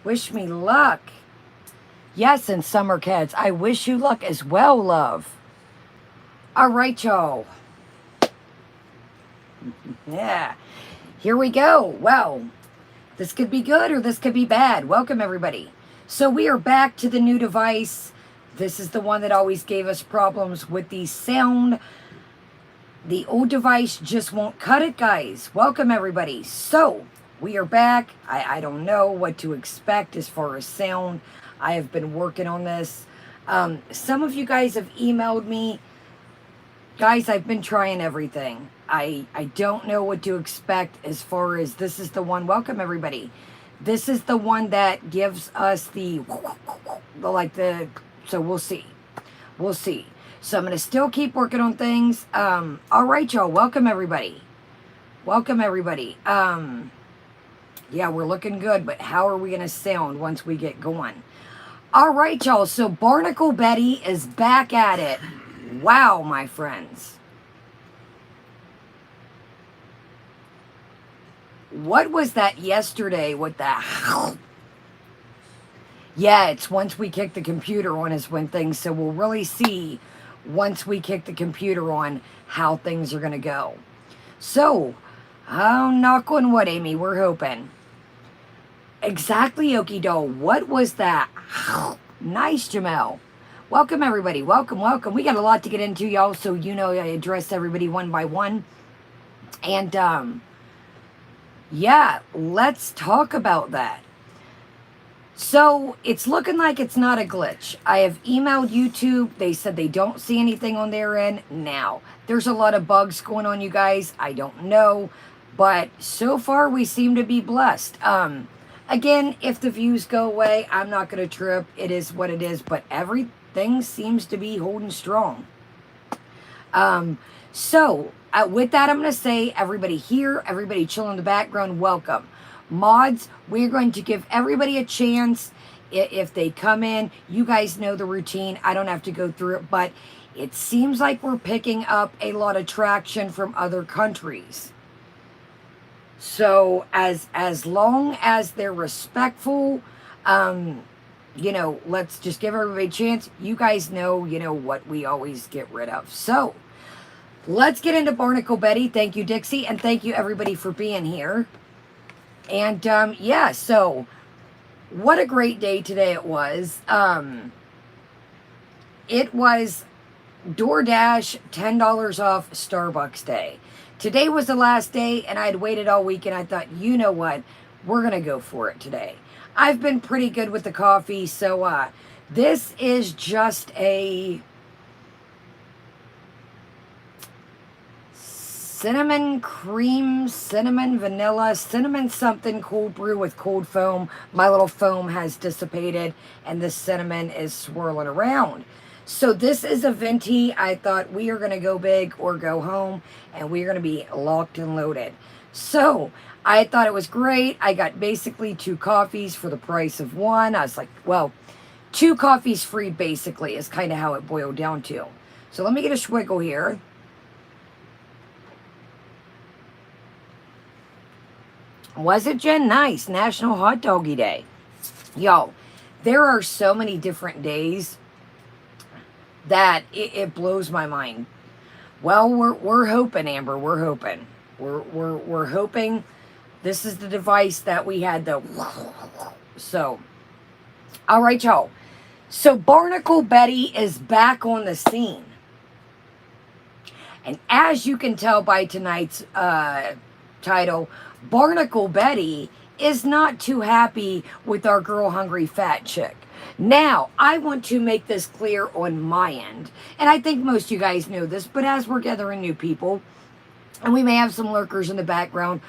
Wish me luck. Yes, and Summer Cats, I wish you luck as well, love. All right, y'all. Yeah. Here we go. Well, this could be good or this could be bad. Welcome, everybody. So we are back to the new device. This is the one that always gave us problems with the sound. The old device just won't cut it, guys. Welcome, everybody. So we are back. I don't know what to expect as far as sound. I have been working on this. Some of you guys have emailed me. Guys, I've been trying everything. I don't know what to expect as far as this is the one. Welcome, everybody. This is the one that gives us the so we'll see. We'll see. So I'm going to still keep working on things. All right, y'all. Welcome, everybody. Welcome, everybody. Yeah, we're looking good, but how are we going to sound once we get going? All right, y'all. So Barnacle Betty is back at it. Wow, my friends. What was that yesterday with that? Yeah, it's once we kick the computer on is when things, so we'll really see once we kick the computer on how things are going to go. So, knock on wood, Amy, we're hoping. Exactly, Okie Doll. What was that? Nice, Jamel. Welcome, everybody. Welcome, welcome. We got a lot to get into, y'all, so you know I address everybody one by one. And, yeah, let's talk about that. So, it's looking like it's not a glitch. I have emailed YouTube. They said they don't see anything on their end. Now, there's a lot of bugs going on, you guys. I don't know. But so far, we seem to be blessed. Again, if the views go away, I'm not going to trip. It is what it is. But everything seems to be holding strong. With that, I'm going to say, everybody here, everybody chill in the background, welcome. Mods, we're going to give everybody a chance. If they come in, you guys know the routine. I don't have to go through it, but it seems like we're picking up a lot of traction from other countries. So as long as they're respectful, you know, let's just give everybody a chance. You guys know, you know, what we always get rid of. So let's get into Barnacle Betty. Thank you, Dixie, and thank you, everybody, for being here. And, yeah, so what a great day today it was. It was DoorDash $10 off Starbucks day. Today was the last day, and I had waited all week, and I thought, you know what? We're going to go for it today. I've been pretty good with the coffee, so this is just a cinnamon cream, cinnamon vanilla, cinnamon something cold brew with cold foam. My little foam has dissipated and the cinnamon is swirling around. So this is a venti. I thought we are going to go big or go home and we're going to be locked and loaded. So I thought it was great. I got basically 2 coffees for the price of 1. I was like, well, 2 coffees free basically is kind of how it boiled down to. So let me get a swiggle here. Was it, Jen? Nice. National Hot Doggy Day. Yo, there are so many different days that it blows my mind. Well, we're hoping, Amber. We're hoping. We're hoping this is the device that we had the... So, all right, y'all. So, Barnacle Betty is back on the scene. And as you can tell by tonight's title... Barnacle Betty is not too happy with our girl hungry fat chick. Now, I want to make this clear on my end. And I think most of you guys know this, but as we're gathering new people, and we may have some lurkers in the background,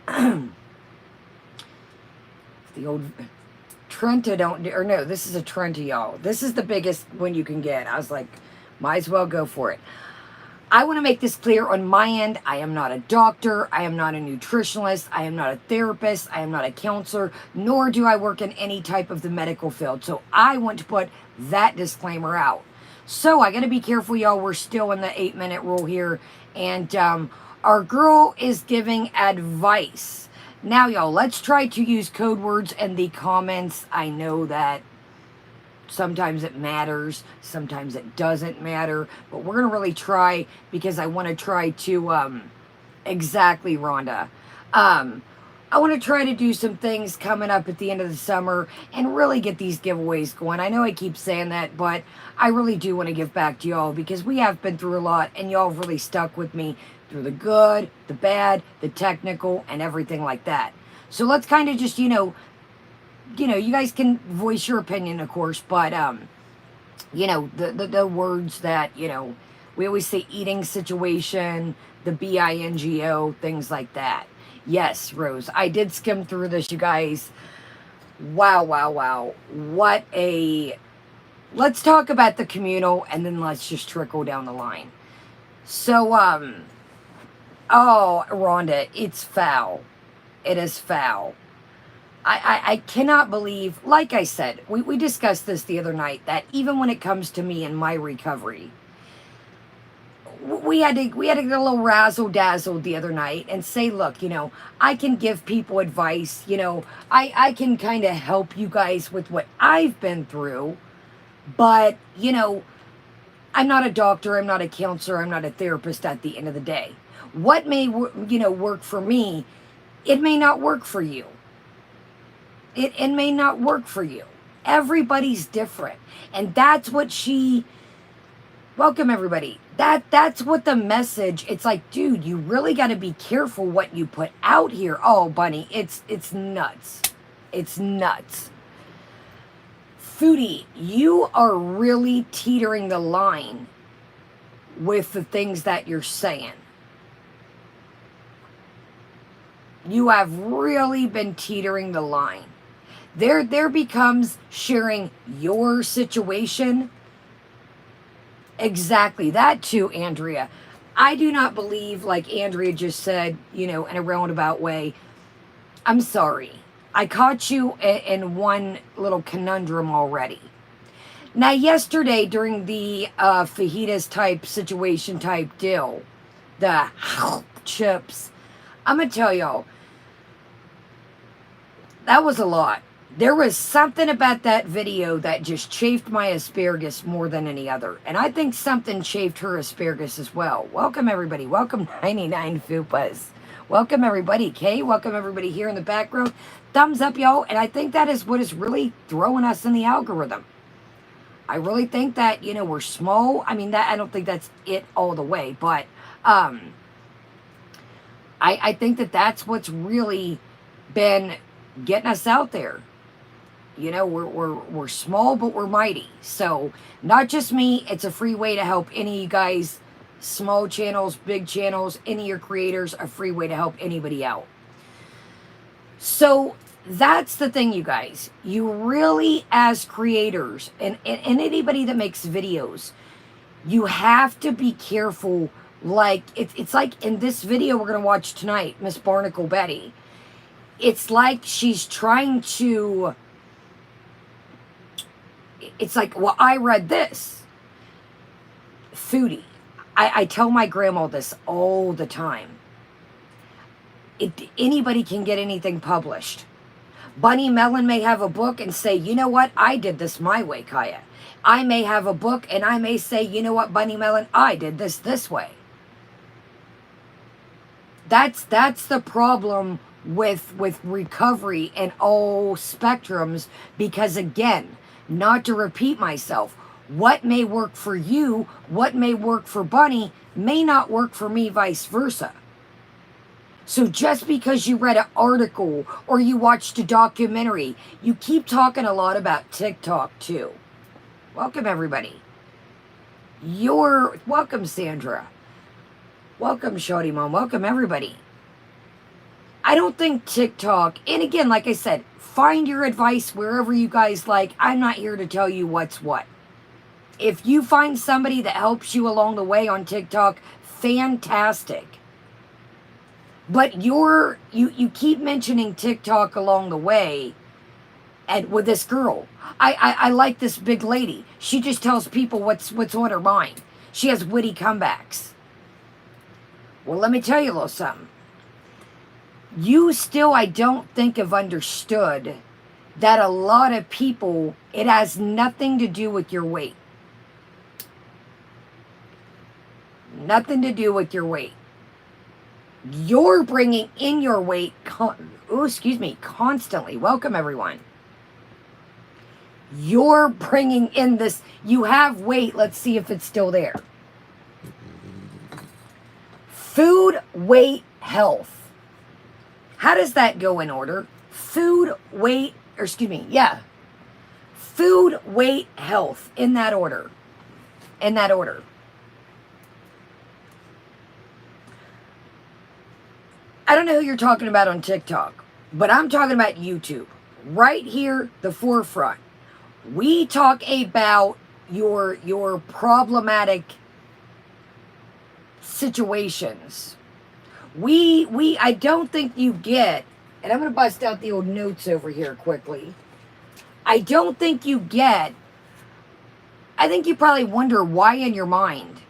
the old Trenta don't, or no, this is a Trenta, y'all. This is the biggest one you can get. I was like, might as well go for it. I want to make this clear on my end. I am not a doctor. I am not a nutritionalist. I am not a therapist. I am not a counselor, nor do I work in any type of the medical field. So I want to put that disclaimer out. So I got to be careful, y'all. We're still in the 8-minute rule here. And our girl is giving advice. Now, y'all, let's try to use code words in the comments. I know that sometimes it matters, sometimes it doesn't matter, but we're going to really try, because I want to try to, exactly, Rhonda. I want to try to do some things coming up at the end of the summer and really get these giveaways going. I know I keep saying that, but I really do want to give back to y'all, because we have been through a lot, and y'all have really stuck with me through the good, the bad, the technical, and everything like that. So let's kind of just, you know, you guys can voice your opinion, of course, but, you know, the words that, you know, we always say eating situation, the bingo, things like that. Yes, Rose, I did skim through this, you guys. Wow, wow, wow. What a... Let's talk about the communal, and then let's just trickle down the line. So, oh, Rhonda, it's foul. It is foul. I cannot believe, like I said, we discussed this the other night, that even when it comes to me and my recovery, we had to get a little razzle-dazzle the other night and say, look, you know, I can give people advice, you know, I can kind of help you guys with what I've been through, but, you know, I'm not a doctor, I'm not a counselor, I'm not a therapist at the end of the day. What may, you know, work for me, it may not work for you. It may not work for you. Everybody's different. And that's what welcome everybody. That's what the message, it's like, dude, you really got to be careful what you put out here. Oh, Bunny, it's nuts. It's nuts. Foodie, you are really teetering the line with the things that you're saying. You have really been teetering the line. There becomes sharing your situation. Exactly, that too, Andrea. I do not believe, like Andrea just said, you know, in a roundabout way, I'm sorry. I caught you in one little conundrum already. Now, yesterday, during the fajitas type situation type deal, the chips, I'm going to tell y'all, that was a lot. There was something about that video that just chafed my asparagus more than any other. And I think something chafed her asparagus as well. Welcome, everybody. Welcome, 99 Fupas. Welcome, everybody. Kay, welcome, everybody here in the background. Thumbs up, y'all. And I think that is what is really throwing us in the algorithm. I really think that, you know, we're small. I mean, that I don't think that's it all the way. But I think that that's what's really been getting us out there. You know, we're small, but we're mighty. So, not just me, it's a free way to help any of you guys, small channels, big channels, any of your creators, a free way to help anybody out. So, that's the thing, you guys. You really, as creators, and anybody that makes videos, you have to be careful. Like, it's like in this video we're going to watch tonight, Miss Barnacle Betty. It's like she's trying to... It's like, well, I read this. Foodie. I tell my grandma this all the time. Anybody can get anything published. Bunny Melon may have a book and say, you know what, I did this my way, Kaya. I may have a book and I may say, you know what, Bunny Melon, I did this way. That's the problem with recovery and all spectrums, because again, not to repeat myself, what may work for you, what may work for Bunny, may not work for me, vice versa. So just because you read an article or you watched a documentary, you keep talking a lot about TikTok too. Welcome, everybody. Welcome, Sandra. Welcome, Shawty Mom. Welcome, everybody. I don't think TikTok, and again, like I said, find your advice wherever you guys like. I'm not here to tell you what's what. If you find somebody that helps you along the way on TikTok, fantastic. But you keep mentioning TikTok along the way, and with this girl, I like this big lady. She just tells people what's on her mind. She has witty comebacks. Well, let me tell you a little something. you still, I don't think, have understood that a lot of people, it has nothing to do with your weight. Nothing to do with your weight. You're bringing in your weight, constantly. Welcome, everyone. You're bringing in this, you have weight. Let's see if it's still there. Food, weight, health. How does that go in order? Food, weight, Food, weight, health, in that order. In that order. I don't know who you're talking about on TikTok, but I'm talking about YouTube. Right here, the forefront. We talk about your problematic situations. I don't think you get, and I'm going to bust out the old notes over here quickly. I don't think you get, I think you probably wonder why in your mind.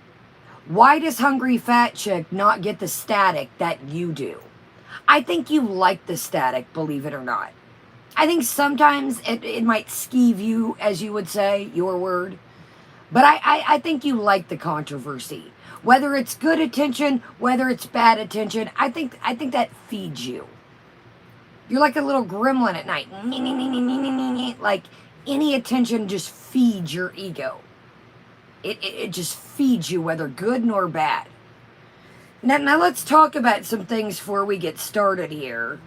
Why does Hungry Fat Chick not get the static that you do? I think you like the static, believe it or not. I think sometimes it might skeeve you, as you would say, your word. But I think you like the controversy. Whether it's good attention, whether it's bad attention, I think that feeds you. You're like a little gremlin at night. Like any attention just feeds your ego. It just feeds you, whether good nor bad. Now let's talk about some things before we get started here.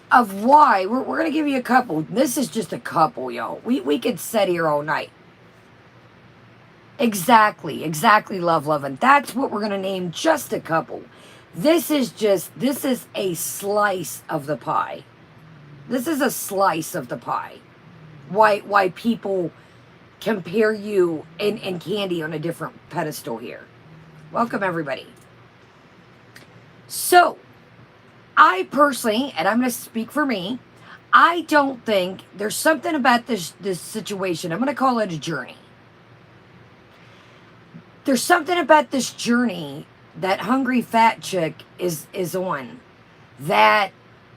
Of why, we're going to give you a couple. This is just a couple, y'all. We could sit here all night. Exactly, love. And that's what we're going to name just a couple. This is a slice of the pie. This is a slice of the pie. Why people compare you and candy on a different pedestal here. Welcome, everybody. So, I personally, and I'm going to speak for me, I don't think there's something about this situation. I'm going to call it a journey. There's something about this journey that Hungry Fat Chick is on that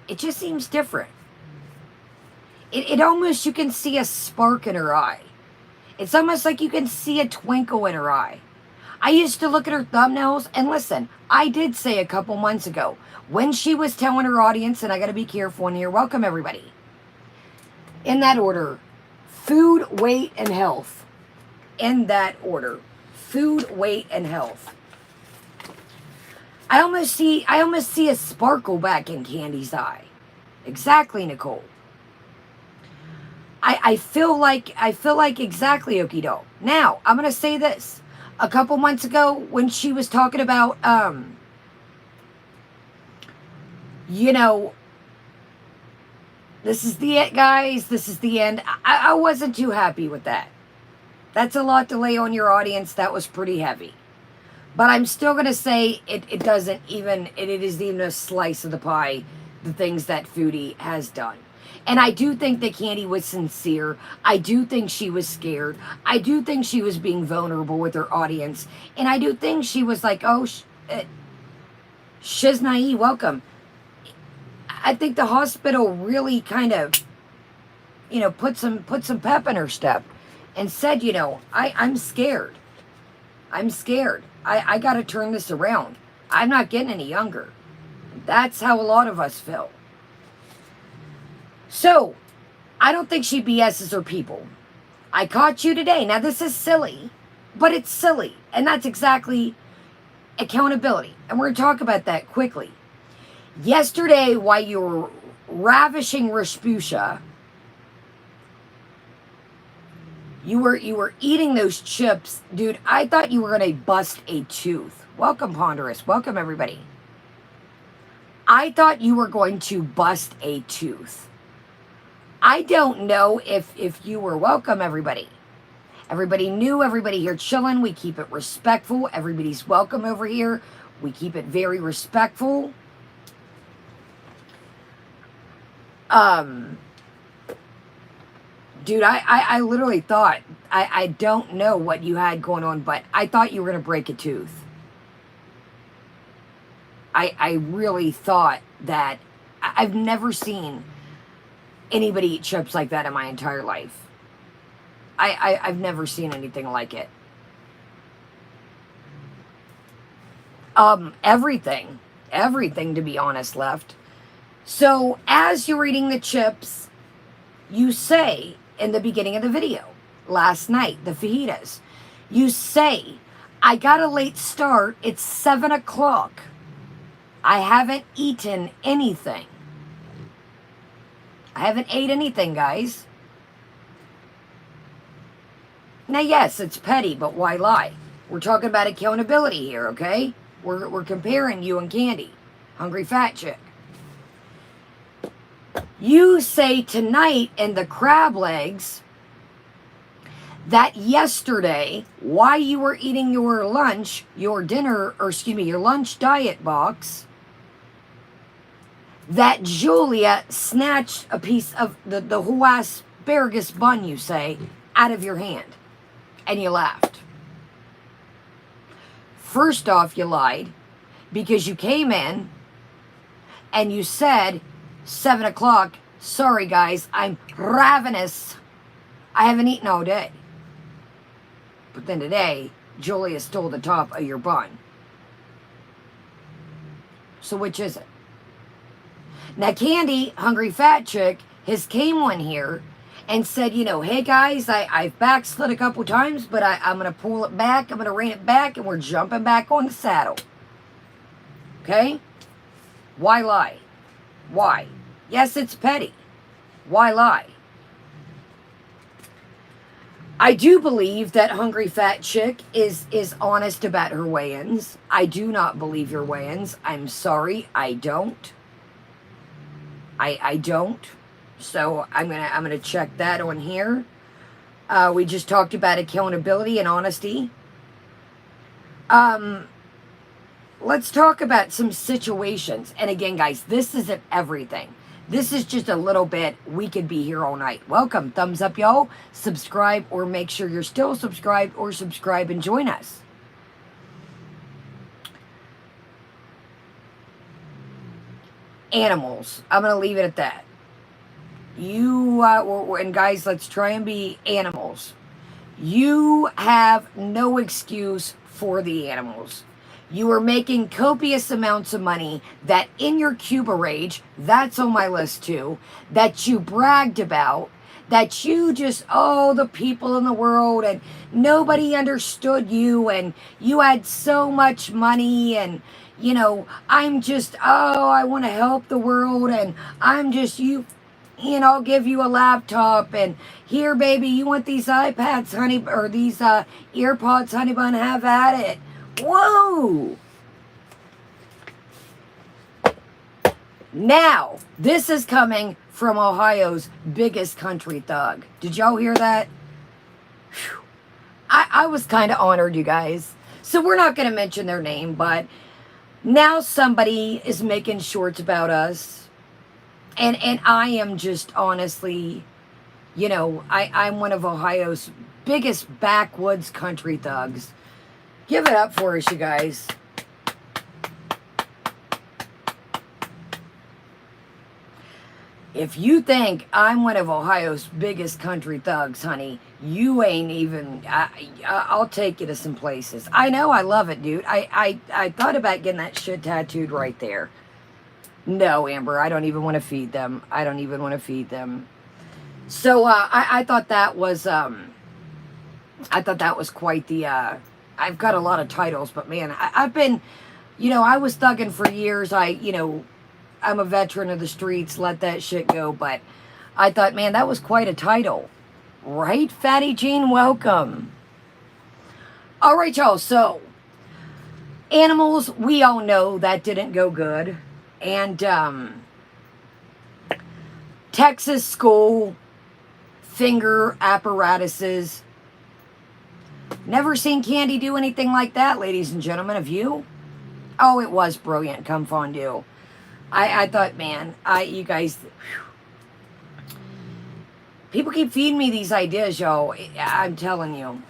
it just seems different. It almost, you can see a spark in her eye. It's almost like you can see a twinkle in her eye. I used to look at her thumbnails, and listen, I did say a couple months ago, when she was telling her audience, and I got to be careful in here, welcome everybody. In that order, food, weight, and health. In that order, food, weight, and health. I almost see a sparkle back in Candy's eye. Exactly, Nicole. I feel like exactly, Okido. Now, I'm going to say this. A couple months ago, when she was talking about, this is the end, guys. This is the end. I wasn't too happy with that. That's a lot to lay on your audience. That was pretty heavy. But I'm still going to say it isn't even a slice of the pie, the things that Foodie has done. And I do think that Candy was sincere. I do think she was scared. I do think she was being vulnerable with her audience. And I do think she was like, oh, Shiznai, welcome. I think the hospital really kind of, put some pep in her step and said, I'm scared. I'm scared. I got to turn this around. I'm not getting any younger. That's how a lot of us feel. So, I don't think she BS's her people. I caught you today. Now, this is silly, but it's silly. And that's exactly accountability. And we're going to talk about that quickly. Yesterday, while you were ravishing Rasputia, you were eating those chips. Dude, I thought you were going to bust a tooth. Welcome, Ponderous. Welcome, everybody. I thought you were going to bust a tooth. I don't know if you were welcome, everybody. Everybody new, everybody here chilling. We keep it respectful. Everybody's welcome over here. We keep it very respectful. Dude, I literally thought, I don't know what you had going on, but I thought you were going to break a tooth. I really thought that I've never seen anybody eat chips like that in my entire life. I've never seen anything like it. Everything, to be honest, left. So as you're eating the chips, you say in the beginning of the video, last night, the fajitas, you say, I got a late start. It's 7 o'clock. I haven't eaten anything. I haven't ate anything, guys. Now, yes, it's petty, but why lie? We're talking about accountability here, okay? We're comparing you and Candy. Hungry Fat Chick. You say tonight in the crab legs that yesterday, while you were eating your lunch, your dinner, or excuse me, your lunch diet box, that Julia snatched a piece of the whole asparagus bun, you say, out of your hand. And you laughed. First off, you lied because you came in and you said, 7 o'clock, sorry guys, I'm ravenous. I haven't eaten all day. But then today, Julia stole the top of your bun. So which is it? Now Candy, Hungry Fat Chick, has came on here and said, you know, hey guys, I've backslid a couple times, but I'm going to pull it back, I'm going to rein it back, and we're jumping back on the saddle. Okay? Why lie? Why? Yes, it's petty. Why lie? I do believe that Hungry Fat Chick is honest about her weigh-ins. I do not believe your weigh-ins. I'm sorry, I don't. I don't. So I'm gonna check that on here. We just talked about accountability and honesty. Let's talk about some situations. And again, guys, this isn't everything. This is just a little bit. We could be here all night. Welcome. Thumbs up, y'all. Subscribe, or make sure you're still subscribed, or subscribe and join us. Animals. I'm going to leave it at that. You, and guys, let's try and be animals. You have no excuse for the animals. You are making copious amounts of money that in your Cuba rage, that's on my list too, that you bragged about, that you just, oh, the people in the world, and nobody understood you, and you had so much money, and, you know, I'm just, oh, I want to help the world, and I'm just, you know, I'll give you a laptop, and here, baby, you want these iPads, honey, or these earpods, honey bun, have at it. Whoa! Now, this is coming from Ohio's biggest country thug. Did y'all hear that? Whew. I was kind of honored, you guys. So we're not going to mention their name, but now somebody is making shorts about us. And I am just honestly, you know, I'm one of Ohio's biggest backwoods country thugs. Give it up for us, you guys. If you think I'm one of Ohio's biggest country thugs, honey, you ain't even, I'll take you to some places. I know, I love it, dude. I thought about getting that shit tattooed right there. No, Amber, I don't even want to feed them. I don't even want to feed them. So, I thought that was quite the, I've got a lot of titles, but man, I've been, you know, I was thugging for years. You know, I'm a veteran of the streets, let that shit go. But I thought, man, that was quite a title. Right, Fatty Jean? Welcome. All right, y'all. So, animals, we all know that didn't go good. And Texas school finger apparatuses. Never seen Candy do anything like that, ladies and gentlemen. Have you? Oh, it was brilliant. Come fondue. I thought, man, you guys, whew. People keep feeding me these ideas, y'all. I'm telling you.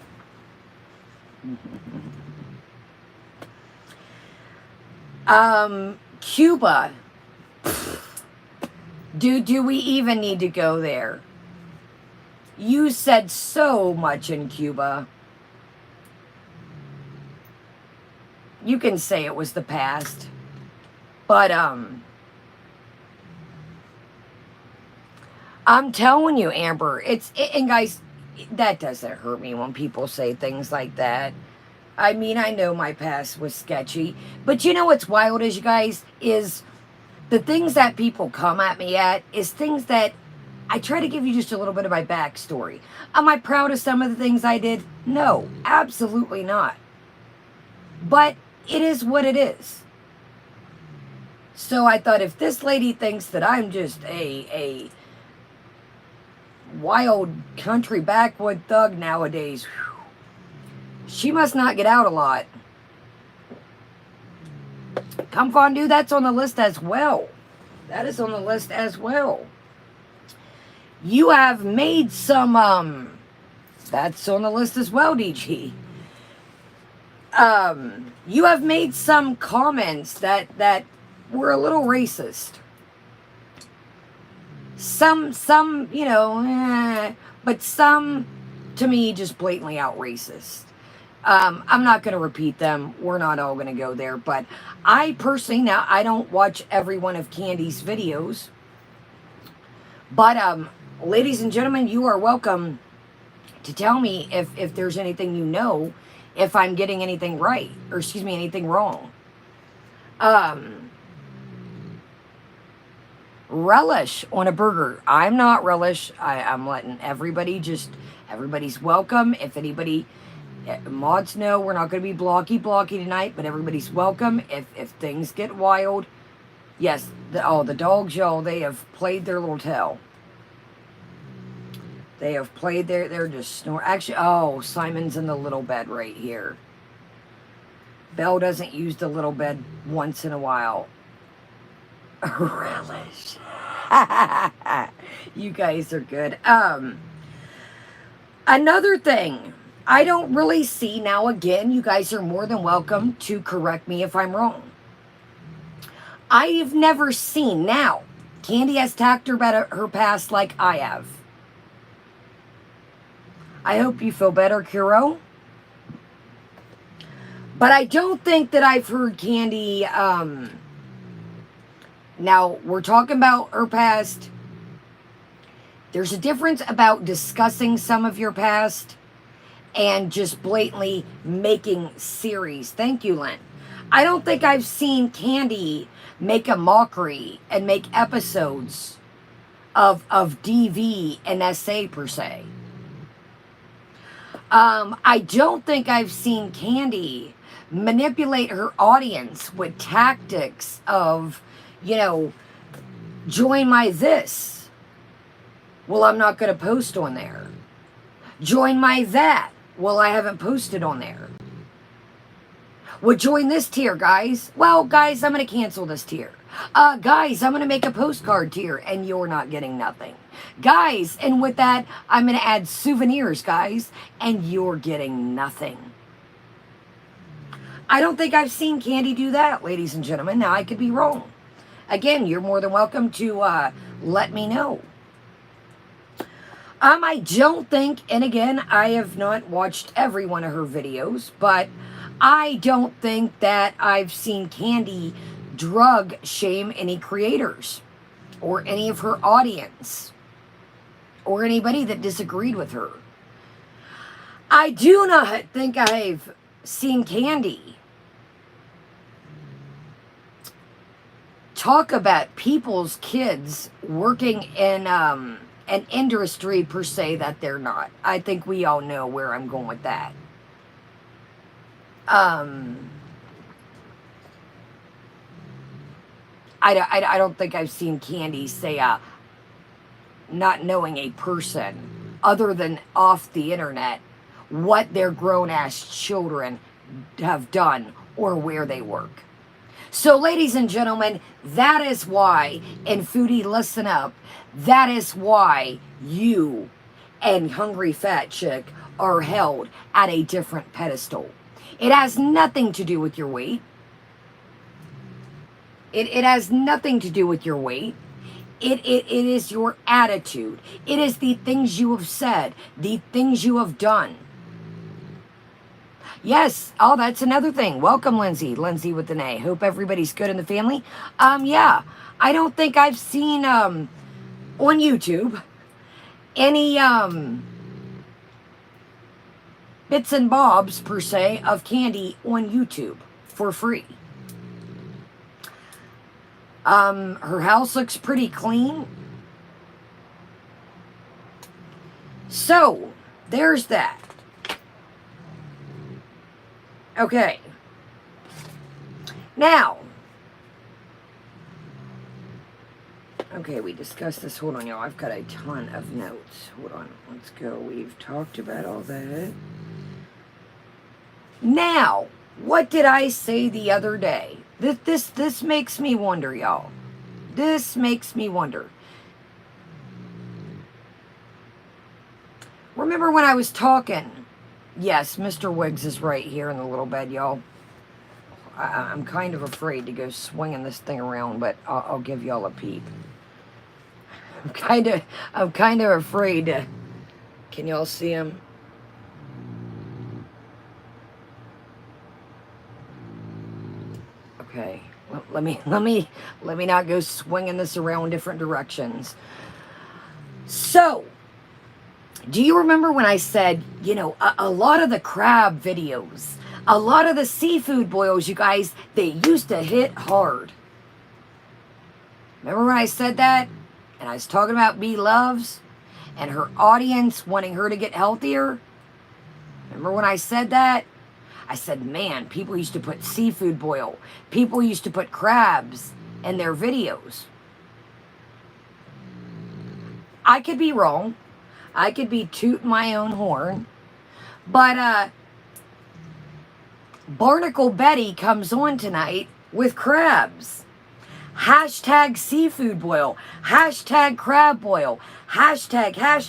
Cuba. Do we even need to go there? You said so much in Cuba. You can say it was the past. But, I'm telling you, Amber, and guys, that doesn't hurt me when people say things like that. I mean, I know my past was sketchy, but you know what's wild is, you guys, is the things that people come at me at is things that I try to give you just a little bit of my backstory. Am I proud of some of the things I did? No, absolutely not. But it is what it is. So I thought, if this lady thinks that I'm just a wild country backwood thug nowadays, whew, she must not get out a lot. Come fondue, that's on the list as well. That is on the list as well. You have made some, that's on the list as well, DG. You have made some comments that were a little racist. Some, you know, but some, to me, just blatantly out racist. I'm not going to repeat them. We're not all going to go there. But I personally, now, I don't watch every one of Candy's videos. But, ladies and gentlemen, you are welcome to tell me if there's anything you know, if I'm getting anything right, or excuse me, anything wrong. Relish on a burger. I'm not relish. I'm letting everybody's welcome. If anybody, mods know we're not going to be blocky tonight, but everybody's welcome. If things get wild, yes, the dogs, y'all, they have played their little tail. They have played they're just snore. Actually, oh, Simon's in the little bed right here. Belle doesn't use the little bed once in a while. Relish. You guys are good. Another thing, I don't really see, now again, you guys are more than welcome to correct me if I'm wrong. I've never seen, now, Candy has talked about her past like I have. I hope you feel better, Kiro. But I don't think that I've heard Candy, now, we're talking about her past. There's a difference about discussing some of your past and just blatantly making series. Thank you, Len. I don't think I've seen Candy make a mockery and make episodes of DV and SA per se. I don't think I've seen Candy manipulate her audience with tactics of, you know, join my this. Well, I'm not going to post on there. Join my that. Well, I haven't posted on there. Well, join this tier, guys. Well, guys, I'm going to cancel this tier. Guys, I'm going to make a postcard tier, and you're not getting nothing. Guys, and with that, I'm going to add souvenirs, guys, and you're getting nothing. I don't think I've seen Candy do that, ladies and gentlemen. Now, I could be wrong. Again, you're more than welcome to let me know. I don't think, and again, I have not watched every one of her videos, but I don't think that I've seen Candy drug shame any creators or any of her audience or anybody that disagreed with her. I do not think I've seen Candy talk about people's kids working in an industry per se that they're not. I think we all know where I'm going with that. I don't think I've seen Candy say not knowing a person other than off the internet what their grown-ass children have done or where they work. So, ladies and gentlemen, that is why, and Foodie, listen up, that is why you and Hungry Fat Chick are held at a different pedestal. It has nothing to do with your weight. It has nothing to do with your weight. It is your attitude. It is the things you have said, the things you have done. Yes. Oh, that's another thing. Welcome, Lindsay. Lindsay with an A. Hope everybody's good in the family. Yeah. I don't think I've seen on YouTube any bits and bobs per se of candy on YouTube for free. Her house looks pretty clean. So, there's that. Okay. Now. Okay, we discussed this. Hold on, y'all. I've got a ton of notes. Hold on. Let's go. We've talked about all that. Now, what did I say the other day? This makes me wonder, y'all. This makes me wonder. Remember when I was talking? Yes, Mr. Wiggs is right here in the little bed, y'all. I'm kind of afraid to go swinging this thing around, but I'll give y'all a peep. I'm kind of afraid to... Can y'all see him? Okay, well, let me not go swinging this around different directions. So, do you remember when I said, you know, a lot of the crab videos, a lot of the seafood boils, you guys, they used to hit hard. Remember when I said that? And I was talking about B Loves and her audience wanting her to get healthier? Remember when I said that? I said, man, people used to put seafood boil. People used to put crabs in their videos. I could be wrong. I could be tooting my own horn. But Barnacle Betty comes on tonight with crabs. Hashtag seafood boil. Hashtag crab boil. Hashtag.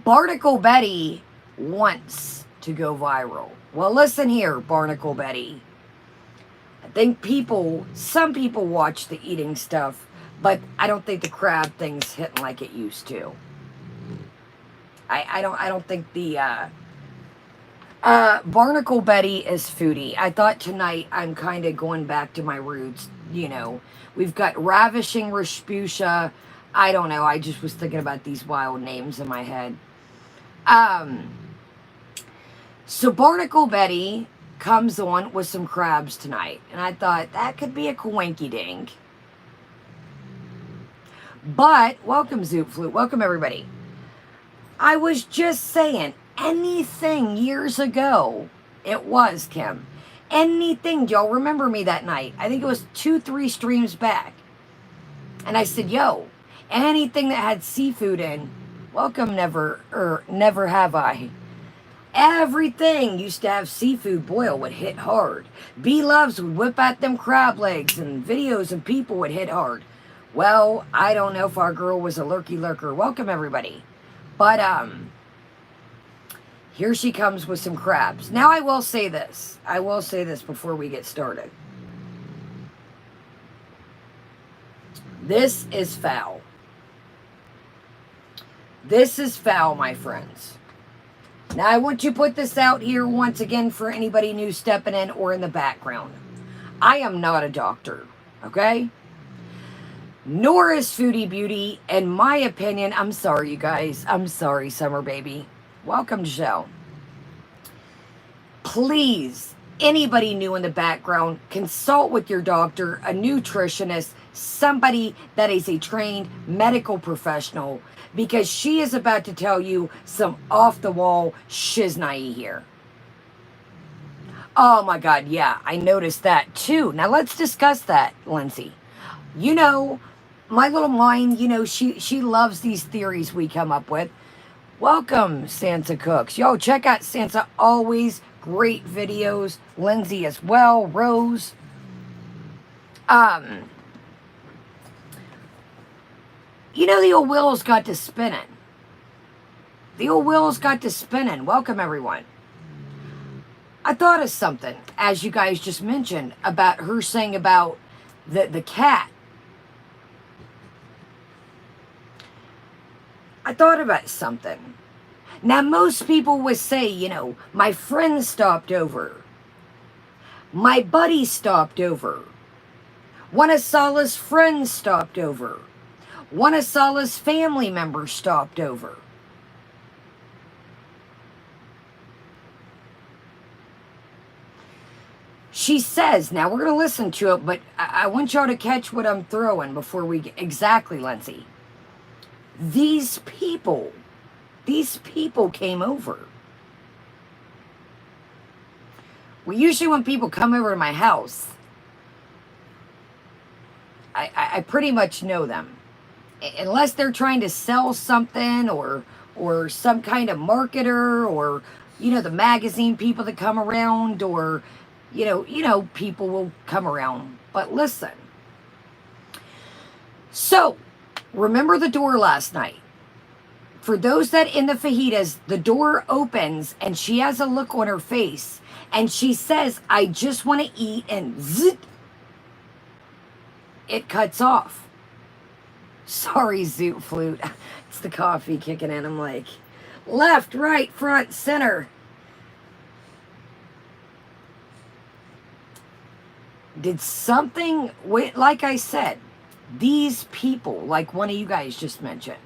Barnacle Betty wants to go viral. Well, listen here, Barnacle Betty. I think some people watch the eating stuff, but I don't think the crab thing's hitting like it used to. I don't think the Barnacle Betty is Foodie. I thought tonight I'm kind of going back to my roots. You know, we've got Ravishing Respucia. I don't know. I just was thinking about these wild names in my head. So Barnacle Betty comes on with some crabs tonight. And I thought, that could be a coinky-dink. But, welcome Zoot Flute. Welcome everybody. I was just saying, anything years ago, it was, Kim. Anything, y'all remember me that night. I think it was 2-3 streams back. And I said, yo, anything that had seafood in, welcome never have I. Everything used to have seafood boil would hit hard. B Loves would whip out them crab legs and videos and people would hit hard. Well, I don't know if our girl was a lurky lurker. Welcome everybody. But here she comes with some crabs. Now I will say this. I will say this before we get started. This is foul. This is foul, my friends. Now, I want to put this out here once again for anybody new stepping in or in the background. I am not a doctor, okay? Nor is Foodie Beauty. In my opinion, I'm sorry, you guys. I'm sorry, Summer Baby. Welcome, Joe. Please, anybody new in the background, consult with your doctor, a nutritionist, somebody that is a trained medical professional, because she is about to tell you some off-the-wall shiznai here. Oh my God, yeah, I noticed that too. Now let's discuss that, Lindsay. You know, my little mind, you know, she loves these theories we come up with. Welcome, Sansa Cooks. Yo, check out Sansa, always great videos. Lindsay as well, Rose. You know, the old wheels got to spinning. The old wheels got to spinning. Welcome, everyone. I thought of something, as you guys just mentioned, about her saying about the cat. I thought about something. Now, most people would say, you know, my friend stopped over. My buddy stopped over. One of Sala's friends stopped over. One of Sala's family members stopped over. She says, now we're going to listen to it, but I want y'all to catch what I'm throwing before we get, exactly, Lindsay. These people came over. Well, usually when people come over to my house, I pretty much know them. Unless they're trying to sell something or some kind of marketer or, you know, the magazine people that come around or, you know, people will come around. But listen. So, remember the door last night. For those that in the fajitas, the door opens and she has a look on her face and she says, I just want to eat, and zit, it cuts off. Sorry, Zoot Flute. It's the coffee kicking in. I'm like, left, right, front, center. Did something, like I said, these people, like one of you guys just mentioned,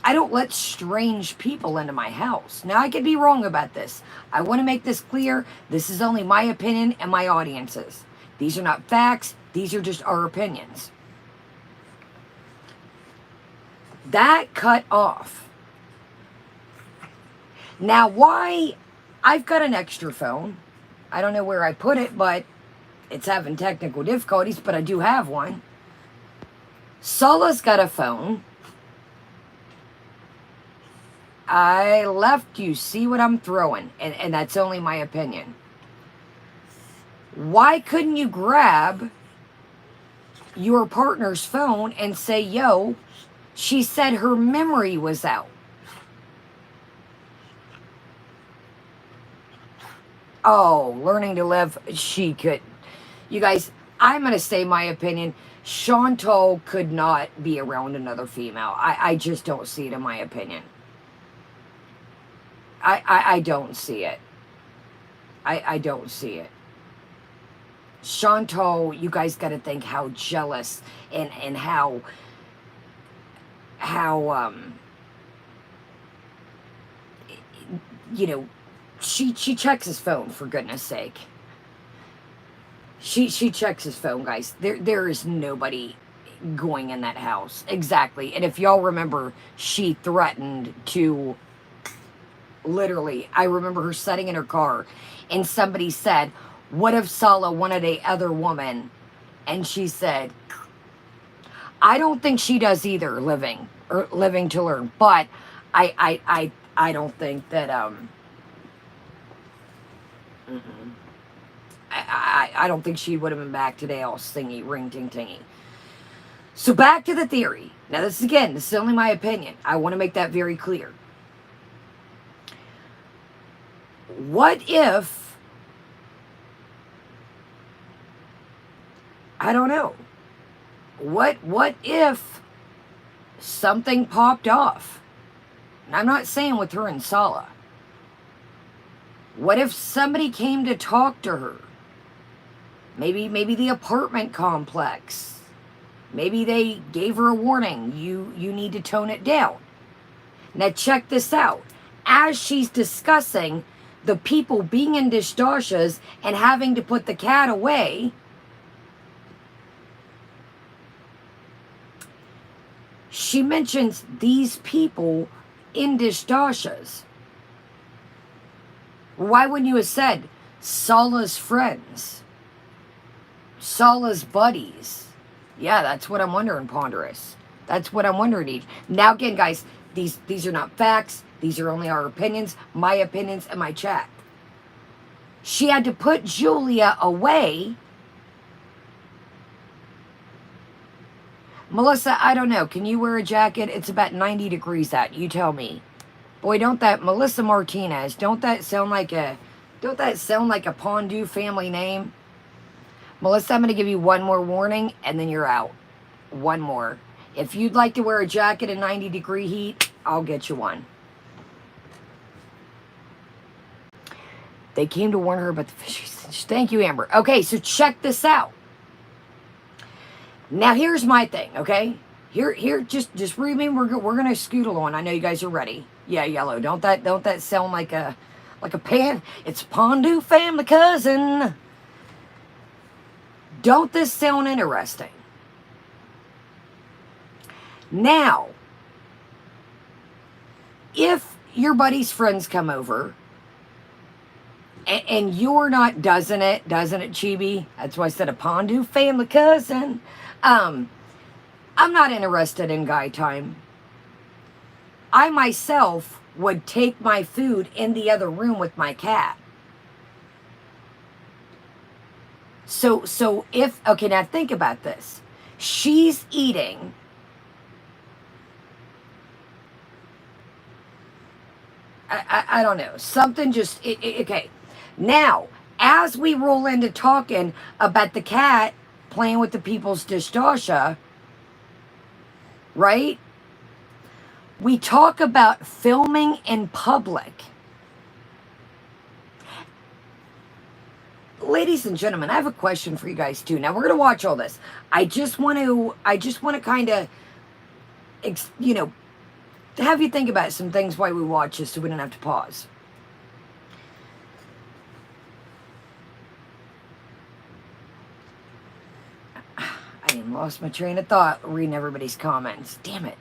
I don't let strange people into my house. Now, I could be wrong about this. I want to make this clear. This is only my opinion and my audience's. These are not facts. These are just our opinions. That cut off. Now, why? I've got an extra phone. I don't know where I put it, but it's having technical difficulties, but I do have one. Sala's got a phone. I left you. See what I'm throwing. And that's only my opinion. Why couldn't you grab your partner's phone and say, yo, she said her memory was out. Oh, learning to live, she could. You guys, I'm going to say my opinion. Chantal could not be around another female. I just don't see it in my opinion. I don't see it. I don't see it. Chantal, you guys got to think how jealous and how you know, she checks his phone, for goodness sake. She checks his phone, guys. There is nobody going in that house. Exactly. And if y'all remember, she threatened to, literally, I remember her sitting in her car and somebody said, what if Sala wanted a other woman? And she said, I don't think she does either, living to learn. But I don't think that I don't think she would have been back today all singy, ring ting tingy. So back to the theory. Now this is only my opinion. I want to make that very clear. What if, I don't know, what if something popped off? And I'm not saying with her and Sala. What if somebody came to talk to her? Maybe the apartment complex. Maybe they gave her a warning. You need to tone it down. Now check this out. As she's discussing the people being in dishwashers and having to put the cat away, she mentions these people in dishwashers. Why wouldn't you have said Sala's friends? Sala's buddies? Yeah, that's what I'm wondering, Ponderous. That's what I'm wondering. Now again, guys, these are not facts. These are only our opinions, my opinions, and my chat. She had to put Julia away. Melissa, I don't know. Can you wear a jacket? It's about 90 degrees out. You tell me. Boy, don't that, Melissa Martinez, don't that sound like a Don't that sound like a Pondu family name? Melissa, I'm going to give you one more warning, and then you're out. One more. If you'd like to wear a jacket in 90-degree heat, I'll get you one. They came to warn her about the fishy. Thank you, Amber. Okay, so check this out. Now, here's my thing, okay? Here, just read me. We're gonna scoot along. I know you guys are ready. Yeah, yellow. Don't that sound like a pan? It's Pondu family cousin. Don't this sound interesting? Now, if your buddy's friends come over, and you're not, doesn't it, Chibi? That's why I said a Pondu family cousin. I'm not interested in guy time. I myself would take my food in the other room with my cat. So if, okay, now think about this. She's eating. I don't know. Something just, okay. Now, as we roll into talking about the cat playing with the people's dishwasher, right? We talk about filming in public. Ladies and gentlemen, I have a question for you guys too. Now we're going to watch all this. I just want to kind of, you know, have you think about some things while we watch this so we don't have to pause. I lost my train of thought reading everybody's comments. Damn it.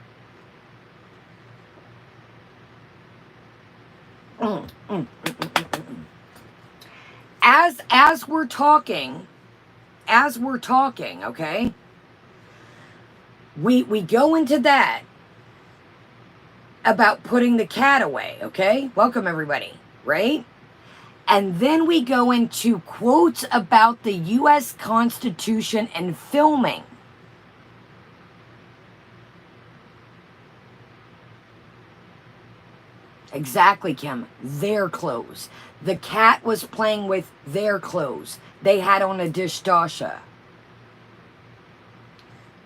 As we're talking, okay, we go into that about putting the cat away, okay? Welcome everybody, right? And then we go into quotes about the U.S. Constitution and filming. Exactly, Kim. Their clothes. The cat was playing with their clothes. They had on a dishwasher.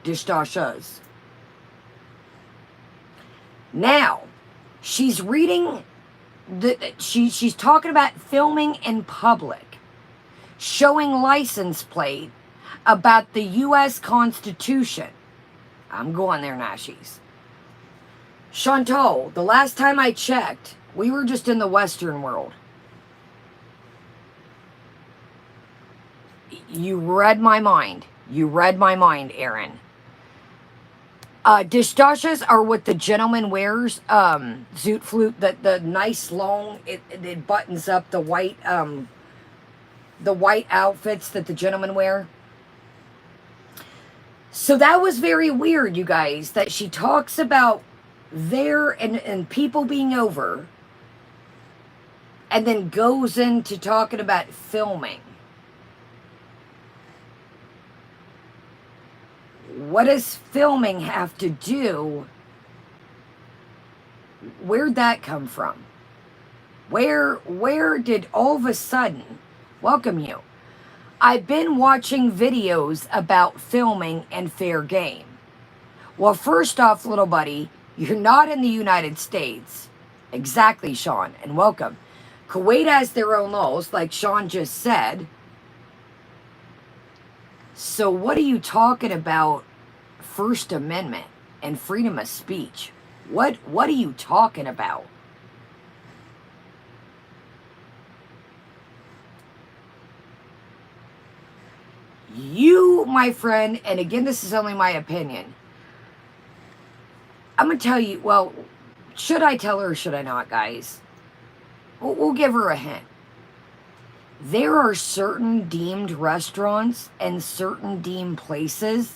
Dishwashers. Now, she's reading... She's talking about filming in public, showing license plate about the U.S. Constitution. I'm going there, Nashies. Chantal, the last time I checked, we were just in the Western world. You read my mind. You read my mind, Aaron. Dishwashers are what the gentleman wears. Zoot flute, the nice long, it buttons up the white outfits that the gentlemen wear. So that was very weird, you guys, that she talks about there and people being over, and then goes into talking about filming. What does filming have to do? Where'd that come from? Where did all of a sudden, welcome you, I've been watching videos about filming and fair game. Well, first off, little buddy, you're not in the United States. Exactly, Sean, and welcome. Kuwait has their own laws, like Sean just said. So what are you talking about? First Amendment and freedom of speech. What are you talking about? You, my friend, and again, this is only my opinion. I'm going to tell you, well, should I tell her or should I not, guys? We'll give her a hint. There are certain deemed restaurants and certain deemed places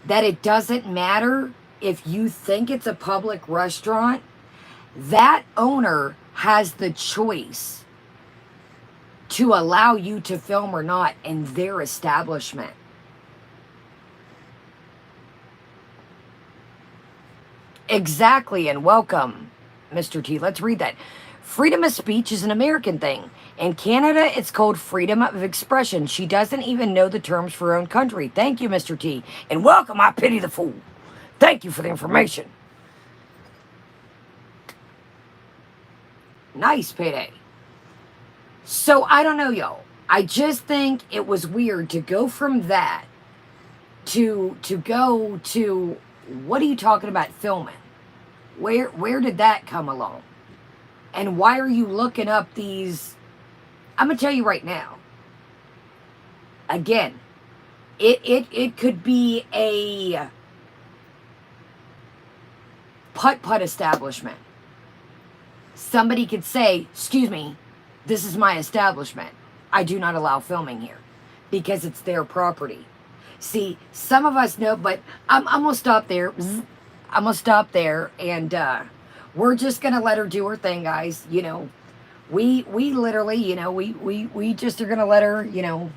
that it doesn't matter if you think it's a public restaurant. That owner has the choice to allow you to film or not in their establishment. Exactly, and welcome, Mr. T. Let's read that. Freedom of speech is an American thing. In Canada, it's called freedom of expression. She doesn't even know the terms for her own country. Thank you, Mr. T. And welcome, I pity the fool. Thank you for the information. Nice payday. So, I don't know, y'all. I just think it was weird to go from that to go to, what are you talking about filming? Where did that come along? And why are you looking up these? I'm going to tell you right now. Again, it could be a putt-putt establishment. Somebody could say, excuse me, this is my establishment. I do not allow filming here because it's their property. See, some of us know, but I'm going to stop there. I'm going to stop there, and we're just going to let her do her thing, guys. You know, we literally, you know, we just are going to let her, you know,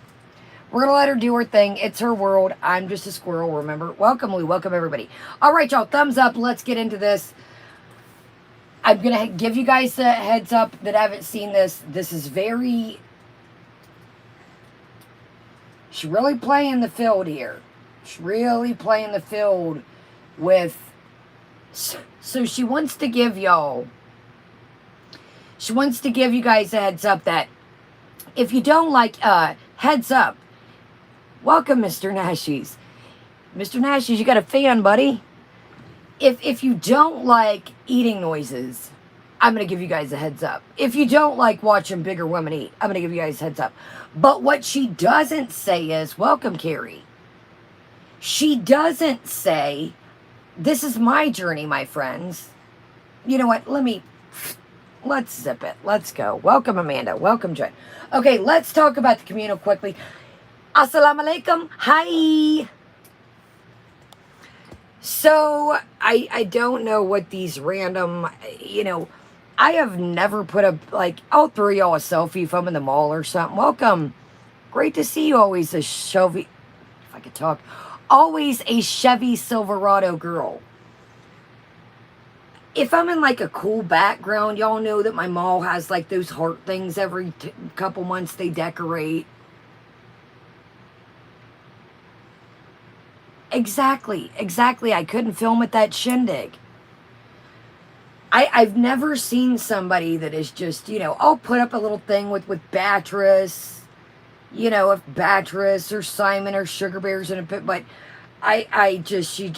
we're going to let her do her thing. It's her world. I'm just a squirrel, remember? Welcome, Lou. Welcome, everybody. All right, y'all, thumbs up. Let's get into this. I'm going to give you guys a heads up that haven't seen this. This is very... She's really playing the field here. She's really playing the field with... So she wants to give y'all... She wants to give you guys a heads up that if you don't like... heads up. Welcome, Mr. Nashies. Mr. Nashies, you got a fan, buddy? If you don't like eating noises, I'm going to give you guys a heads up. If you don't like watching bigger women eat, I'm going to give you guys a heads up. But what she doesn't say is, welcome, Carrie. She doesn't say, this is my journey, my friends. You know what? Let's zip it. Let's go. Welcome, Amanda. Welcome, Jen. Okay, let's talk about the communal quickly. Assalamu alaikum. Hi. So, I don't know what these random, you know, I have never put up, like, I'll throw y'all a selfie if I'm in the mall or something. Welcome. Great to see you, always a Chevy, if I could talk, always a Chevy Silverado girl. If I'm in, like, a cool background, y'all know that my mall has, like, those heart things every couple months they decorate. Exactly. I couldn't film at that shindig. I've never seen somebody that is just, you know, I'll put up a little thing with Beatrice, you know, if Beatrice or Simon or Sugar Bear's in a pit, but she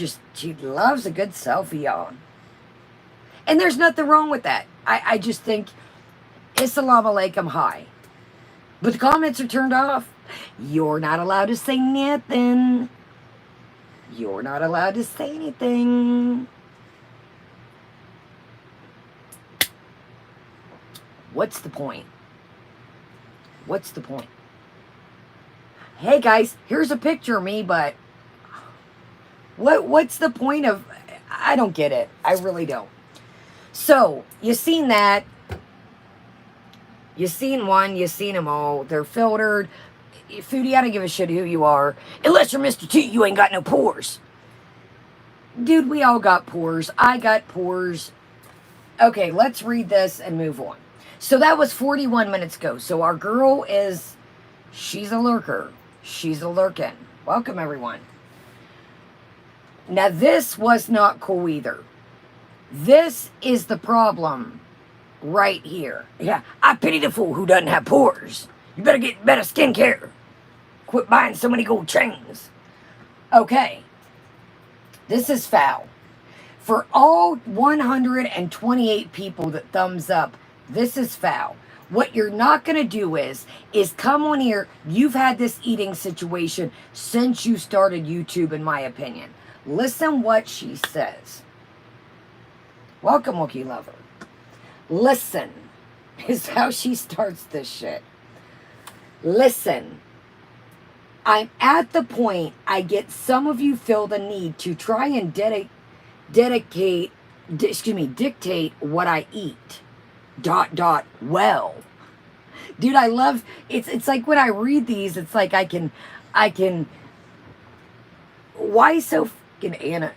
loves a good selfie, y'all. And there's nothing wrong with that. I just think, Assalamu alaikum, hi. But the comments are turned off. You're not allowed to say nothing. You're not allowed to say anything. What's the point? What's the point? Hey guys, here's a picture of me, but what's the point of... I don't get it. I really don't. So, you seen that. You seen one, you seen them all. They're filtered. Foodie, I don't give a shit who you are. Unless you're Mr. T, you ain't got no pores. Dude, we all got pores. I got pores. Okay, let's read this and move on. So that was 41 minutes ago. So our girl is... She's a lurker. She's a lurkin'. Welcome, everyone. Now, this was not cool either. This is the problem right here. Yeah, I pity the fool who doesn't have pores. You better get better skincare. Quit buying so many gold chains. Okay. This is foul. For all 128 people that thumbs up, this is foul. What you're not going to do is come on here. You've had this eating situation since you started YouTube, in my opinion. Listen what she says. Welcome, Wookie Lover. Listen is how she starts this shit. Listen. I'm at the point I get some of you feel the need to try and dictate what I eat. ... Well. Dude, I love, it's like when I read these, it's like I can, why so fucking Anna, ...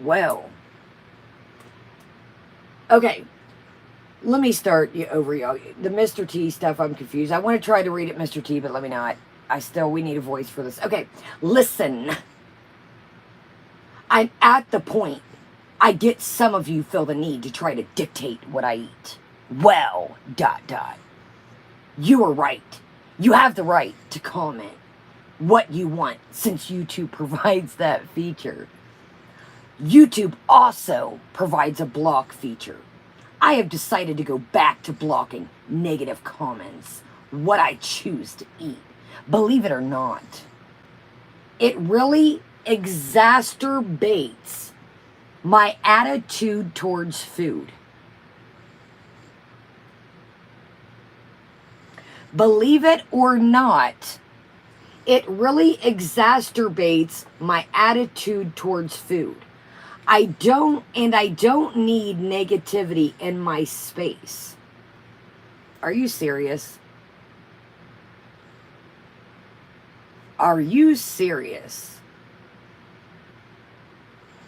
Well. Okay. let me start over, y'all. The Mr. T stuff, I'm confused. I want to try to read it, Mr. T, but let me not. We need a voice for this. Okay, listen. I'm at the point. I get some of you feel the need to try to dictate what I eat. Well, ... You are right. You have the right to comment what you want since YouTube provides that feature. YouTube also provides a block feature. I have decided to go back to blocking negative comments, what I choose to eat. Believe it or not, it really exacerbates my attitude towards food. Believe it or not, it really exacerbates my attitude towards food. I don't need negativity in my space. Are you serious? Are you serious?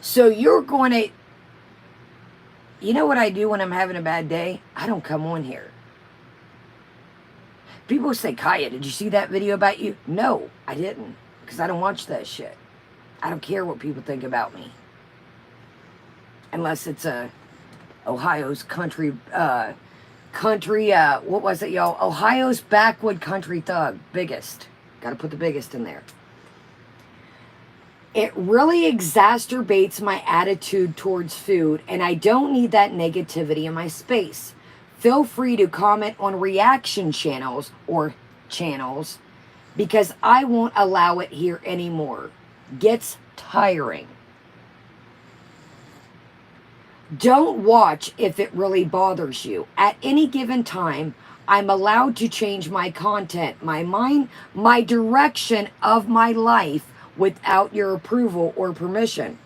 So you're going to... You know what I do when I'm having a bad day? I don't come on here. People say, Kaya, did you see that video about you? No, I didn't. Because I don't watch that shit. I don't care what people think about me. Unless it's Ohio's country, what was it, y'all? Ohio's backwood country thug. Biggest. Got to put the biggest in there. It really exacerbates my attitude towards food, and I don't need that negativity in my space. Feel free to comment on reaction channels or channels because I won't allow it here anymore. Gets tiring. Don't watch if it really bothers you. At any given time, I'm allowed to change my content, my mind, my direction of my life without your approval or permission.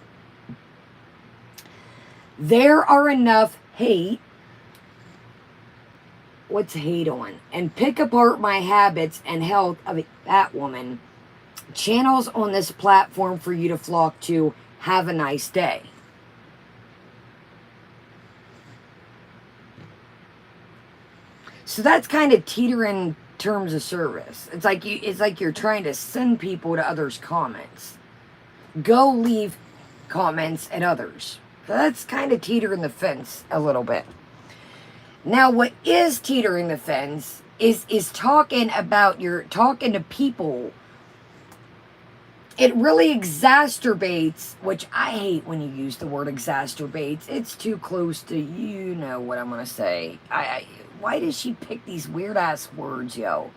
There are enough hate. What's hate on? And pick apart my habits and health of a fat woman. Channels on this platform for you to flock to. Have a nice day. So that's kind of teetering terms of service. It's like you're trying to send people to others' comments. Go leave comments at others. So that's kind of teetering the fence a little bit. Now, what is teetering the fence is talking to people. It really exacerbates, which I hate when you use the word exacerbates. It's too close to, you know what I'm going to say. Why does she pick these weird-ass words, yo?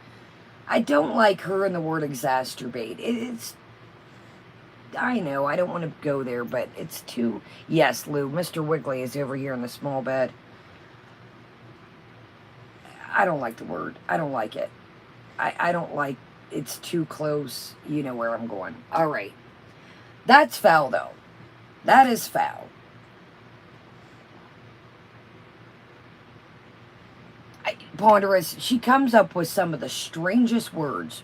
I don't like her and the word exacerbate. I know, I don't want to go there, but it's too... Yes, Lou, Mr. Wiggly is over here in the small bed. I don't like the word. I don't like it. I don't like... It's too close. You know where I'm going. All right. That's foul, though. That is foul. Ponderous, she comes up with some of the strangest words.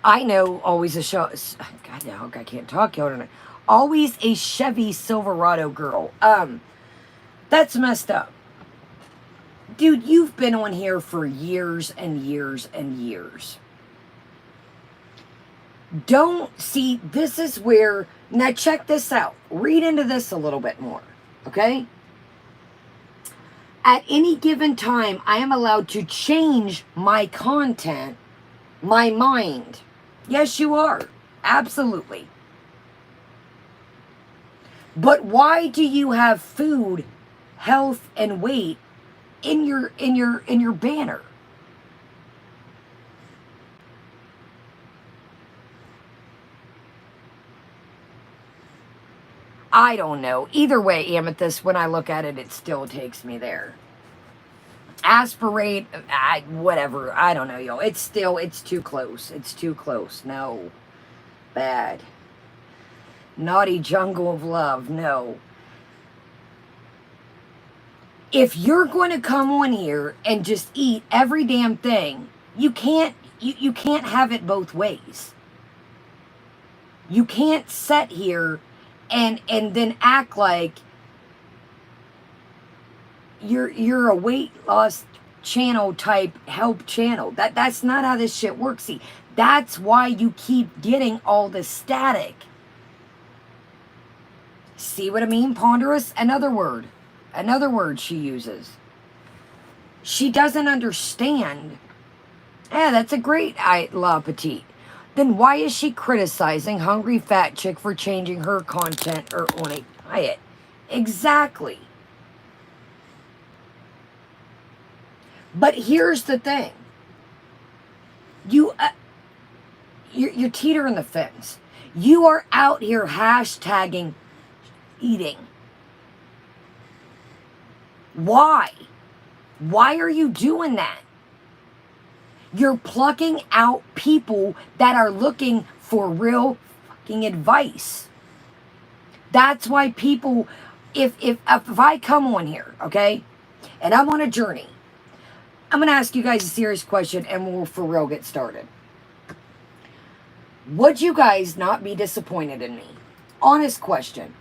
I know, always a show... God, no, I can't talk, y'all. Always a Chevy Silverado girl. That's messed up. Dude, you've been on here for years and years and years. Don't see, this is where... Now, check this out. Read into this a little bit more, okay? At any given time, I am allowed to change my content, my mind. Yes, you are. Absolutely. But why do you have food, health, and weight in your banner? I don't know. Either way, Amethyst, when I look at it, it still takes me there. Aspirate, whatever. I don't know, y'all. It's too close. It's too close. No. Bad. Naughty jungle of love. No. If you're going to come on here and just eat every damn thing, you can't have it both ways. You can't sit here and then act like you're a weight loss channel type help channel. That's not how this shit works. See, that's why you keep getting all the static. See what I mean? Ponderous, another word she uses. She doesn't understand. Yeah, that's a great la petite. Then why is she criticizing Hungry Fat Chick for changing her content or on a diet? Exactly. But here's the thing. You're teetering the fence. You are out here hashtagging eating. Why? Why are you doing that? You're plucking out people that are looking for real fucking advice. That's why people, if I come on here, okay, and I'm on a journey, I'm going to ask you guys a serious question and we'll for real get started. Would you guys not be disappointed in me? Honest question.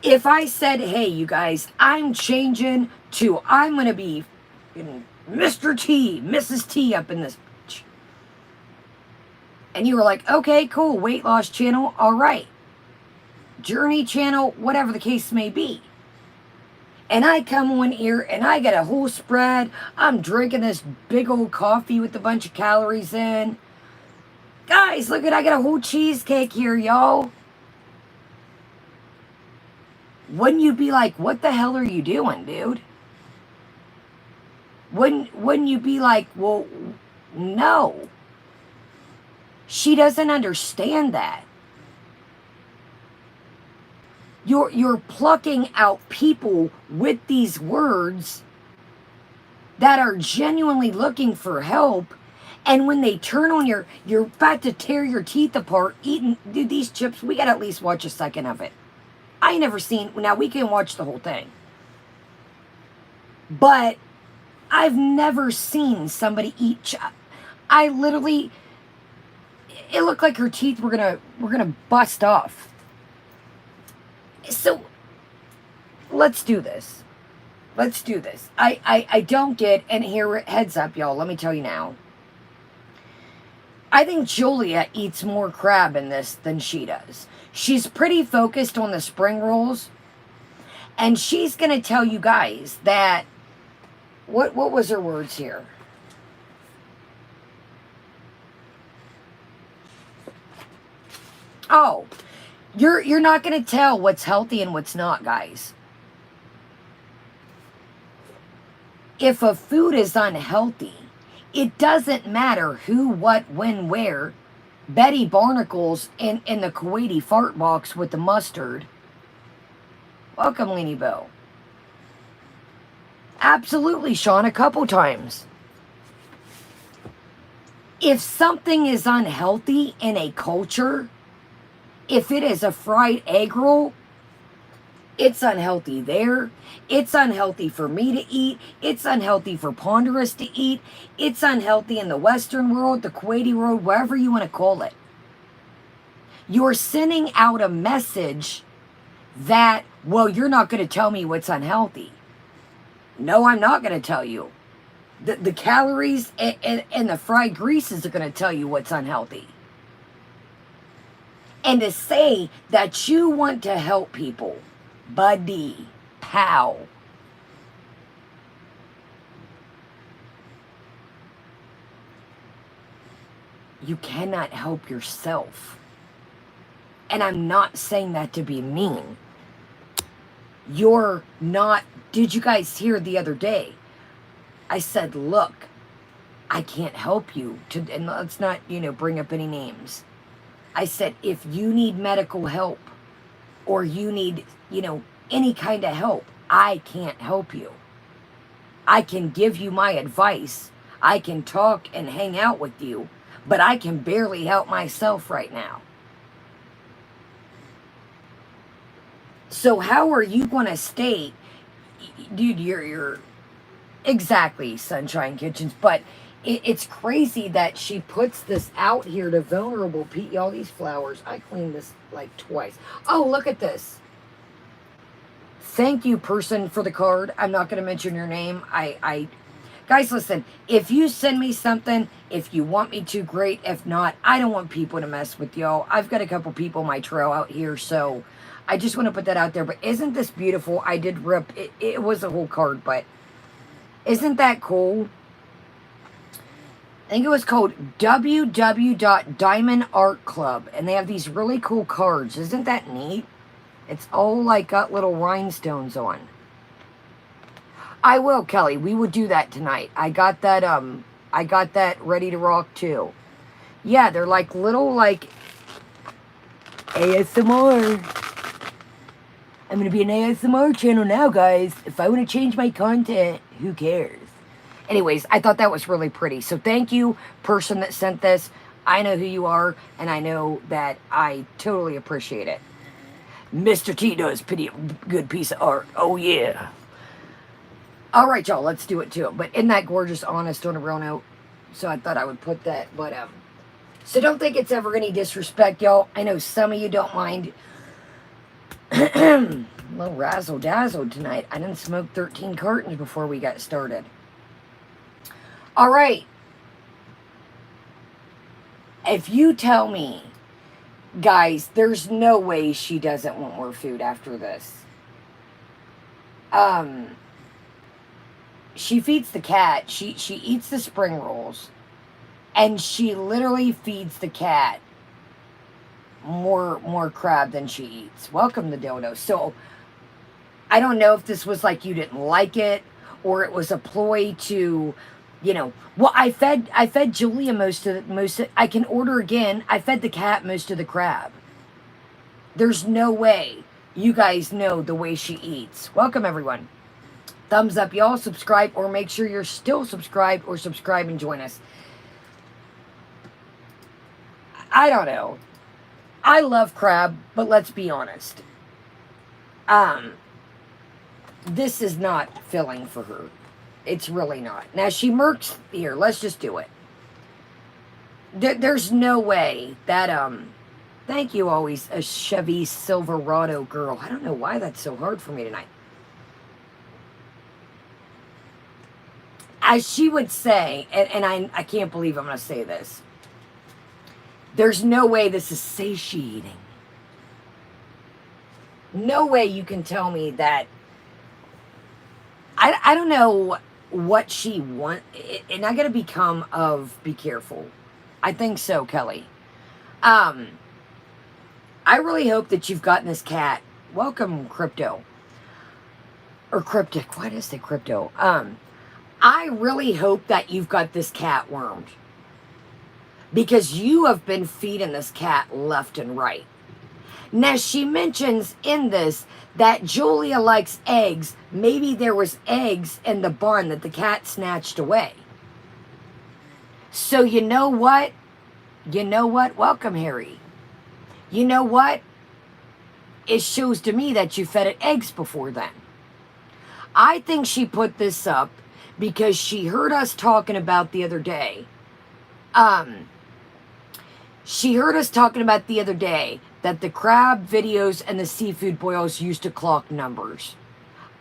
If I said, hey, you guys, I'm changing to, I'm going to be Mr. T, Mrs. T up in this bitch. And you were like, okay, cool, weight loss channel, all right. Journey channel, whatever the case may be. And I come on here and I get a whole spread. I'm drinking this big old coffee with a bunch of calories in. Guys, look at, I got a whole cheesecake here, y'all. Wouldn't you be like, what the hell are you doing, dude? Wouldn't you be like, well, no. She doesn't understand that. You're plucking out people with these words that are genuinely looking for help, and when they turn on you're about to tear your teeth apart eating, dude, these chips, we gotta at least watch a second of it. I ain't never seen, now we can watch the whole thing, but I've never seen somebody eat I literally, it looked like her teeth were gonna bust off. So let's do this. Let's do this. I don't get, and here, heads up, y'all, let me tell you now. I think Julia eats more crab in this than she does. She's pretty focused on the spring rolls. And she's going to tell you guys that, what was her words here? Oh, you're not going to tell what's healthy and what's not, guys. If a food is unhealthy, it doesn't matter who, what, when, where. Betty Barnacle's in the Kuwaiti fart box with the mustard. Welcome, Leanie Bo. Absolutely, Sean, a couple times. If something is unhealthy in a culture, if it is a fried egg roll, it's unhealthy there. It's unhealthy for me to eat. It's unhealthy for Ponderous to eat. It's unhealthy in the Western world, the Kuwaiti world, wherever you want to call it. You're sending out a message that, well, you're not going to tell me what's unhealthy. No, I'm not going to tell you. The calories and the fried greases are going to tell you what's unhealthy. And to say that you want to help people, buddy, pal. You cannot help yourself. And I'm not saying that to be mean. You're not, did you guys hear the other day? I said, look, I can't help you to, and let's not, bring up any names. I said, if you need medical help or you need, any kind of help, I can't help you. I can give you my advice. I can talk and hang out with you, but I can barely help myself right now. So how are you going to state, dude, you're exactly, Sunshine Kitchens, but it's crazy that she puts this out here to vulnerable people. All these flowers, I cleaned this like twice. Oh, look at this. Thank you, person, for the card. I'm not going to mention your name. Guys, listen, if you send me something, if you want me to, great. If not, I don't want people to mess with y'all. I've got a couple people in my trail out here, so I just want to put that out there. But isn't this beautiful? I did rip, it was a whole card, but isn't that cool? I think it was called www.Diamond Art Club, and they have these really cool cards. Isn't that neat? It's all like got little rhinestones on. I will, Kelly. We will do that tonight. I got that ready to rock too. Yeah, they're like little like ASMR. I'm gonna be an ASMR channel now, guys. If I want to change my content, who cares? Anyways, I thought that was really pretty. So thank you, person that sent this. I know who you are, and I know that I totally appreciate it. Mr. T does pretty good piece of art. Oh, yeah. All right, y'all, let's do it to it. But isn't that gorgeous, honest, on a real note? So I thought I would put that. But so don't think it's ever any disrespect, y'all. I know some of you don't mind. A little razzle-dazzle tonight. I didn't smoke 13 cartons before we got started. All right. If you tell me, guys, there's no way she doesn't want more food after this. She feeds the cat. She eats the spring rolls. And she literally feeds the cat more crab than she eats. Welcome to Dildo. So, I don't know if this was like you didn't like it, or it was a ploy to, you know, well, I fed Julia most of I can order again. I fed the cat most of the crab. There's no way you guys know the way she eats. Welcome, everyone. Thumbs up, y'all. Subscribe, or make sure you're still subscribed, or subscribe and join us. I don't know. I love crab, but let's be honest. This is not filling for her. It's really not. Now, she murks here. Let's just do it. There's no way that, thank you always, a Chevy Silverado girl. I don't know why that's so hard for me tonight. As she would say, and I can't believe I'm going to say this, there's no way this is satiating. No way you can tell me that. I don't know what she wants, and I got to be careful. I think so, Kelly. I really hope that you've gotten this cat. Welcome, Crypto. Or Cryptic. Why did I say Crypto? I really hope that you've got this cat wormed. Because you have been feeding this cat left and right. Now, she mentions in this that Julia likes eggs. Maybe there was eggs in the bun that the cat snatched away. So you know what? You know what? Welcome, Harry. You know what? It shows to me that you fed it eggs before then. I think she put this up because she heard us talking about the other day. She heard us talking about the other day that the crab videos and the seafood boils used to clock numbers.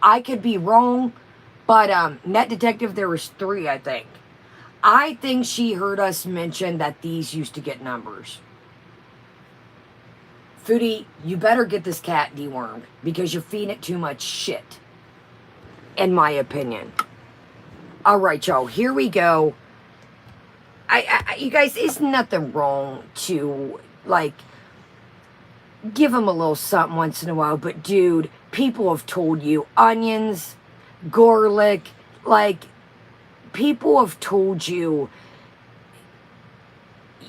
I could be wrong, but Net Detective, there was 3, I think. I think she heard us mention that these used to get numbers. Foodie, you better get this cat dewormed because you're feeding it too much shit, in my opinion. All right, y'all, here we go. You guys, it's nothing wrong to, like, give them a little something once in a while. But, dude, people have told you onions, garlic, like, people have told you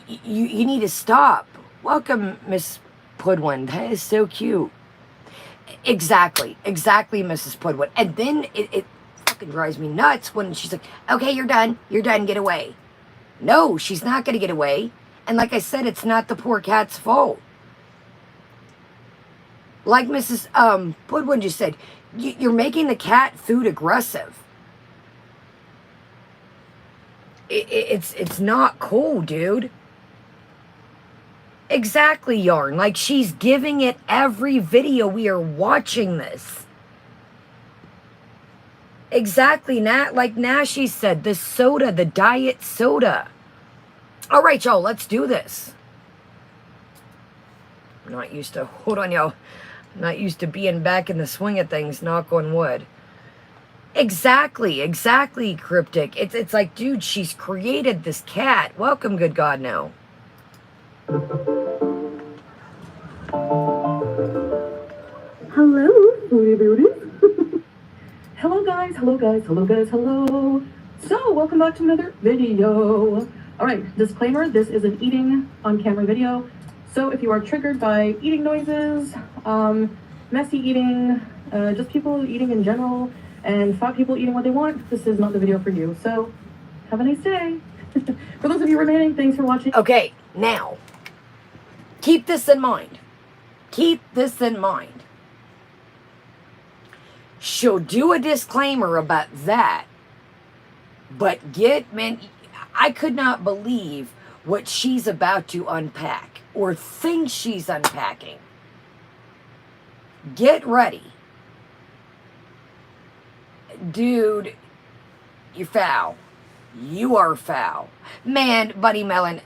you need to stop. Welcome, Miss Pudwin. That is so cute. Exactly, Mrs. Pudwin. And then it fucking drives me nuts when she's like, okay, you're done, get away. No, she's not going to get away. And like I said, it's not the poor cat's fault. Like Mrs. Pudwin just said, you're making the cat food aggressive. It's not cool, dude. Exactly, Yarn. Like, she's giving it every video we are watching this. Exactly, like Nashi said, the soda, the diet soda. All right, y'all, let's do this. I'm not used to, hold on, y'all. I'm not used to being back in the swing of things, knock on wood. Exactly, Cryptic. It's like, dude, she's created this cat. Welcome, good God, no. Hello, Foodie Beauties. Hello guys, hello. So, welcome back to another video. Alright, disclaimer, this is an eating on camera video. So if you are triggered by eating noises, messy eating, just people eating in general, and fat people eating what they want, this is not the video for you. So, have a nice day. For those of you remaining, thanks for watching. Okay, now, keep this in mind. She'll do a disclaimer about that, but man, I could not believe what she's about to unpack or thinks she's unpacking. Get ready. Dude, you're foul. You are foul. Man, Buddy Melon,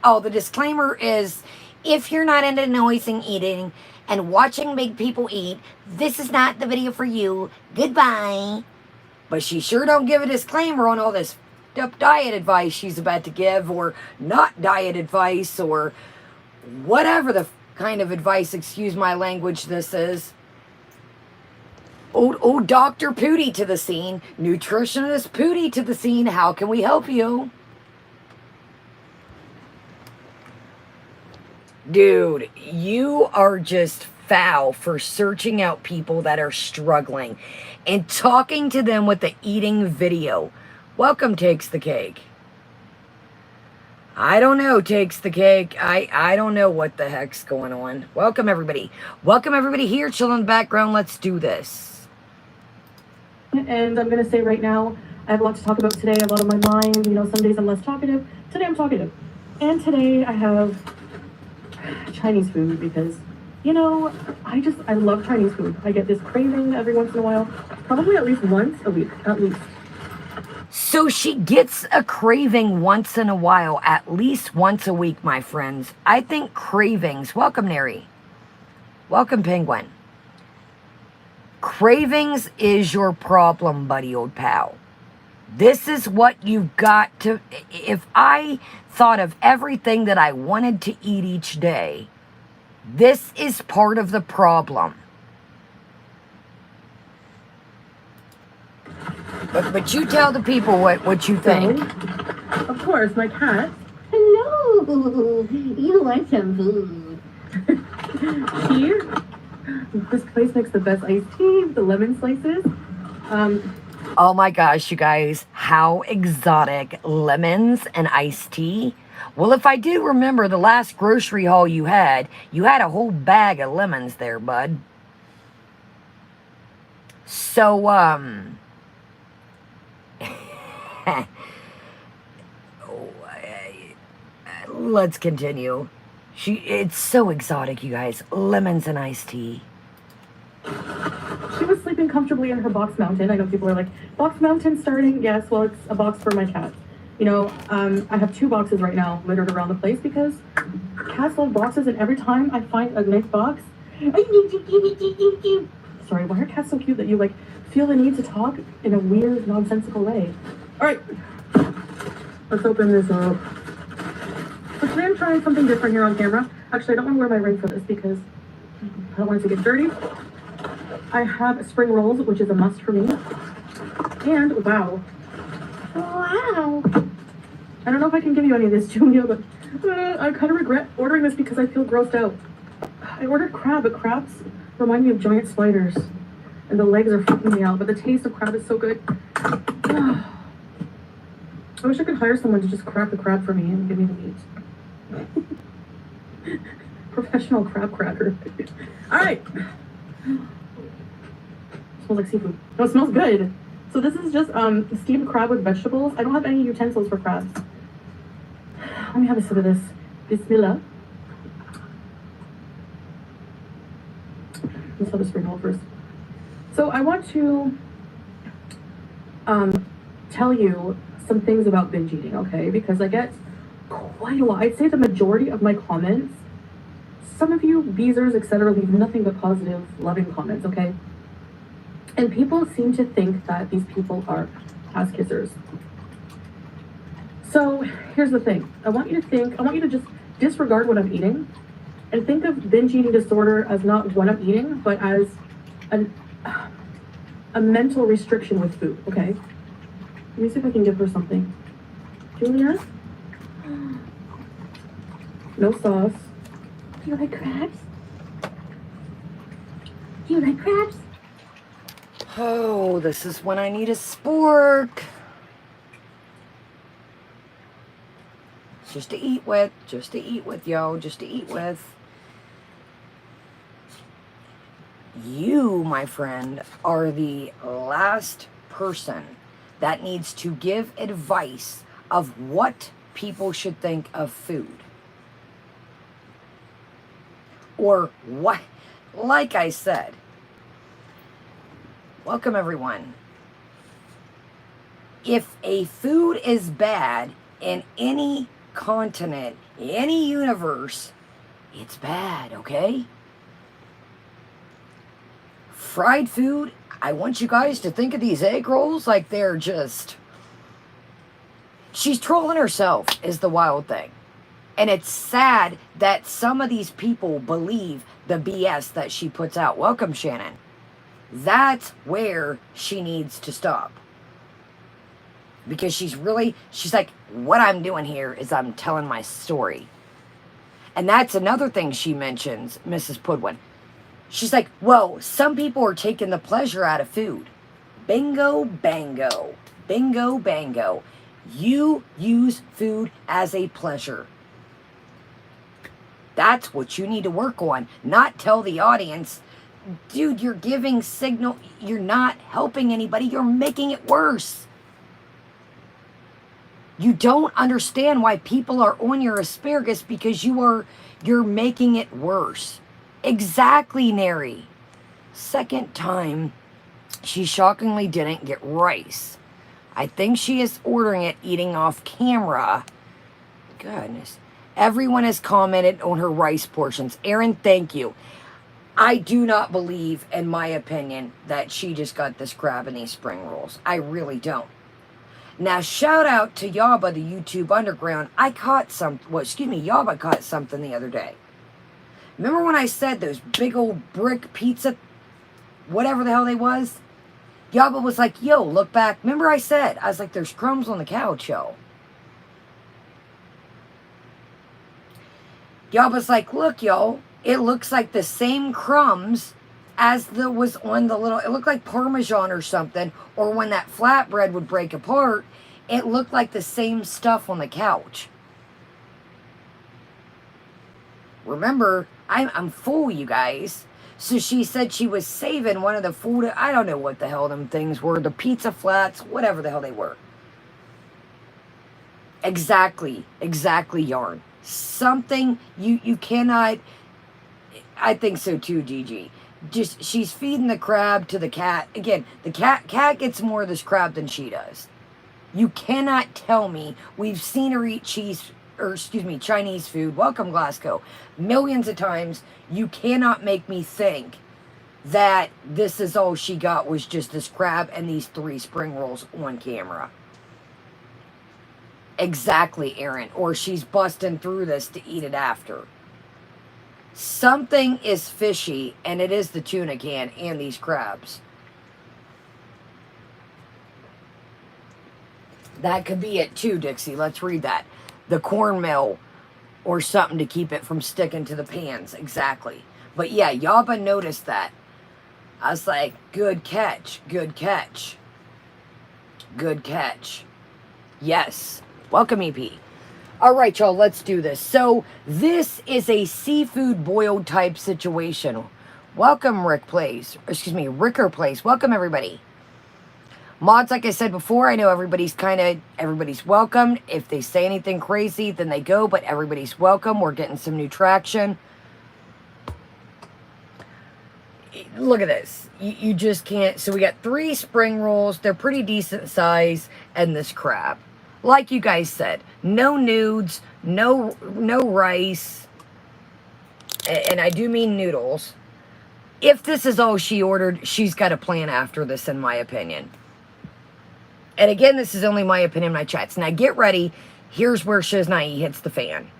oh, the disclaimer is, if you're not into noising eating and watching big people eat, this is not the video for you. Goodbye. But she sure don't give a disclaimer on all this diet advice she's about to give, or not diet advice, or whatever the kind of advice, excuse my language, this is. Oh, Dr. Foodie to the scene. Nutritionist Foodie to the scene. How can we help you? Dude, you are just foul for searching out people that are struggling and talking to them with the eating video. Welcome, Takes the Cake. I don't know, Takes the Cake. I don't know what the heck's going on. Welcome, everybody. Welcome, everybody here. Chill in the background. Let's do this. And I'm going to say right now, I have a lot to talk about today. I have a lot on my mind. You know, some days I'm less talkative. Today I'm talkative. And today I have Chinese food because, you know, I love Chinese food. I get this craving every once in a while, probably at least once a week, at least. So she gets a craving once in a while, at least once a week, my friends. I think cravings, welcome Neri, welcome Penguin. Cravings is your problem, buddy old pal. This is what you've got to, if I thought of everything that I wanted to eat each day, this is part of the problem. But you tell the people what you think. So, of course, my cat. Hello, you want some food? Here. This place makes the best iced tea with the lemon slices. Oh my gosh, you guys, how exotic. Lemons and iced tea. Well, if I do remember the last grocery haul you had a whole bag of lemons there, bud. So, let's continue. It's so exotic, you guys. Lemons and iced tea. She was sleeping comfortably in her box mountain. I know people are like, box mountain starting? Yes, well, it's a box for my cat. You know, I have 2 boxes right now littered around the place because cats love boxes, and every time I find a nice box, sorry, why are cats so cute that you like feel the need to talk in a weird, nonsensical way? All right, let's open this up. So today I'm trying something different here on camera. Actually, I don't want to wear my ring for this because I don't want it to get dirty. I have spring rolls, which is a must for me. And wow. Wow. I don't know if I can give you any of this, Julia, but I kind of regret ordering this because I feel grossed out. I ordered crab, but crabs remind me of giant spiders. And the legs are freaking me out, but the taste of crab is so good. I wish I could hire someone to just crack the crab for me and give me the meat. Professional crab cracker. All right. Smells like seafood. No, it smells good. So this is just steamed crab with vegetables. I don't have any utensils for crabs. Let me have a sip of this. Bismillah. Let's have a spring roll first. So I want to tell you some things about binge eating, okay? Because I get quite a lot. I'd say the majority of my comments, some of you, beezers, etc., leave nothing but positive, loving comments, okay? And people seem to think that these people are ass kissers. So here's the thing. I want you to just disregard what I'm eating and think of binge eating disorder as not what I'm eating, but as a mental restriction with food, okay? Let me see if I can give her something. Julia? No sauce. Do you like crabs? Do you like crabs? Oh, this is when I need a spork. Just to eat with, yo, just to eat with. You, my friend, are the last person that needs to give advice of what people should think of food. Or what, like I said, welcome everyone. If a food is bad in any continent, any universe, it's bad, okay? Fried food, I want you guys to think of these egg rolls like they're just... She's trolling herself is the wild thing. And it's sad that some of these people believe the BS that she puts out. Welcome, Shannon. That's where she needs to stop. Because she's like, what I'm doing here is I'm telling my story. And that's another thing she mentions, Mrs. Pudwin. She's like, well, some people are taking the pleasure out of food. Bingo, bango. Bingo, bango. You use food as a pleasure. That's what you need to work on. Not tell the audience, dude, you're giving signal. You're not helping anybody. You're making it worse. You don't understand why people are on your asparagus because you're making it worse. Exactly, Neri. Second time, she shockingly didn't get rice. I think she is ordering it, eating off camera. Goodness. Everyone has commented on her rice portions. Aaron, thank you. I do not believe, in my opinion, that she just got this crab in these spring rolls. I really don't. Now, shout out to Yaba, the YouTube Underground. Yaba caught something the other day. Remember when I said those big old brick pizza, whatever the hell they was? Yaba was like, yo, look back. Remember I was like, there's crumbs on the couch, yo. Yaba's like, look, yo, it looks like the same crumbs as was on the little, it looked like Parmesan or something, or when that flatbread would break apart, it looked like the same stuff on the couch. Remember, I'm full, you guys. So she said she was saving one of the food, I don't know what the hell them things were, the pizza flats, whatever the hell they were. Exactly, Yarn. Something you cannot, I think so too, Gigi. Just, she's feeding the crab to the cat. Again, the cat gets more of this crab than she does. You cannot tell me, we've seen her eat Chinese food, welcome Glasgow, millions of times. You cannot make me think that this is all she got was just this crab and these 3 spring rolls on camera. Exactly, Aaron. Or she's busting through this to eat it after. Something is fishy, and it is the tuna can and these crabs. That could be it too, Dixie. Let's read that. The cornmeal or something to keep it from sticking to the pans. Exactly. But yeah, Yaba noticed that. I was like, good catch. Good catch. Good catch. Yes. Welcome, EP. All right, y'all, let's do this. So this is a seafood boiled type situation. Welcome, Ricker Place. Welcome, everybody. Mods, like I said before, I know everybody's welcome. If they say anything crazy, then they go, but everybody's welcome. We're getting some new traction. look at this. You just can't. So we got 3 spring rolls. They're pretty decent size. And this crab. Like you guys said. No nudes. No rice. And I do mean noodles. If this is all she ordered, she's got a plan after this, in my opinion. And again, this is only my opinion, my chats. Now get ready. Here's where Shiznai hits the fan.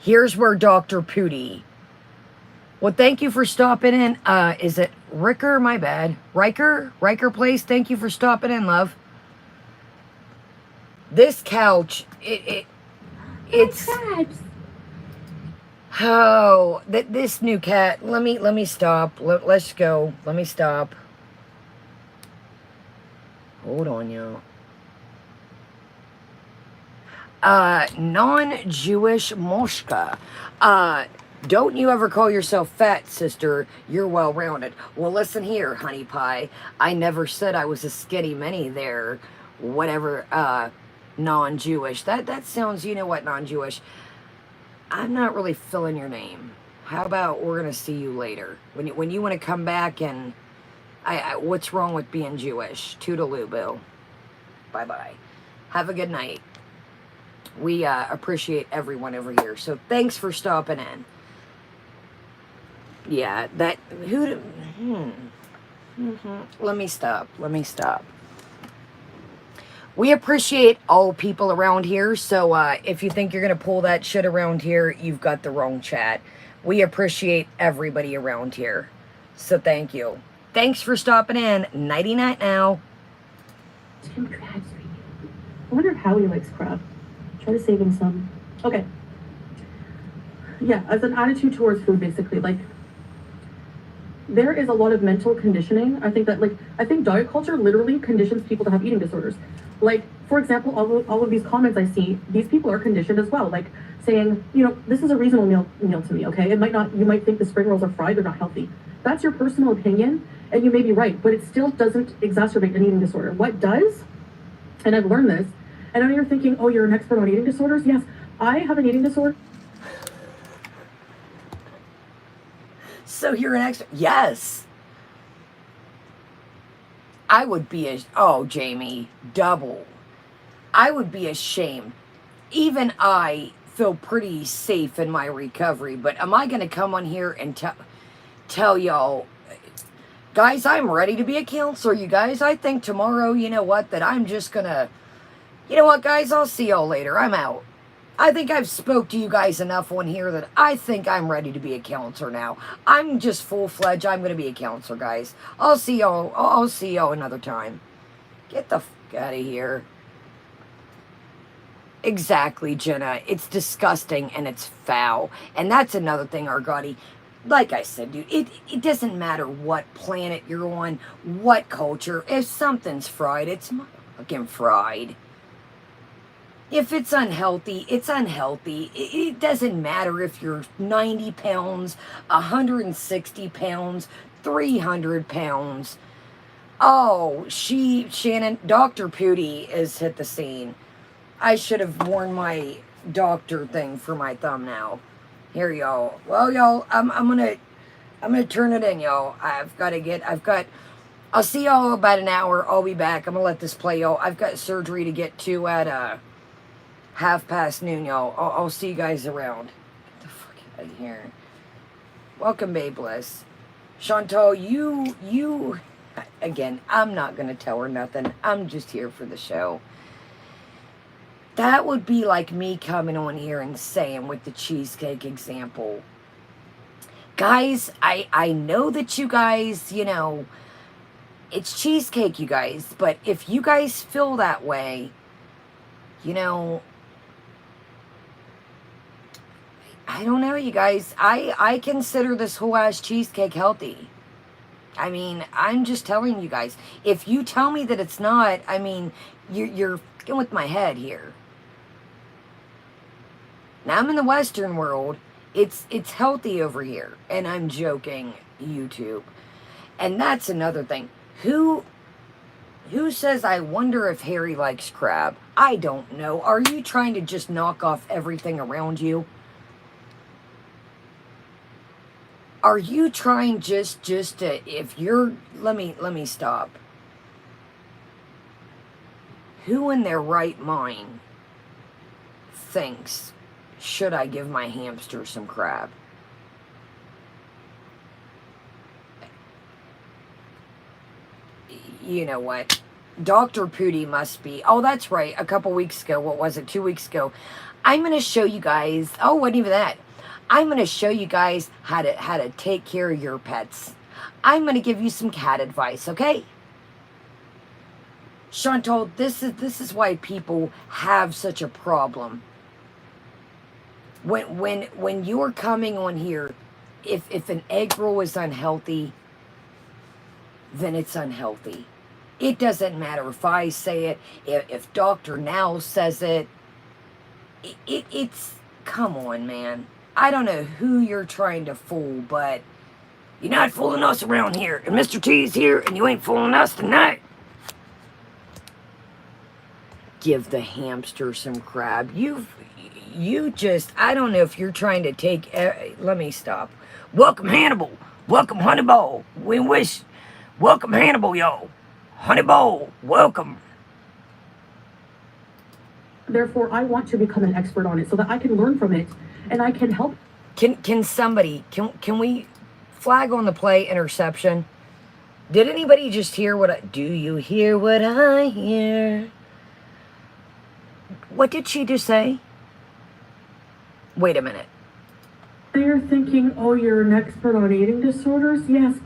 Here's where Dr. Foodie. Well, thank you for stopping in. Is it Ricker? My bad. Riker Place. Thank you for stopping in, love. This couch, it's Crabs. oh, this new cat. Let me stop. Let's go. Let me stop. Hold on, y'all. Non-Jewish Moshka. Don't you ever call yourself fat, sister. You're well-rounded. Well, listen here, honey pie. I never said I was a skinny mini there. Whatever, non-Jewish. That sounds, you know what, non-Jewish. I'm not really filling your name. How about we're going to see you later? When you want to come back and... what's wrong with being Jewish? Toodaloo, boo. Bye-bye. Have a good night. We appreciate everyone over here. So thanks for stopping in. Yeah, that... Let me stop. We appreciate all people around here. So if you think you're going to pull that shit around here, you've got the wrong chat. We appreciate everybody around here. So thank you. Thanks for stopping in. Nighty-night now. 2 crabs for you. I wonder if Howie likes crab. Try to save him some. Okay. Yeah, as an attitude towards food, basically, like, there is a lot of mental conditioning. I think diet culture literally conditions people to have eating disorders. Like, for example, all of these comments I see, these people are conditioned as well. Like, saying, you know, this is a reasonable meal to me, okay? You might think the spring rolls are fried, they're not healthy. That's your personal opinion, and you may be right, but it still doesn't exacerbate an eating disorder. What does, and I've learned this, and I know you're thinking, oh, you're an expert on eating disorders. Yes, I have an eating disorder. So you're an expert? Yes. I would be oh, Jamie, double. I would be ashamed. Even I feel pretty safe in my recovery, but am I going to come on here and tell y'all, guys, I'm ready to be a counselor, you guys. I think tomorrow, you know what, that I'm just going to, you know what, guys, I'll see y'all later. I'm out. I think I've spoke to you guys enough on here that I think I'm ready to be a counselor now. I'm just full-fledged. I'm going to be a counselor, guys. I'll see y'all another time. Get the fuck out of here. Exactly, Jenna. It's disgusting and it's foul. And that's another thing, Argotti. Like I said, dude, it doesn't matter what planet you're on, what culture. If something's fried, it's fucking fried. If it's unhealthy, it's unhealthy. It doesn't matter if you're 90 pounds, 160 pounds, 300 pounds. Oh, Shannon, Dr. Foodie has hit the scene. I should have worn my doctor thing for my thumb now. Here, y'all. Well, y'all, I'm gonna turn it in, y'all. I'll see y'all about an hour. I'll be back. I'm gonna let this play, y'all. I've got surgery to get to at 12:30, y'all. I'll see you guys around. Get the fuck out of here. Welcome, Babe Bliss. Chantal, you again, I'm not gonna tell her nothing. I'm just here for the show. That would be like me coming on here and saying with the cheesecake example, guys, I know that you guys, you know, it's cheesecake, you guys, but if you guys feel that way, you know, I don't know, you guys. I consider this whole ass cheesecake healthy. I mean, I'm just telling you guys. If you tell me that it's not, I mean, you're f***ing with my head here. Now I'm in the Western world. It's healthy over here, and I'm joking, YouTube. And that's another thing. Who says I wonder if Harry likes crab? I don't know. Are you trying to just knock off everything around you? Are you trying just to, if you're, let me stop. Who in their right mind thinks, should I give my hamster some crab? You know what? Dr. Foodie must be, oh, that's right, a couple weeks ago, what was it, 2 weeks ago, I'm going to show you guys, oh, wasn't even that, I'm going to show you guys how to take care of your pets. I'm going to give you some cat advice, okay? Chantal, this is why people have such a problem. When you're coming on here, if an egg roll is unhealthy, then it's unhealthy. It doesn't matter if I say it, if Dr. Now says it. It's, come on, man. I don't know who you're trying to fool, but you're not fooling us around here. And Mr. T's here, and you ain't fooling us tonight. Give the hamster some crab. You just, I don't know if you're trying to take, let me stop. Welcome, Hannibal. Welcome, Honeyball. We wish, welcome, Hannibal, y'all. Honeyball, welcome. Therefore, I want to become an expert on it so that I can learn from it and I can help. Can somebody, can we flag on the play interception? Did anybody just hear do you hear what I hear? What did she just say? Wait a minute. They're thinking, oh, you're an expert on eating disorders? Yes,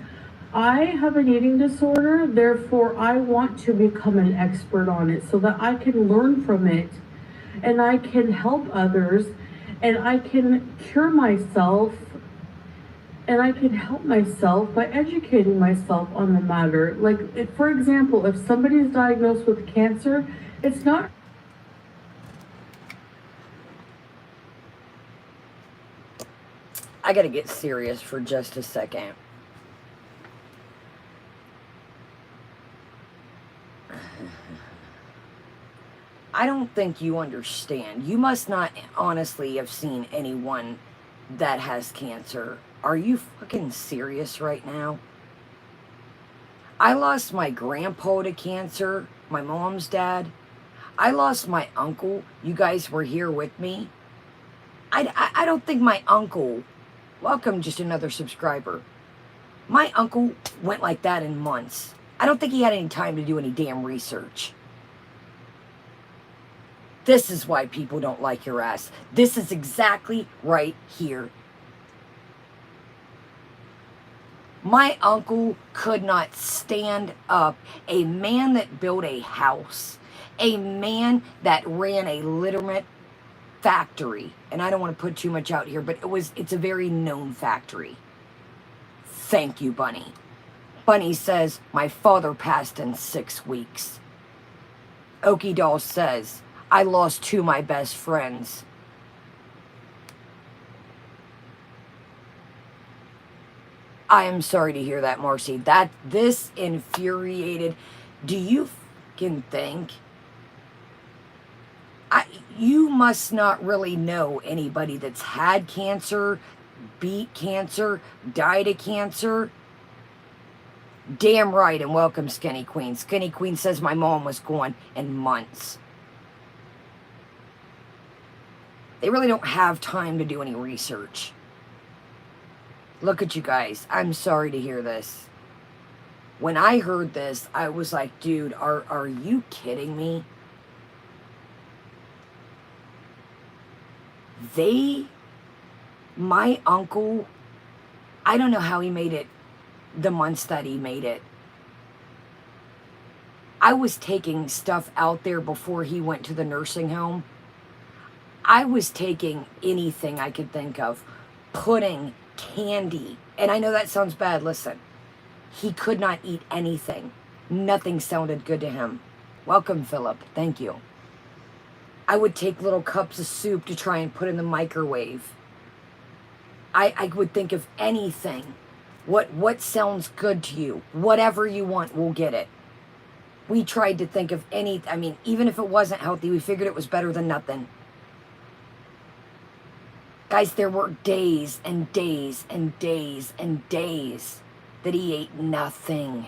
I have an eating disorder. Therefore, I want to become an expert on it so that I can learn from it and I can help others and I can cure myself and I can help myself by educating myself on the matter. Like, for example, if somebody is diagnosed with cancer, it's not. I gotta get serious for just a second. I don't think you understand. You must not honestly have seen anyone that has cancer. Are you fucking serious right now? I lost my grandpa to cancer, my mom's dad. I lost my uncle. You guys were here with me. I don't think my uncle, welcome, just another subscriber. My uncle went like that in months. I don't think he had any time to do any damn research. This is why people don't like your ass. This is exactly right here. My uncle could not stand up. A man that built a house. A man that ran a literate factory. And I don't want to put too much out here, but it's a very known factory. Thank you, Bunny. Bunny says, my father passed in 6 weeks. Okie Doll says, I lost 2 of my best friends. I am sorry to hear that, Marcy. This infuriated. Do you fucking think? You must not really know anybody that's had cancer, beat cancer, died of cancer. Damn right, and welcome, Skinny Queen. Skinny Queen says my mom was gone in months. They really don't have time to do any research. Look at you guys. I'm sorry to hear this. When I heard this, I was like, dude, are you kidding me? My uncle, I don't know how he made it the months that he made it. I was taking stuff out there before he went to the nursing home. I was taking anything I could think of. Pudding, candy. And I know that sounds bad. Listen, he could not eat anything. Nothing sounded good to him. Welcome, Philip. Thank you. I would take little cups of soup to try and put in the microwave. I would think of anything. What sounds good to you? Whatever you want, we'll get it. We tried to think of even if it wasn't healthy, we figured it was better than nothing. Guys, there were days and days and days and days that he ate nothing.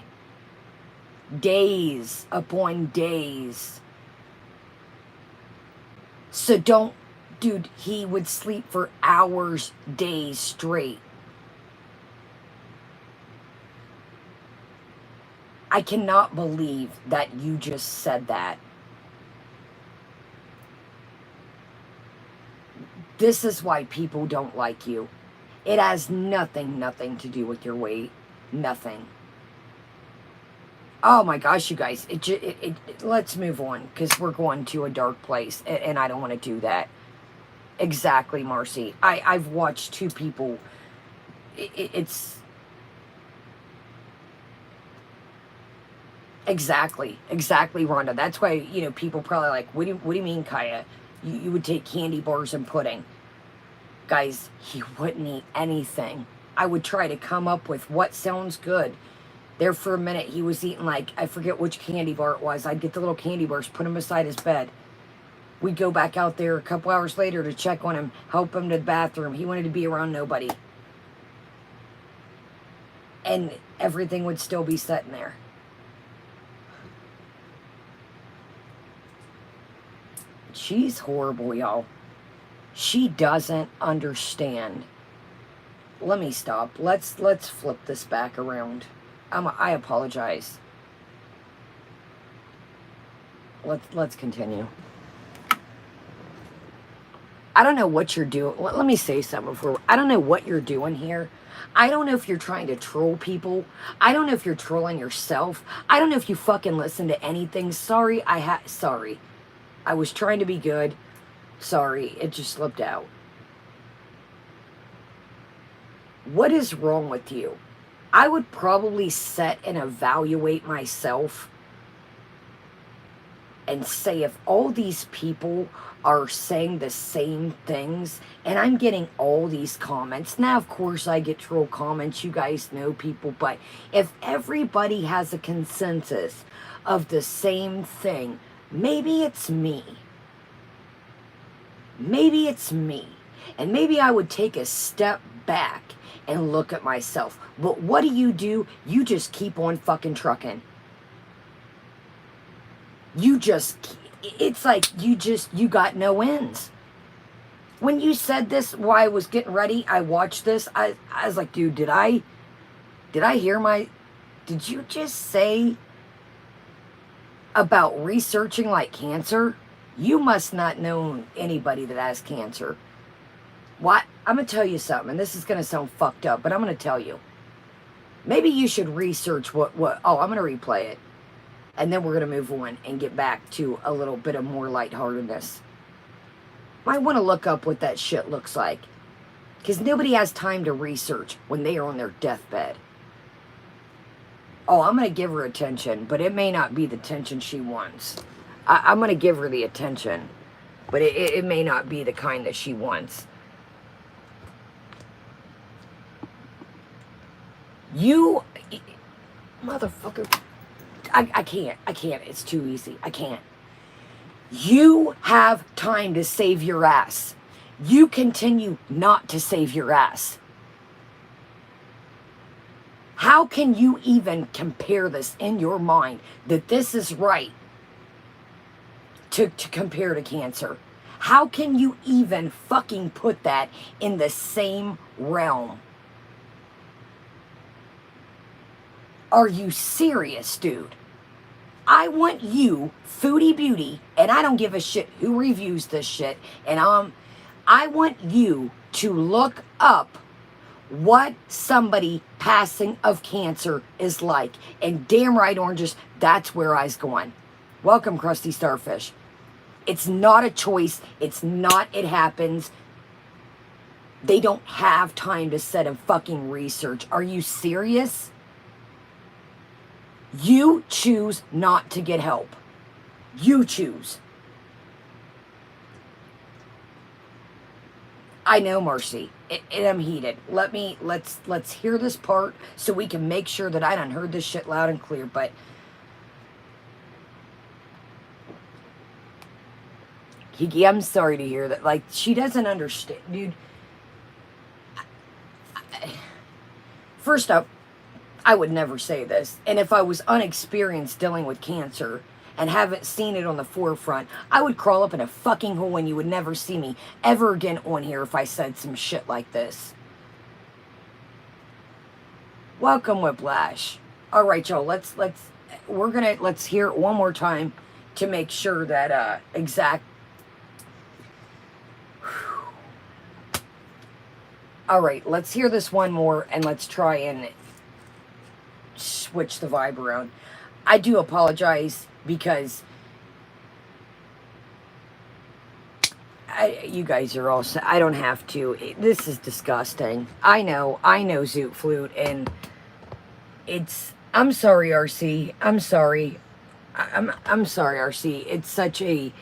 Days upon days. So don't, dude, he would sleep for hours, days straight. I cannot believe that you just said that. This is why people don't like you. It has nothing to do with your weight. Nothing. Oh my gosh, you guys. Let's move on, because we're going to a dark place, and I don't want to do that. Exactly, Marcy. I've watched two people. It's... Exactly, Rhonda. That's why, you know, people probably like, what do you mean, Kaya? You would take candy bars and pudding. Guys, he wouldn't eat anything. I would try to come up with what sounds good. There for a minute, he was eating, like, I forget which candy bar it was. I'd get the little candy bars, put them beside his bed. We'd go back out there a couple hours later to check on him, help him to the bathroom. He wanted to be around nobody. And everything would still be sitting there. She's horrible, y'all. She doesn't understand. Let me stop. Let's flip this back around. I apologize. Let's continue. I don't know what you're doing. Let me say something before. I don't know what you're doing here. I don't know if you're trying to troll people. I don't know if you're trolling yourself. I don't know if you fucking listen to anything. Sorry. I was trying to be good. Sorry, it just slipped out. What is wrong with you? I would probably sit and evaluate myself and say, if all these people are saying the same things and I'm getting all these comments. Now, of course, I get troll comments. You guys know people. But if everybody has a consensus of the same thing, maybe it's me. Maybe it's me. And maybe I would take a step back and look at myself. But what do? You just keep on fucking trucking. It's like you got no ends. When you said this while I was getting ready, I watched this. I was like, dude, did I did you just say about researching like cancer? You must not know anybody that has cancer. What? I'm going to tell you something, and this is going to sound fucked up, but I'm going to tell you. Maybe you should research I'm going to replay it. And then we're going to move on and get back to a little bit of more lightheartedness. Might want to look up what that shit looks like. Because nobody has time to research when they are on their deathbed. I'm going to give her attention, but it may not be the attention she wants. I'm going to give her the attention, but it may not be the kind that she wants. You, motherfucker, I can't. It's too easy. I can't. You have time to save your ass. You continue not to save your ass. How can you even compare this in your mind that this is right to compare to cancer? How can you even fucking put that in the same realm? Are you serious, dude? I want you, Foodie Beauty, and I don't give a shit who reviews this shit, and I want you to look up what somebody passing of cancer is like. And damn right, Oranges, that's where I was going. Welcome, Krusty Starfish. It's not a choice. It's not, it happens. They don't have time to sit and fucking research. Are you serious? You choose not to get help. You choose. I know, Mercy. I'm heated. Let's hear this part so we can make sure that I done heard this shit loud and clear. But Kiki, I'm sorry to hear that. Like, she doesn't understand, dude. first up, I would never say this. And if I was unexperienced dealing with cancer and haven't seen it on the forefront, I would crawl up in a fucking hole and you would never see me ever again on here if I said some shit like this. Welcome, Whiplash. All right, y'all, let's hear it one more time to make sure that all right, let's hear this one more and let's try and switch the vibe around. I do apologize because you guys are all, I don't have to. This is disgusting. I know Zoot Flute, and I'm sorry, RC. I'm sorry. I'm sorry, RC. It's such a,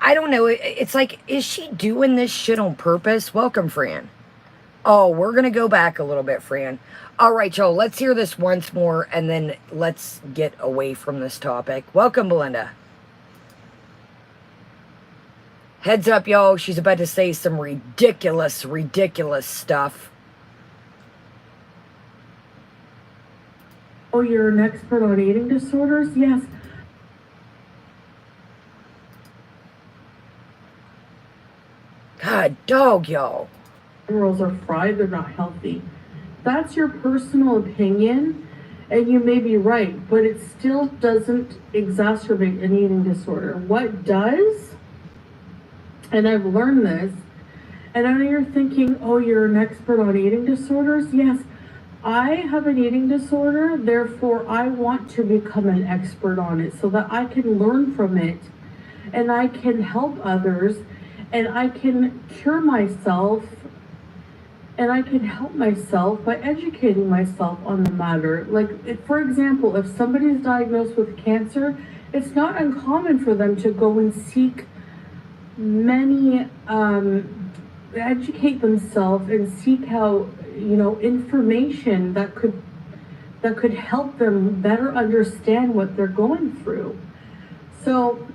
I don't know. It's like, is she doing this shit on purpose? Welcome, Fran. Oh, we're going to go back a little bit, Fran. All right, y'all, let's hear this once more, and then let's get away from this topic. Welcome, Belinda. Heads up, y'all. She's about to say some ridiculous stuff. Oh, you're an expert on eating disorders? Yes. God, dog, y'all. Rolls are fried, they're not healthy. That's your personal opinion, and you may be right, but it still doesn't exacerbate an eating disorder. What does, and I've learned this, and I know you're thinking, oh, you're an expert on eating disorders? Yes, I have an eating disorder, therefore I want to become an expert on it so that I can learn from it, and I can help others, and I can cure myself, and I can help myself by educating myself on the matter. Like, for example, if somebody's diagnosed with cancer, it's not uncommon for them to go and seek many, educate themselves and seek out, information that could help them better understand what they're going through. So,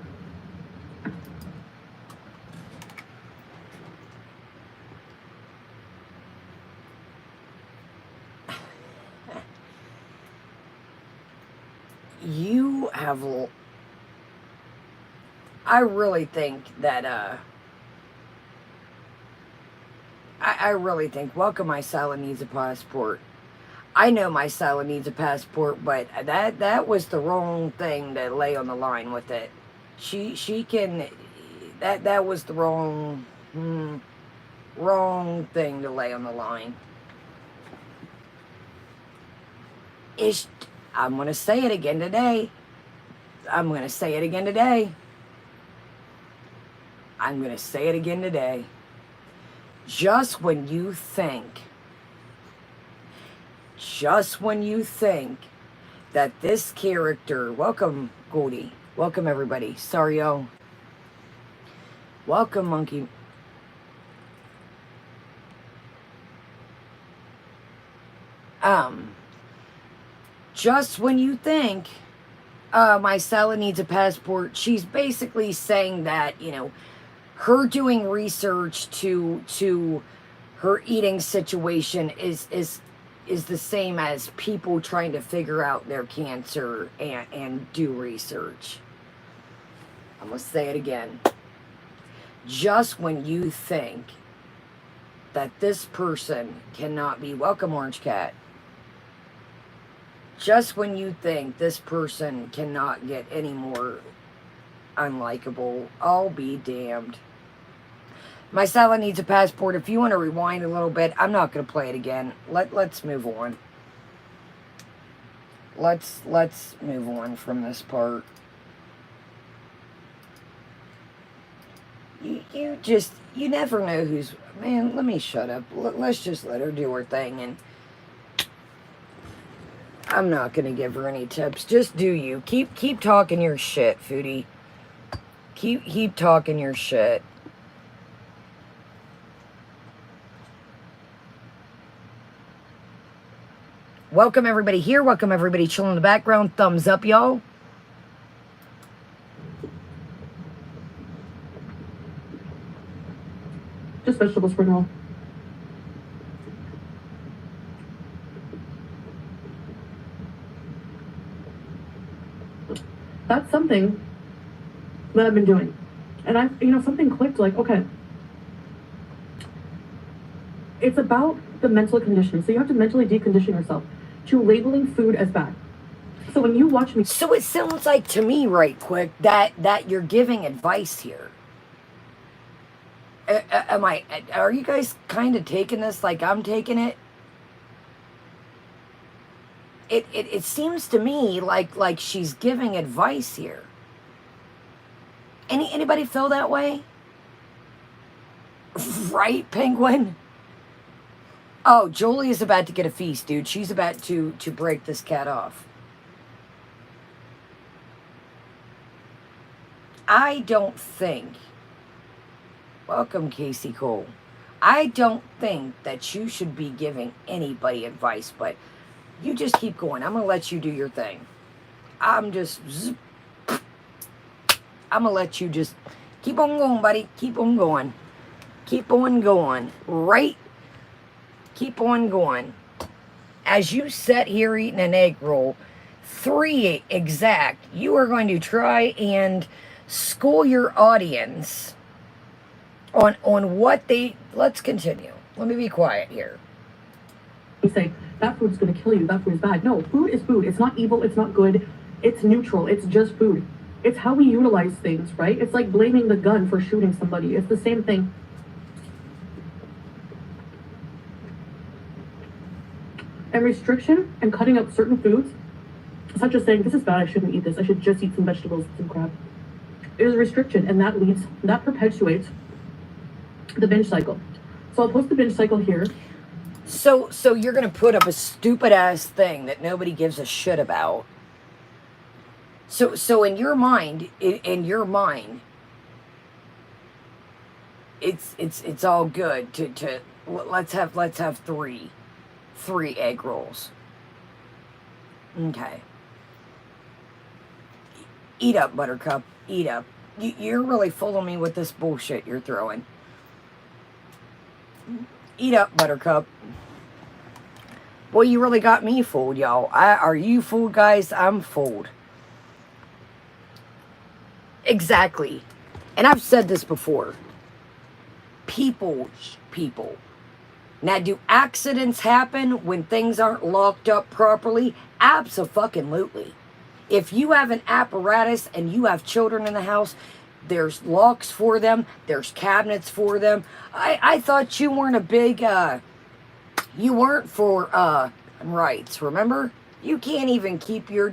You have, I really think that, I really think, welcome, my Sila needs a passport. I know my Sila needs a passport, but that was the wrong thing to lay on the line with it. She can, that was the wrong thing to lay on the line. I'm going to say it again today. I'm going to say it again today. I'm going to say it again today. Just when you think that this character, welcome, Goldie. Welcome, everybody. Sorry, y'all. Welcome, Monkey. Just when you think my Sala needs a passport, she's basically saying that, her doing research to her eating situation is the same as people trying to figure out their cancer and do research. I'm going to say it again. Just when you think that this person cannot be, welcome, Orange Cat. Just when you think this person cannot get any more unlikable, I'll be damned. My Sala needs a passport. If you want to rewind a little bit, I'm not going to play it again. Let's move on. Let's move on from this part. You never know who's, man, let me shut up. Let's just let her do her thing, and I'm not going to give her any tips. Just do you. Keep talking your shit, Foodie. Keep talking your shit. Welcome, everybody here. Welcome, everybody chilling in the background. Thumbs up, y'all. just vegetable spring roll. that's something that I've been doing. And something clicked, like, okay, it's about the mental conditioning. So you have to mentally decondition yourself to labeling food as bad. So when you watch me... So it sounds like to me, right quick, that you're giving advice here. Are you guys kind of taking this like I'm taking it? It seems to me like she's giving advice here. Anybody feel that way? Right, Penguin? Oh, Jolie is about to get a feast, dude. She's about to break this cat off. I don't think... Welcome, Casey Cole. I don't think that you should be giving anybody advice, but you just keep going. I'm going to let you do your thing. I'm going to let you just keep on going, buddy. Keep on going. Keep on going. Right? Keep on going. As you sit here eating an egg roll, 3 exact, you are going to try and school your audience on what they... Let's continue. Let me be quiet here. You say, that food's going to kill you, that food is bad. No, food is food. It's not evil, it's not good, it's neutral, it's just food. It's how we utilize things, right? It's like blaming the gun for shooting somebody. It's the same thing. And restriction and cutting out certain foods, such as saying, this is bad, I shouldn't eat this, I should just eat some vegetables and some crab. It is a restriction, and that perpetuates the binge cycle. So I'll post the binge cycle here. So you're going to put up a stupid ass thing that nobody gives a shit about. So in your mind, it's all good to let's have three egg rolls. Okay. Eat up, Buttercup. Eat up. You're really fooling me with this bullshit you're throwing. Eat up, Buttercup. Boy, you really got me fooled, y'all. Are you fooled, guys? I'm fooled. Exactly. And I've said this before. People. Now, do accidents happen when things aren't locked up properly? Abso-fucking-lutely. If you have an apparatus and you have children in the house, there's locks for them. There's cabinets for them. I thought you weren't a big, you weren't for, rights, remember? You can't even keep your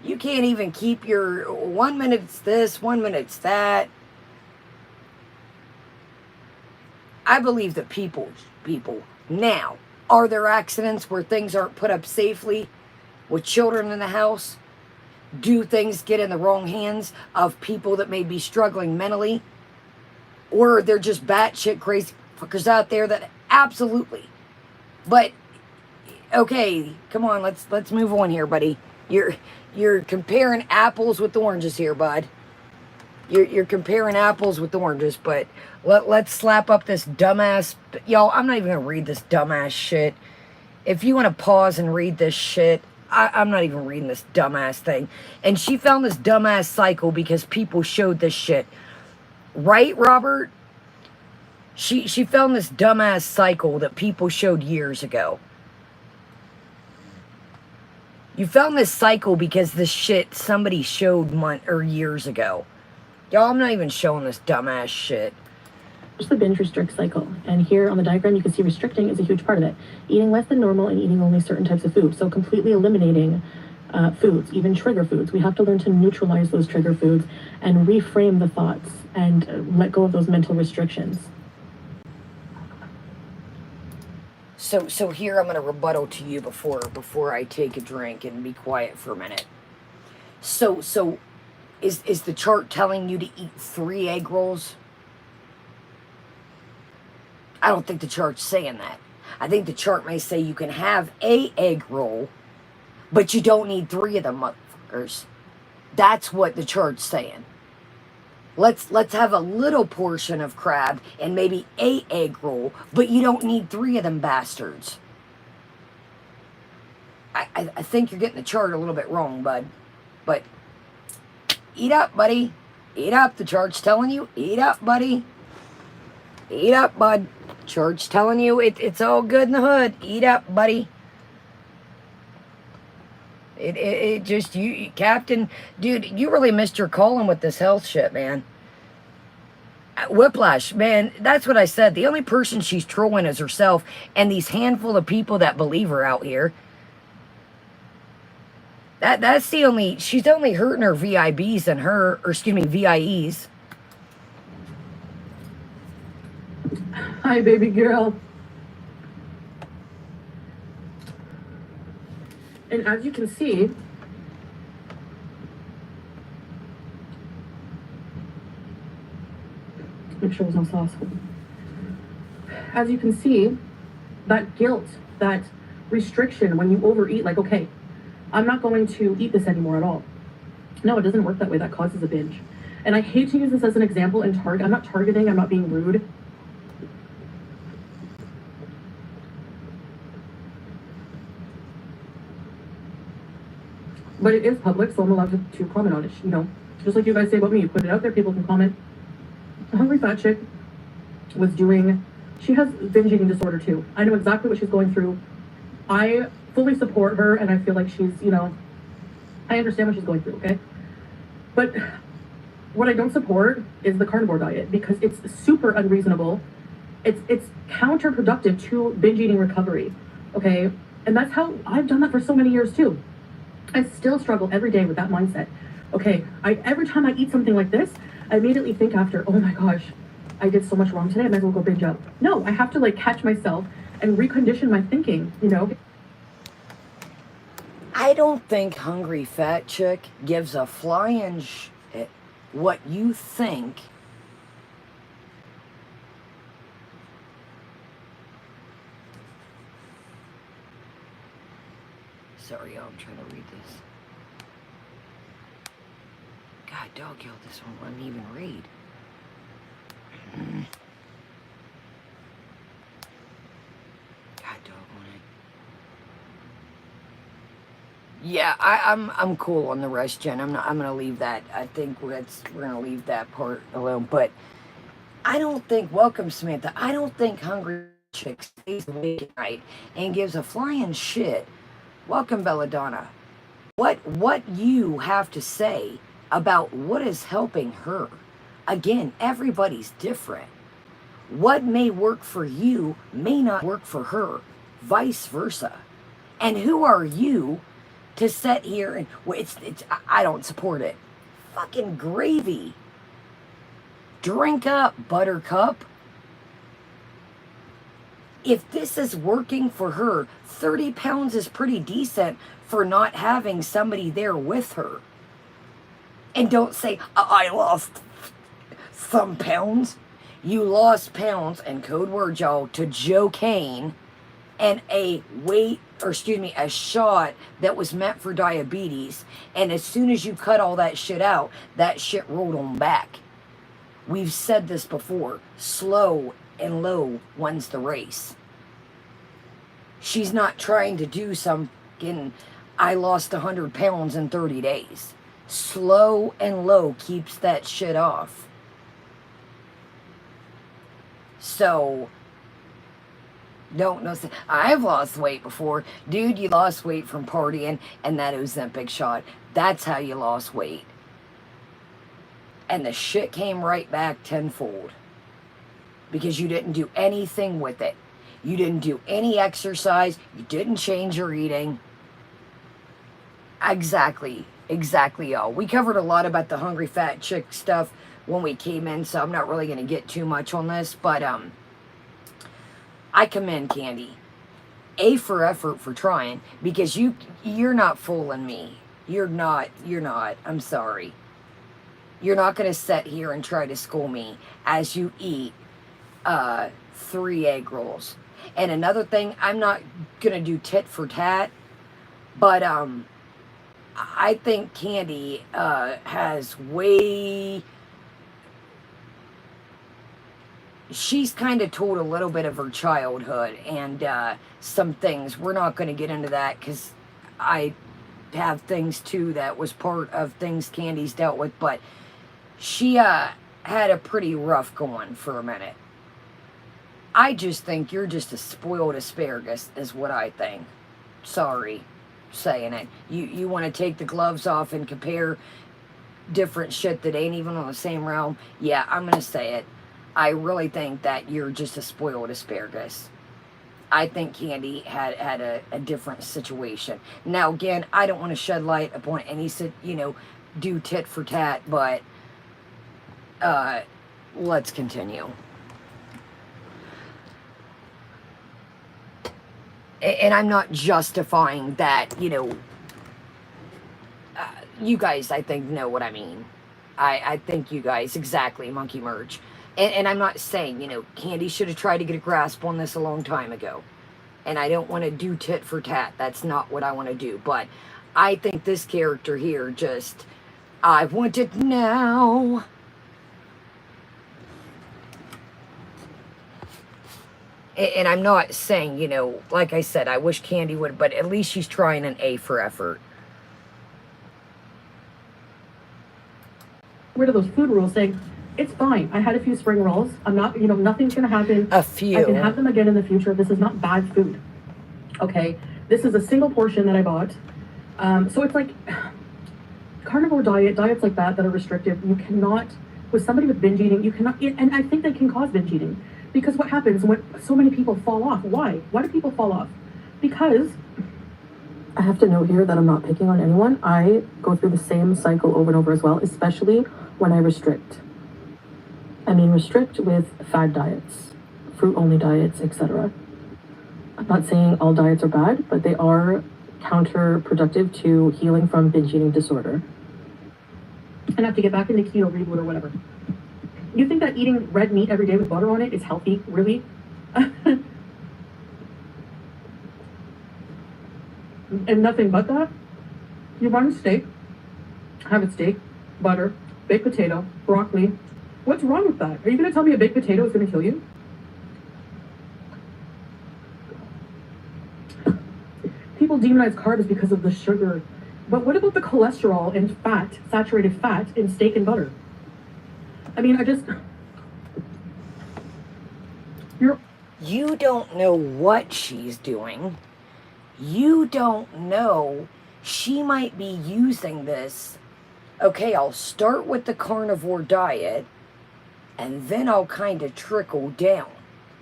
you can't even keep your 1 minute it's this, 1 minute it's that. I believe that people. Now, are there accidents where things aren't put up safely with children in the house? Do things get in the wrong hands of people that may be struggling mentally? Or they're just batshit crazy fuckers out there that absolutely. But, okay, come on, let's move on here, buddy. You're comparing apples with oranges here, bud. You're comparing apples with oranges, but let's slap up this dumbass... Y'all, I'm not even going to read this dumbass shit. If you want to pause and read this shit, I'm not even reading this dumbass thing. And she found this dumbass cycle because people showed this shit. Right, Robert? She found this dumbass cycle that people showed years ago. You found this cycle because this shit somebody showed years ago. Y'all, I'm not even showing this dumbass shit. It's the binge restrict cycle. And here on the diagram, you can see restricting is a huge part of it. Eating less than normal and eating only certain types of food. So completely eliminating foods, even trigger foods. We have to learn to neutralize those trigger foods and reframe the thoughts and let go of those mental restrictions. So here I'm going to rebuttal to you before I take a drink and be quiet for a minute. So is the chart telling you to eat 3 egg rolls? I don't think the chart's saying that. I think the chart may say you can have a egg roll, but you don't need 3 of them motherfuckers. That's what the chart's saying. Let's have a little portion of crab and maybe a egg roll, but you don't need 3 of them bastards. I think you're getting the chart a little bit wrong, bud. But eat up, buddy. Eat up. The chart's telling you, eat up, buddy. Eat up, bud. Chart's telling you it's all good in the hood. Eat up, buddy. It just, you, Captain, dude, you really missed your calling with this health shit, man. Whiplash, man, that's what I said. The only person she's trolling is herself and these handful of people that believe her out here. That's the only, she's only hurting her VIBs and her, or excuse me, VIEs. Hi, baby girl. And as you can see, make sure there's no sauce. As you can see, that guilt, that restriction when you overeat, like, okay, I'm not going to eat this anymore at all. No, it doesn't work that way. That causes a binge. And I hate to use this as an example and I'm not targeting, I'm not being rude. But it is public, so I'm allowed to comment on it, you know. Just like you guys say about me, you put it out there, people can comment. A hungry fat chick was doing, she has binge eating disorder too. I know exactly what she's going through. I fully support her, and I feel like she's, you know, I understand what she's going through, okay? But what I don't support is the carnivore diet, because it's super unreasonable. It's counterproductive to binge eating recovery, okay? And that's how I've done that for so many years too. I still struggle every day with that mindset. Okay, every time I eat something like this, I immediately think after, oh my gosh, I did so much wrong today, I might as well go binge out. No, I have to like catch myself and recondition my thinking, you know? I don't think Hungry Fat Chick gives a flying shit what you think. Sorry, y'all, I'm trying to read this. God, dog, yo, this one wouldn't even read. God, dog, it. Yeah, I'm cool on the rest, Jen. I'm gonna leave that. I think we're gonna leave that part alone. But I don't think, welcome Samantha, I don't think Hungry Chick stays awake at night and gives a flying shit. Welcome, Belladonna. What you have to say about what is helping her. Again, everybody's different. What may work for you may not work for her, vice versa. And who are you to sit here and, well, I don't support it. Fucking gravy. Drink up, Buttercup. If this is working for her, 30 pounds is pretty decent for not having somebody there with her. And don't say, I lost some pounds. You lost pounds, and code word, y'all, to Joe Kane, and a shot that was meant for diabetes. And as soon as you cut all that shit out, that shit rolled on back. We've said this before. Slow and low wins the race. She's not trying to do something, I lost 100 pounds in 30 days. Slow and low keeps that shit off. So, don't know. I've lost weight before. Dude, you lost weight from partying and that Ozempic shot. That's how you lost weight. And the shit came right back tenfold. Because you didn't do anything with it. You didn't do any exercise. You didn't change your eating. Exactly, y'all. We covered a lot about the Hungry Fat Chick stuff when we came in, so I'm not really going to get too much on this, but I commend Candy. A for effort for trying, because you're not fooling me. You're not. I'm sorry. You're not going to sit here and try to school me as you eat 3 egg rolls. And another thing, I'm not going to do tit for tat, but I think Candy has way... She's kind of told a little bit of her childhood and some things. We're not going to get into that because I have things too that was part of things Candy's dealt with, but she had a pretty rough going for a minute. I just think you're just a spoiled asparagus is what I think. Sorry saying it. You want to take the gloves off and compare different shit that ain't even on the same realm. Yeah, I'm going to say it. I really think that you're just a spoiled asparagus. I think Candy had a different situation. Now, again, I don't want to shed light upon any, do tit for tat, but let's continue. And I'm not justifying that, you guys, I think, know what I mean. I think you guys, exactly, Monkey Merch. And I'm not saying, Candy should have tried to get a grasp on this a long time ago. And I don't want to do tit for tat. That's not what I want to do. But I think this character here just, I want it now. And I'm not saying, like I said, I wish Candy would, but at least she's trying an A for effort. Rid of those food rules, saying, it's fine. I had a few spring rolls. I'm not, nothing's going to happen. A few. I can have them again in the future. This is not bad food. Okay. This is a single portion that I bought. So it's like carnivore diets like that are restrictive. You cannot, with somebody with binge eating, you cannot, and I think they can cause binge eating. Because what happens when so many people fall off? Why? Why do people fall off? Because I have to note here that I'm not picking on anyone. I go through the same cycle over and over as well, especially when I restrict. I mean, restrict with fad diets, fruit-only diets, etc. I'm not saying all diets are bad, but they are counterproductive to healing from binge eating disorder. and have to get back into keto reboot or whatever. You think that eating red meat every day with butter on it is healthy? Really? And nothing but that? You want a steak, have a steak, butter, baked potato, broccoli. What's wrong with that? Are you going to tell me a baked potato is going to kill you? People demonize carbs because of the sugar. But what about the cholesterol and fat, saturated fat in steak and butter? I mean, You don't know what she's doing. You don't know. She might be using this. Okay, I'll start with the carnivore diet, and then I'll kind of trickle down.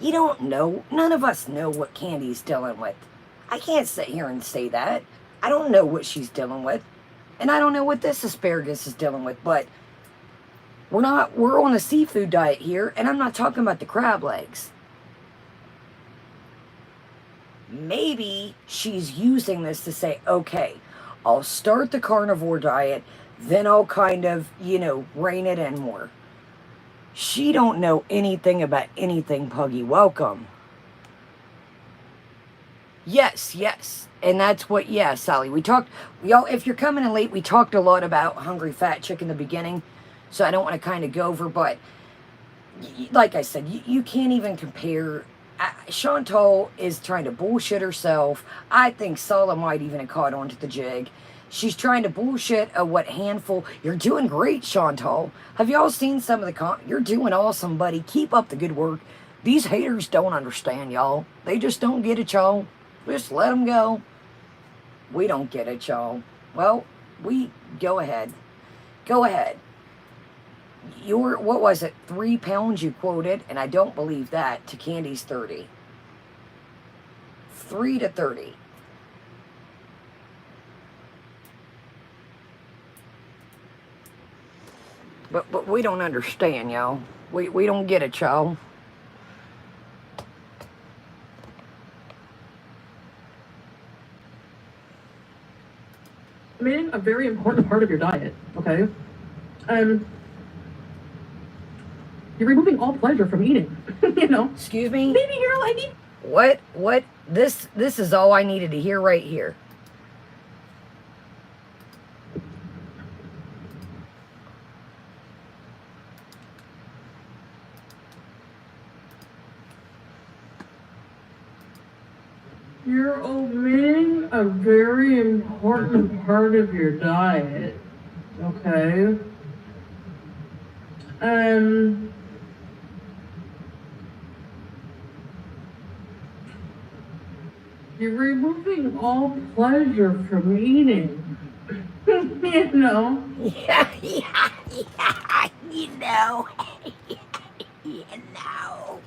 You don't know. None of us know what Candy's dealing with. I can't sit here and say that. I don't know what she's dealing with. And I don't know what this asparagus is dealing with, but we're on a seafood diet here, and I'm not talking about the crab legs. Maybe she's using this to say, okay, I'll start the carnivore diet, then I'll kind of, rein it in more. She don't know anything about anything, Puggy. Welcome. Yes. And that's what, Sally, if you're coming in late, we talked a lot about Hungry Fat Chick in the beginning, so I don't want to kind of go over, but like I said, you can't even compare. Chantal is trying to bullshit herself. I think Sala might even have caught on to the jig. She's trying to bullshit a what handful. You're doing great, Chantal. Have y'all seen some of the You're doing awesome, buddy. Keep up the good work. These haters don't understand, y'all. They just don't get it, y'all. Just let them go. We don't get it, y'all. Well, go ahead. Go ahead. What was it, 3 pounds you quoted? And I don't believe that, to Candy's 30. 3 to 30. But we don't understand, y'all. We don't get it, y'all. Eliminating a very important part of your diet, okay? You're removing all pleasure from eating, Excuse me? Baby girl, I need... What? This is all I needed to hear right here. You're omitting a very important part of your diet, okay? You're removing all pleasure from eating. You know? Yeah, you know. You know.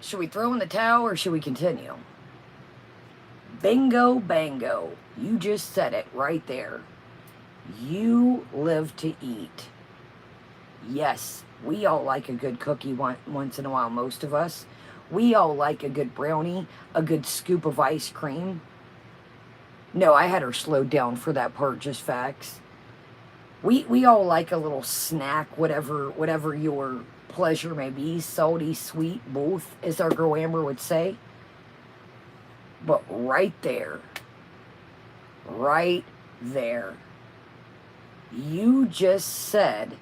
Should we throw in the towel or should we continue? Bingo, bango. You just said it right there. You live to eat. Yes, we all like a good cookie once in a while, most of us. We all like a good brownie, a good scoop of ice cream. No, I had her slowed down for that part, just facts. We all like a little snack, whatever your pleasure may be, salty, sweet, both, as our girl Amber would say. But right there, you just said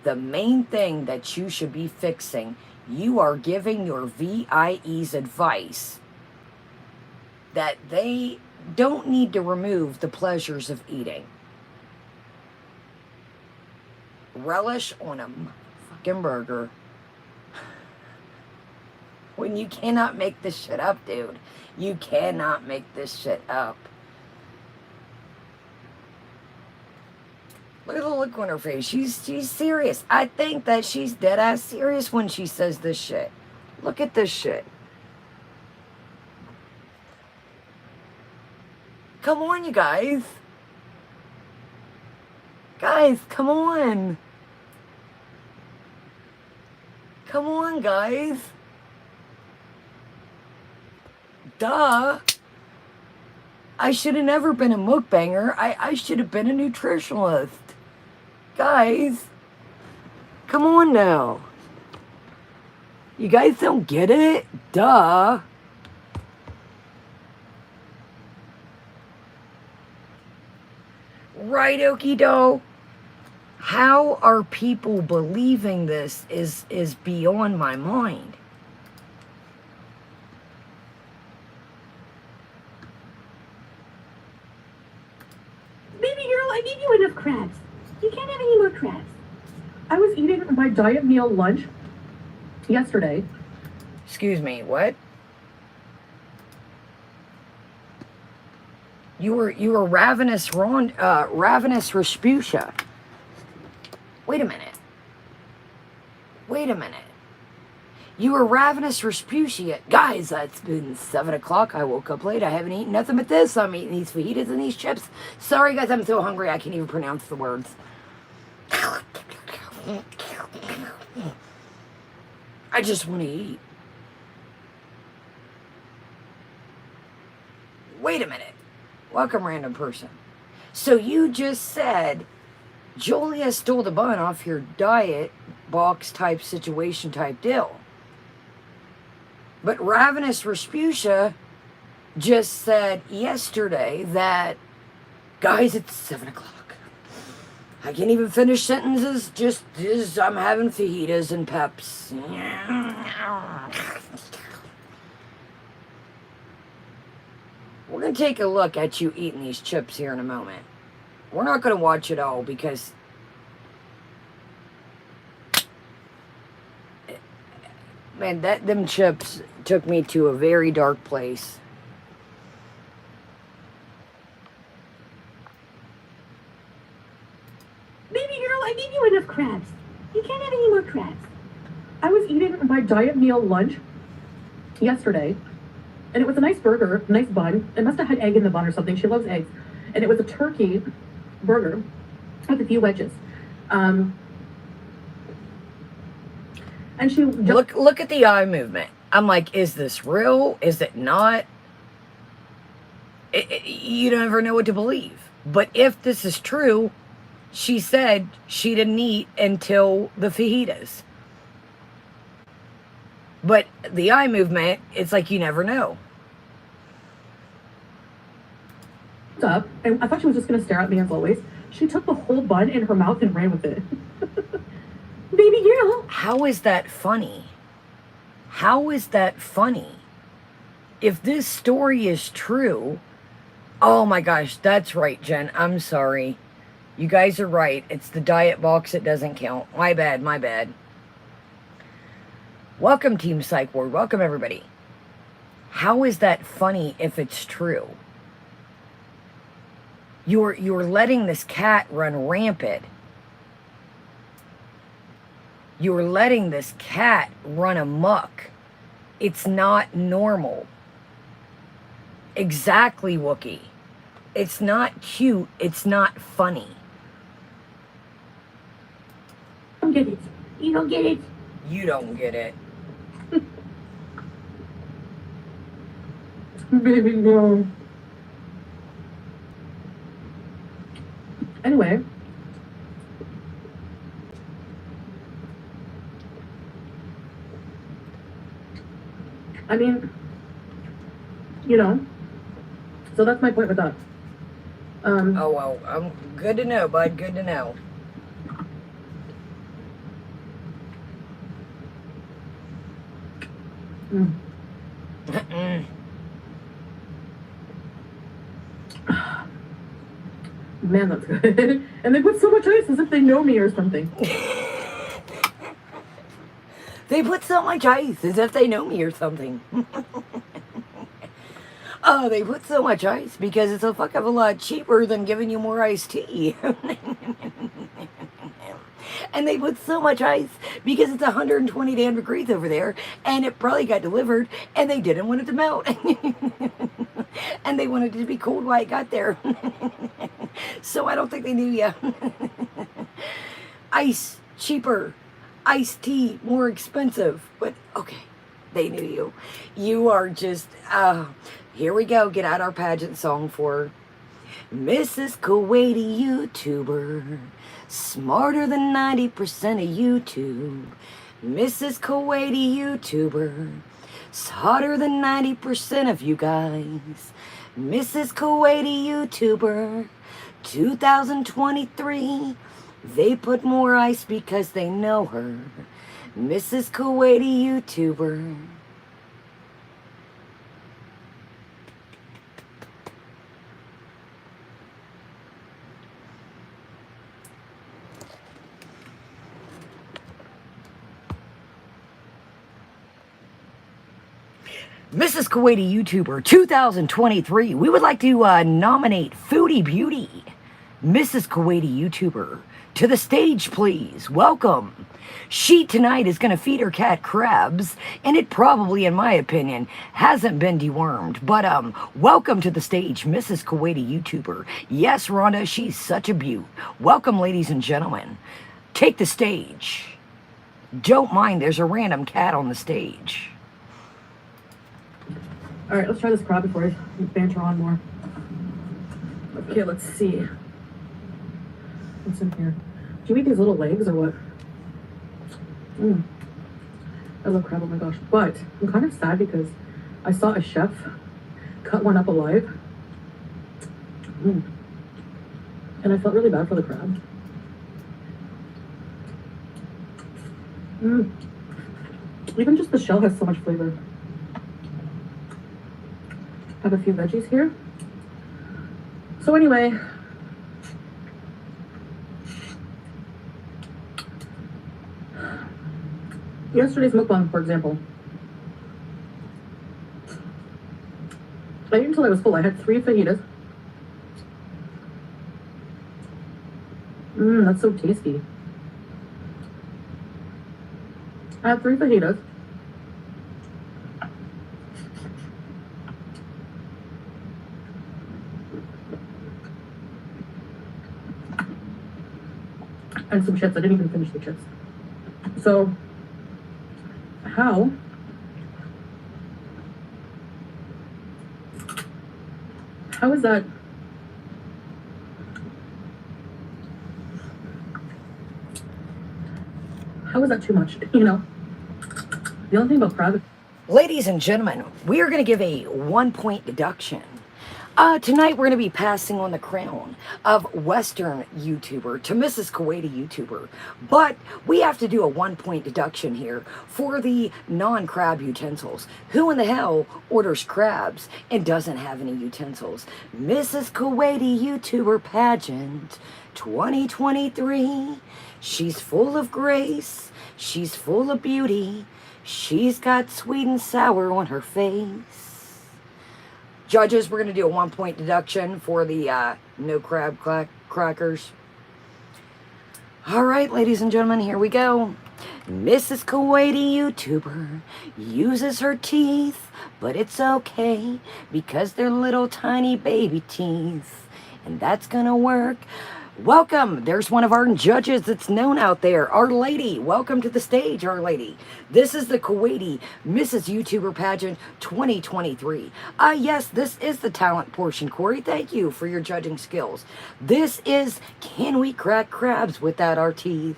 the main thing that you should be fixing. You are giving your VIEs advice that they don't need to remove the pleasures of eating. Relish on a fucking burger. When you cannot make this shit up, dude. You cannot make this shit up. Look at the look on her face. She's serious. I think that she's dead ass serious when she says this shit. Look at this shit. Come on, you guys. Guys, come on. Come on, guys. Duh. I should have never been a mukbanger. I should have been a nutritionalist. Guys, come on now. You guys don't get it? Duh. Right, okie doke. How are people believing this is beyond my mind. Baby girl, I gave you enough crabs. You can't have any more crabs. I was eating my diet meal lunch yesterday. Excuse me, what? You were ravenous Rasputia. Wait a minute. You were ravenous Rasputia. Guys, it's been 7 o'clock. I woke up late. I haven't eaten nothing but this. I'm eating these fajitas and these chips. Sorry, guys, I'm so hungry I can't even pronounce the words. I just want to eat. Wait a minute. Welcome, random person. So you just said Julia stole the bun off your diet box type situation type deal. But Ravenous Rasputia just said yesterday that, guys, it's 7 o'clock. I can't even finish sentences. Just I'm having fajitas and peps. We're going to take a look at you eating these chips here in a moment. We're not going to watch it all because man, them chips took me to a very dark place. Baby girl, I gave you enough crabs. You can't have any more crabs. I was eating my diet meal lunch yesterday, and it was a nice burger, nice bun. It must have had egg in the bun or something. She loves eggs. And it was a turkey burger with a few wedges. And she look at the eye movement. I'm like, is this real? Is it not? You never know what to believe. But if this is true, she said she didn't eat until the fajitas. But the eye movement, it's like you never know. Up, and I thought she was just going to stare at me as always. She took the whole bun in her mouth and ran with it. Baby girl. How is that funny? How is that funny? if this story is true, oh my gosh, that's right, Jen. I'm sorry. You guys are right. It's the diet box that doesn't count. My bad, my bad. Welcome, Team Psych Ward. Welcome, everybody. How is that funny if it's true? You're letting this cat run rampant. You're letting this cat run amok. It's not normal. Exactly, Wookie. It's not cute. It's not funny. You don't get it. You don't get it. You don't get it. Baby girl. Anyway. I mean, you know, so that's my point with that. Oh, well, good to know, bud. Good to know. Man, that's good. And they put so much ice as if they know me or something. They put so much ice as if they know me or something. Oh, they put so much ice because it's a fuck of a lot cheaper than giving you more iced tea. And they put so much ice because it's 120 damn degrees over there, and it probably got delivered, and they didn't want it to melt. And they wanted it to be cold while it got there. So I don't think they knew ya. Ice, cheaper. Iced tea, more expensive. But, okay, they knew you. You are just, here we go. Get out our pageant song for Mrs. Kuwaiti YouTuber. Smarter than 90% of YouTube. Mrs. Kuwaiti YouTuber. Hotter than 90% of you guys. Mrs. Kuwaiti YouTuber. 2023. They put more ice because they know her. Mrs. Kuwaiti YouTuber. Mrs. Kuwaiti YouTuber 2023. We would like to nominate Foodie Beauty. Mrs. Kuwaiti YouTuber. To the stage, please. Welcome. She tonight is going to feed her cat crabs, and it probably, in my opinion, hasn't been dewormed. But, welcome to the stage, Mrs. Kuwaiti YouTuber. Yes, Rhonda, she's such a beaut. Welcome, ladies and gentlemen. Take the stage. Don't mind, there's a random cat on the stage. All right, let's try this crab before I banter on more. Okay, let's see. What's in here? Do you eat these little legs or what? I love crab, oh my gosh. But I'm kind of sad because I saw a chef cut one up alive. And I felt really bad for the crab. Even just the shell has so much flavor. Have a few veggies here. So anyway, yesterday's mukbang, for example, I ate until I was full. I had 3 fajitas. That's so tasty. I had 3 fajitas. And some chips. I didn't even finish the chips. So, how is that? How is that too much? You know, the only thing about crab. Ladies and gentlemen, we are going to give a 1-point deduction. Tonight we're going to be passing on the crown of Western YouTuber to Mrs. Kuwaiti YouTuber. But we have to do a 1-point deduction here for the non-crab utensils. Who in the hell orders crabs and doesn't have any utensils? Mrs. Kuwaiti YouTuber pageant 2023. She's full of grace. She's full of beauty. She's got sweet and sour on her face. Judges, we're going to do a 1-point deduction for the no crab crackers. All right, ladies and gentlemen, here we go. Mrs. Kuwaiti YouTuber uses her teeth, but it's okay because they're little tiny baby teeth, and that's going to work. Welcome. There's one of our judges that's known out there. Our Lady. Welcome to the stage, Our Lady. This is the Kuwaiti Mrs. YouTuber Pageant 2023. Yes, this is the talent portion, Corey. Thank you for your judging skills. This is Can We Crack Crabs Without Our Teeth?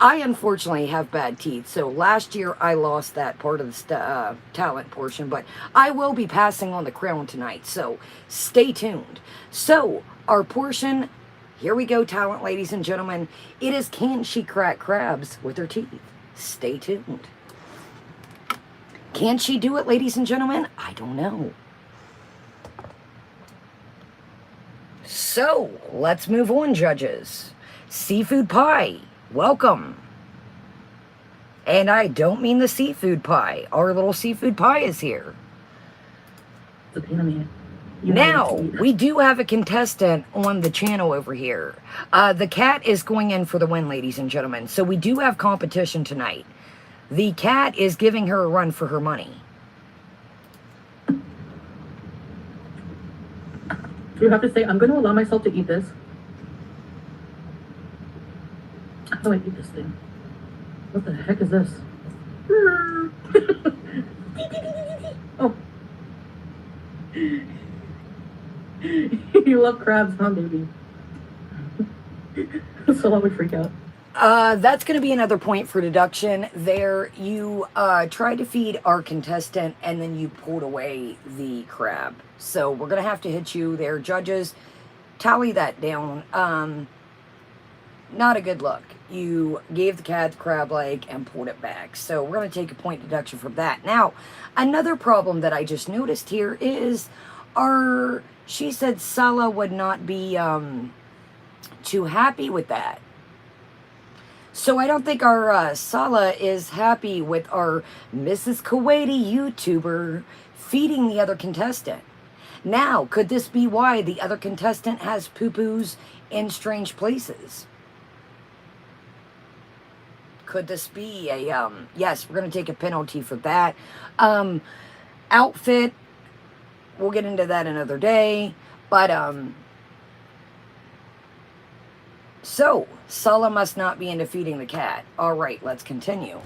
I unfortunately have bad teeth, so last year I lost that part of the talent portion, but I will be passing on the crown tonight, so stay tuned. So, our portion, here we go, talent, ladies and gentlemen. It is Can She Crack Crabs with Her Teeth? Stay tuned. Can she do it, ladies and gentlemen? I don't know. So, let's move on, judges. Seafood pie, welcome. And I don't mean the seafood pie. Our little seafood pie is here. It's a pain in the ass. Now, we do have a contestant on the channel over here. The cat is going in for the win, ladies and gentlemen. So we do have competition tonight. The cat is giving her a run for her money. You have to say, I'm going to allow myself to eat this. How do I eat this thing? What the heck is this? Oh. You love crabs, huh, baby? So I would freak out. That's going to be another point for deduction. There, you tried to feed our contestant and then you pulled away the crab. So we're going to have to hit you there. Judges, tally that down. Not a good look. You gave the cat the crab leg and pulled it back. So we're going to take a point deduction from that. Now, another problem that I just noticed here is she said Sala would not be too happy with that. So I don't think our Sala is happy with our Mrs. Kuwaiti YouTuber feeding the other contestant. Now, could this be why the other contestant has poo-poos in strange places? Could this be a, yes, we're going to take a penalty for that. Outfit, we'll get into that another day. But, so, Sala must not be into feeding the cat. All right, let's continue.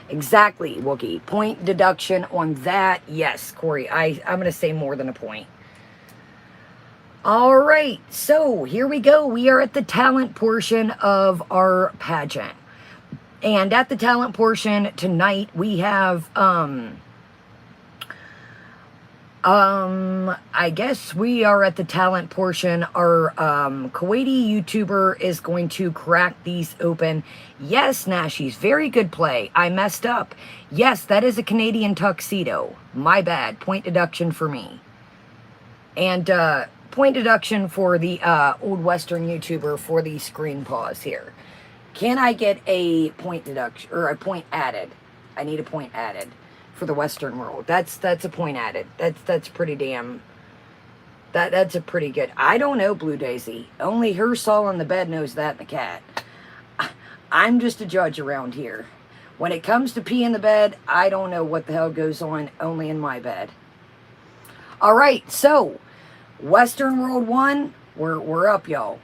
Exactly, Wookie. Point deduction on that. Yes, Corey, I'm going to say more than a point. All right, so here we go. We are at the talent portion of our pageant. And at the talent portion tonight, we have, I guess we are at the talent portion. Our, Kuwaiti YouTuber is going to crack these open. Yes, Nashies, very good play. I messed up. Yes, that is a Canadian tuxedo. My bad. Point deduction for me. And, point deduction for the, Old Western YouTuber for the screen pause here. Can I get a point deduction, or a point added? I need a point added for the Western world. That's a point added. That's pretty damn, that's a pretty good. I don't know, Blue Daisy. Only her Saul in the bed knows that and the cat. I'm just a judge around here. When it comes to pee in the bed, I don't know what the hell goes on only in my bed. All right, so Western World 1, we're up, y'all.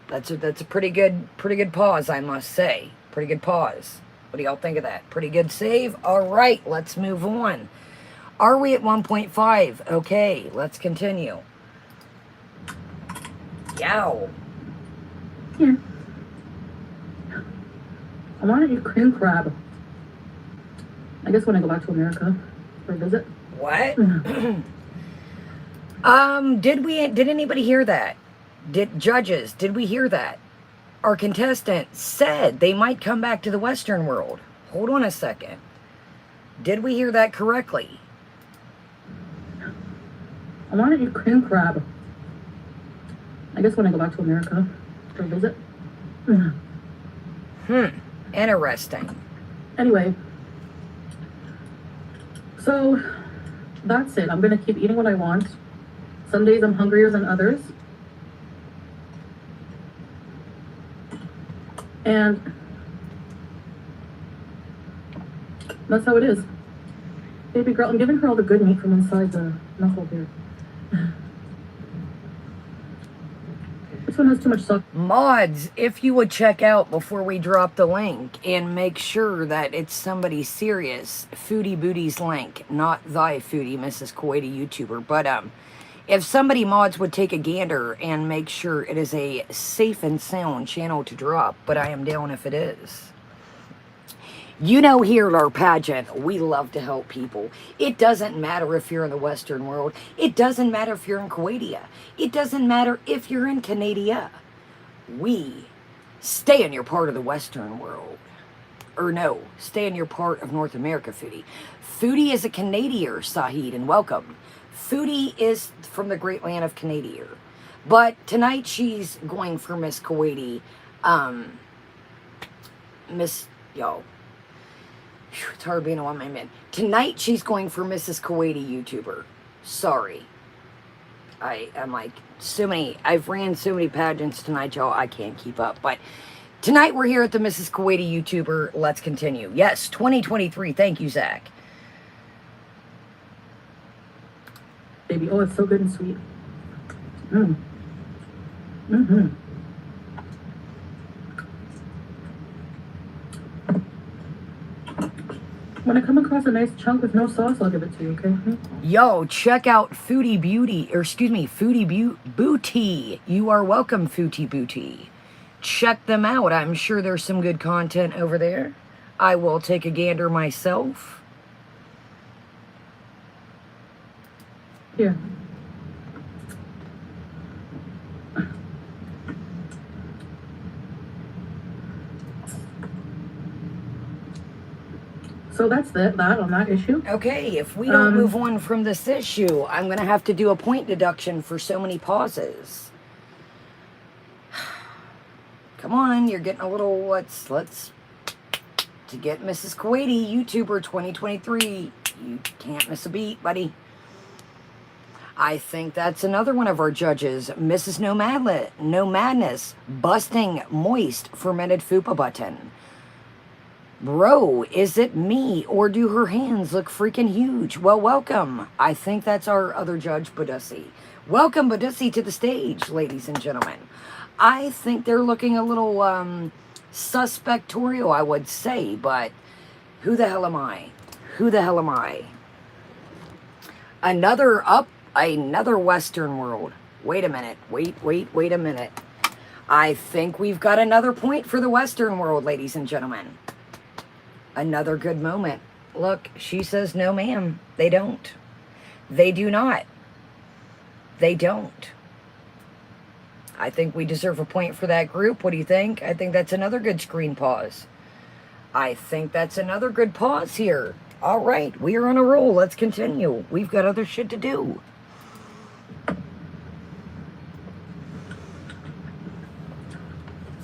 That's a pretty good pause, I must say. Pretty good pause. What do y'all think of that? Pretty good save. All right, let's move on. Are we at 1.5? Okay, let's continue. Yow. Here. I want to eat cream crab. I guess when I go back to America for a visit. What? Did anybody hear that? Did we hear that? Our contestant said they might come back to the Western world. Hold on a second. Did we hear that correctly? I want to eat cream crab. I guess when I go back to America to visit. Interesting. Anyway, so that's it. I'm going to keep eating what I want. Some days I'm hungrier than others. And that's how it is. Baby girl, I'm giving her all the good meat from inside the knuckle here. This one has too much sauce. Mods, if you would check out before we drop the link and make sure that it's somebody serious, Foodie Booty's link, not thy Foodie, Mrs. Kuwaiti YouTuber, but if somebody mods would take a gander and make sure it is a safe and sound channel to drop, but I am down if it is. You know, here at our pageant, we love to help people. It doesn't matter if you're in the Western world. It doesn't matter if you're in Kuwaitia. It doesn't matter if you're in Canada. We stay in your part of the Western world. Or no, stay in your part of North America, Foodie. Foodie is a Canadier, Sahid, and welcome. Foodie is from the great land of Canada. But tonight she's going for Miss Kuwaiti. It's hard being a one-man man. Tonight she's going for Mrs. Kuwaiti YouTuber. Sorry. I'm like, I've ran so many pageants tonight, y'all, I can't keep up. But tonight we're here at the Mrs. Kuwaiti YouTuber. Let's continue. Yes, 2023. Thank you, Zach. Baby, oh, it's so good and sweet. When I come across a nice chunk with no sauce, I'll give it to you, okay? Yo, check out Foodie Booty. You are welcome, Foodie Booty. Check them out. I'm sure there's some good content over there. I will take a gander myself. Here. So that's that on that issue. Okay, if we don't move on from this issue, I'm going to have to do a point deduction for so many pauses. Come on, you're getting a little, let's, to get Mrs. Kuwaiti, YouTuber 2023, you can't miss a beat, buddy. I think that's another one of our judges, Mrs. No Madness, busting moist fermented fupa button. Bro, is it me, or do her hands look freaking huge? Well, welcome. I think that's our other judge, Badussi. Welcome, Badussi, to the stage, ladies and gentlemen. I think they're looking a little, suspectorial, I would say, but who the hell am I? Who the hell am I? Another Western world. Wait a minute. Wait a minute. I think we've got another point for the Western world, ladies and gentlemen. Another good moment. Look, she says, no, ma'am. They don't. They do not. They don't. I think we deserve a point for that group. What do you think? I think that's another good screen pause. I think that's another good pause here. All right, we are on a roll. Let's continue. We've got other shit to do.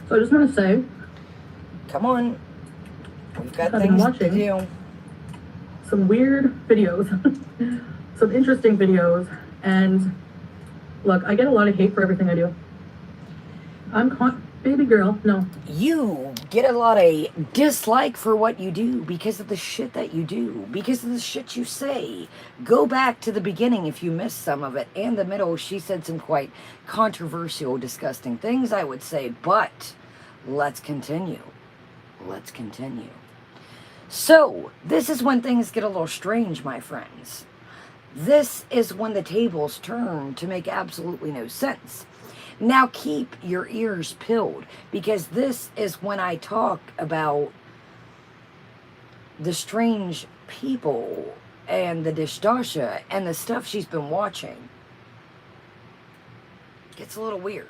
So I just want to say, come on. We've got I've things been watching to do. some weird videos, some interesting videos, and look, I get a lot of hate for everything I do. Baby girl, no. You get a lot of dislike for what you do because of the shit that you do, because of the shit you say. Go back to the beginning if you missed some of it, and the middle. She said some quite controversial, disgusting things, I would say, but let's continue. Let's continue. So, this is when things get a little strange, my friends. This is when the tables turn to make absolutely no sense. Now keep your ears peeled, because this is when I talk about the strange people and the Dishdasha and the stuff she's been watching. gets a little weird.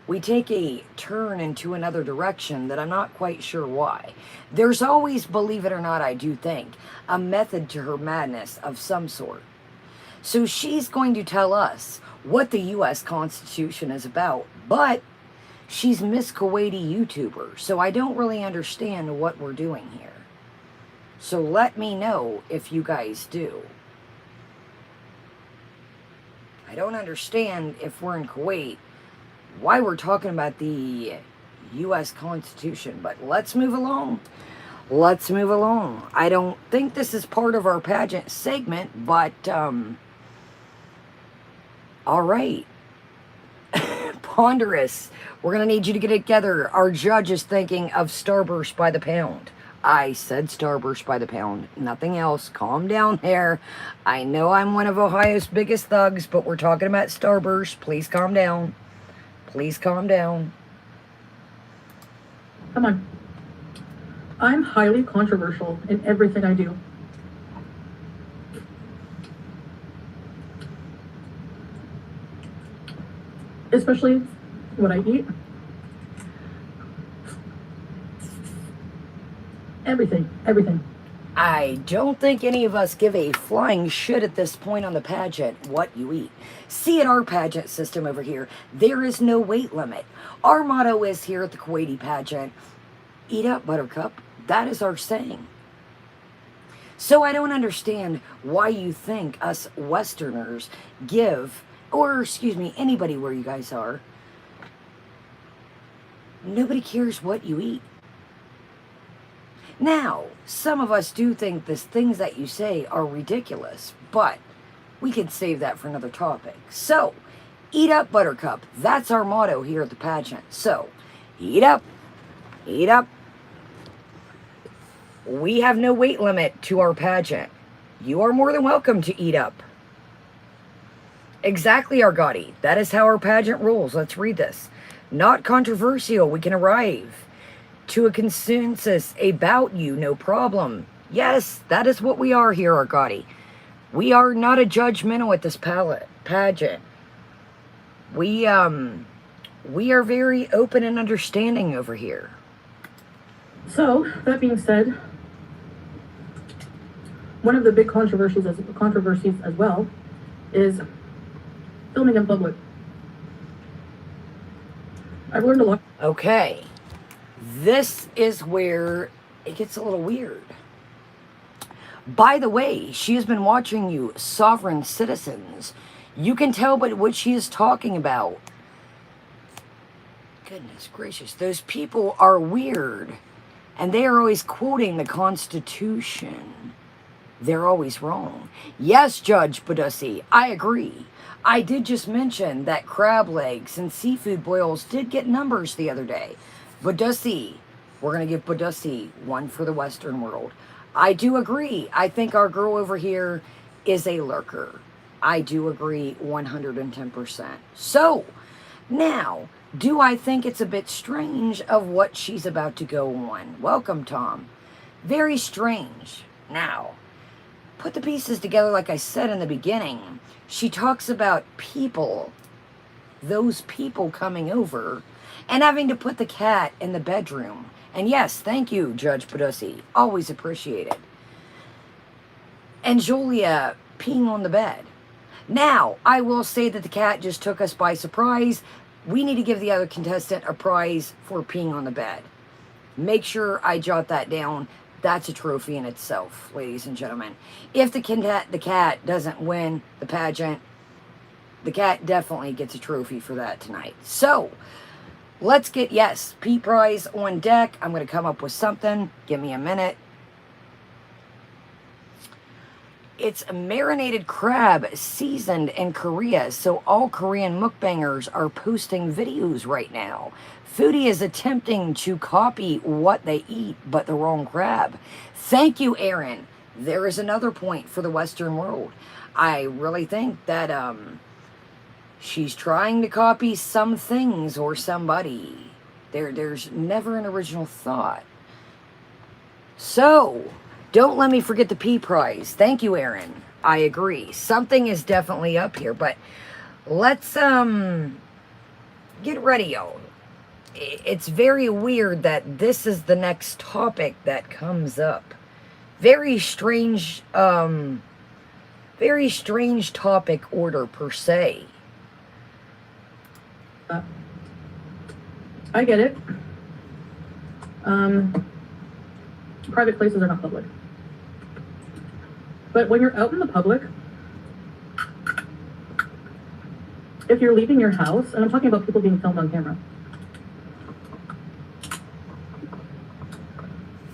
We take a turn into another direction that I'm not quite sure why. There's always, believe it or not, I do think, a method to her madness of some sort. So she's going to tell us what the U.S. Constitution is about, but she's Miss Kuwaiti YouTuber, so I don't really understand what we're doing here. So let me know if you guys do. I don't understand, if we're in Kuwait, why we're talking about the U.S. Constitution, but let's move along. Let's move along. I don't think this is part of our pageant segment, but, all right. Ponderous. We're going to need you to get it together. Our judge is thinking of Starburst by the pound. I said Starburst by the pound, nothing else. Calm down there. I know I'm one of Ohio's biggest thugs, but we're talking about Starburst. Please calm down. Please calm down. Come on. I'm highly controversial in everything I do. Especially what I eat. Everything. I don't think any of us give a flying shit at this point on the pageant what you eat. See, at our pageant system over here, there is no weight limit. Our motto is here at the Kuwaiti pageant, eat up, buttercup. That is our saying. So I don't understand why you think us Westerners give, or excuse me, anybody where you guys are, nobody cares what you eat. Now, some of us do think the things that you say are ridiculous, but we can save that for another topic. So, eat up, buttercup. That's our motto here at the pageant. So, eat up. Eat up. We have no weight limit to our pageant. You are more than welcome to eat up. Exactly, Argotti. That is how our pageant rules. Let's read this. Not controversial. We can arrive to a consensus about you, no problem. Yes, that is what we are here, Argotti. We are not a judgmental at this pageant. We are very open and understanding over here. So, that being said, one of the big controversies as well is filming in public. I've learned a lot. Okay. This is where it gets a little weird. By the way, she has been watching you, sovereign citizens. You can tell by what she is talking about. Goodness gracious, those people are weird. And they are always quoting the Constitution. They're always wrong. Yes, Judge Badussi, I agree. I did just mention that crab legs and seafood boils did get numbers the other day. Badussi, we're going to give Badussi one for the Western world. I do agree. I think our girl over here is a lurker. I do agree 110%. So, now, do I think it's a bit strange of what she's about to go on? Welcome, Tom. Very strange. Now, put the pieces together like I said in the beginning. She talks about people, those people coming over, and having to put the cat in the bedroom. And yes, thank you, Judge Badussi. Always appreciate it. And Julia peeing on the bed. Now, I will say that the cat just took us by surprise. We need to give the other contestant a prize for peeing on the bed. Make sure I jot that down. That's a trophy in itself, ladies and gentlemen. If the cat doesn't win the pageant, the cat definitely gets a trophy for that tonight. So, let's get, yes, pee prize on deck. I'm going to come up with something. Give me a minute. It's marinated crab seasoned in Korea, so all Korean mukbangers are posting videos right now. Foodie is attempting to copy what they eat, but the wrong crab. Thank you, Aaron. There is another point for the Western world. I really think that she's trying to copy some things or somebody. There's never an original thought. So, don't let me forget the P prize. Thank you, Aaron. I agree. Something is definitely up here, but let's get ready, y'all. It's very weird that this is the next topic that comes up. Very strange topic order per se. I get it. Private places are not public. But when you're out in the public, if you're leaving your house, and I'm talking about people being filmed on camera.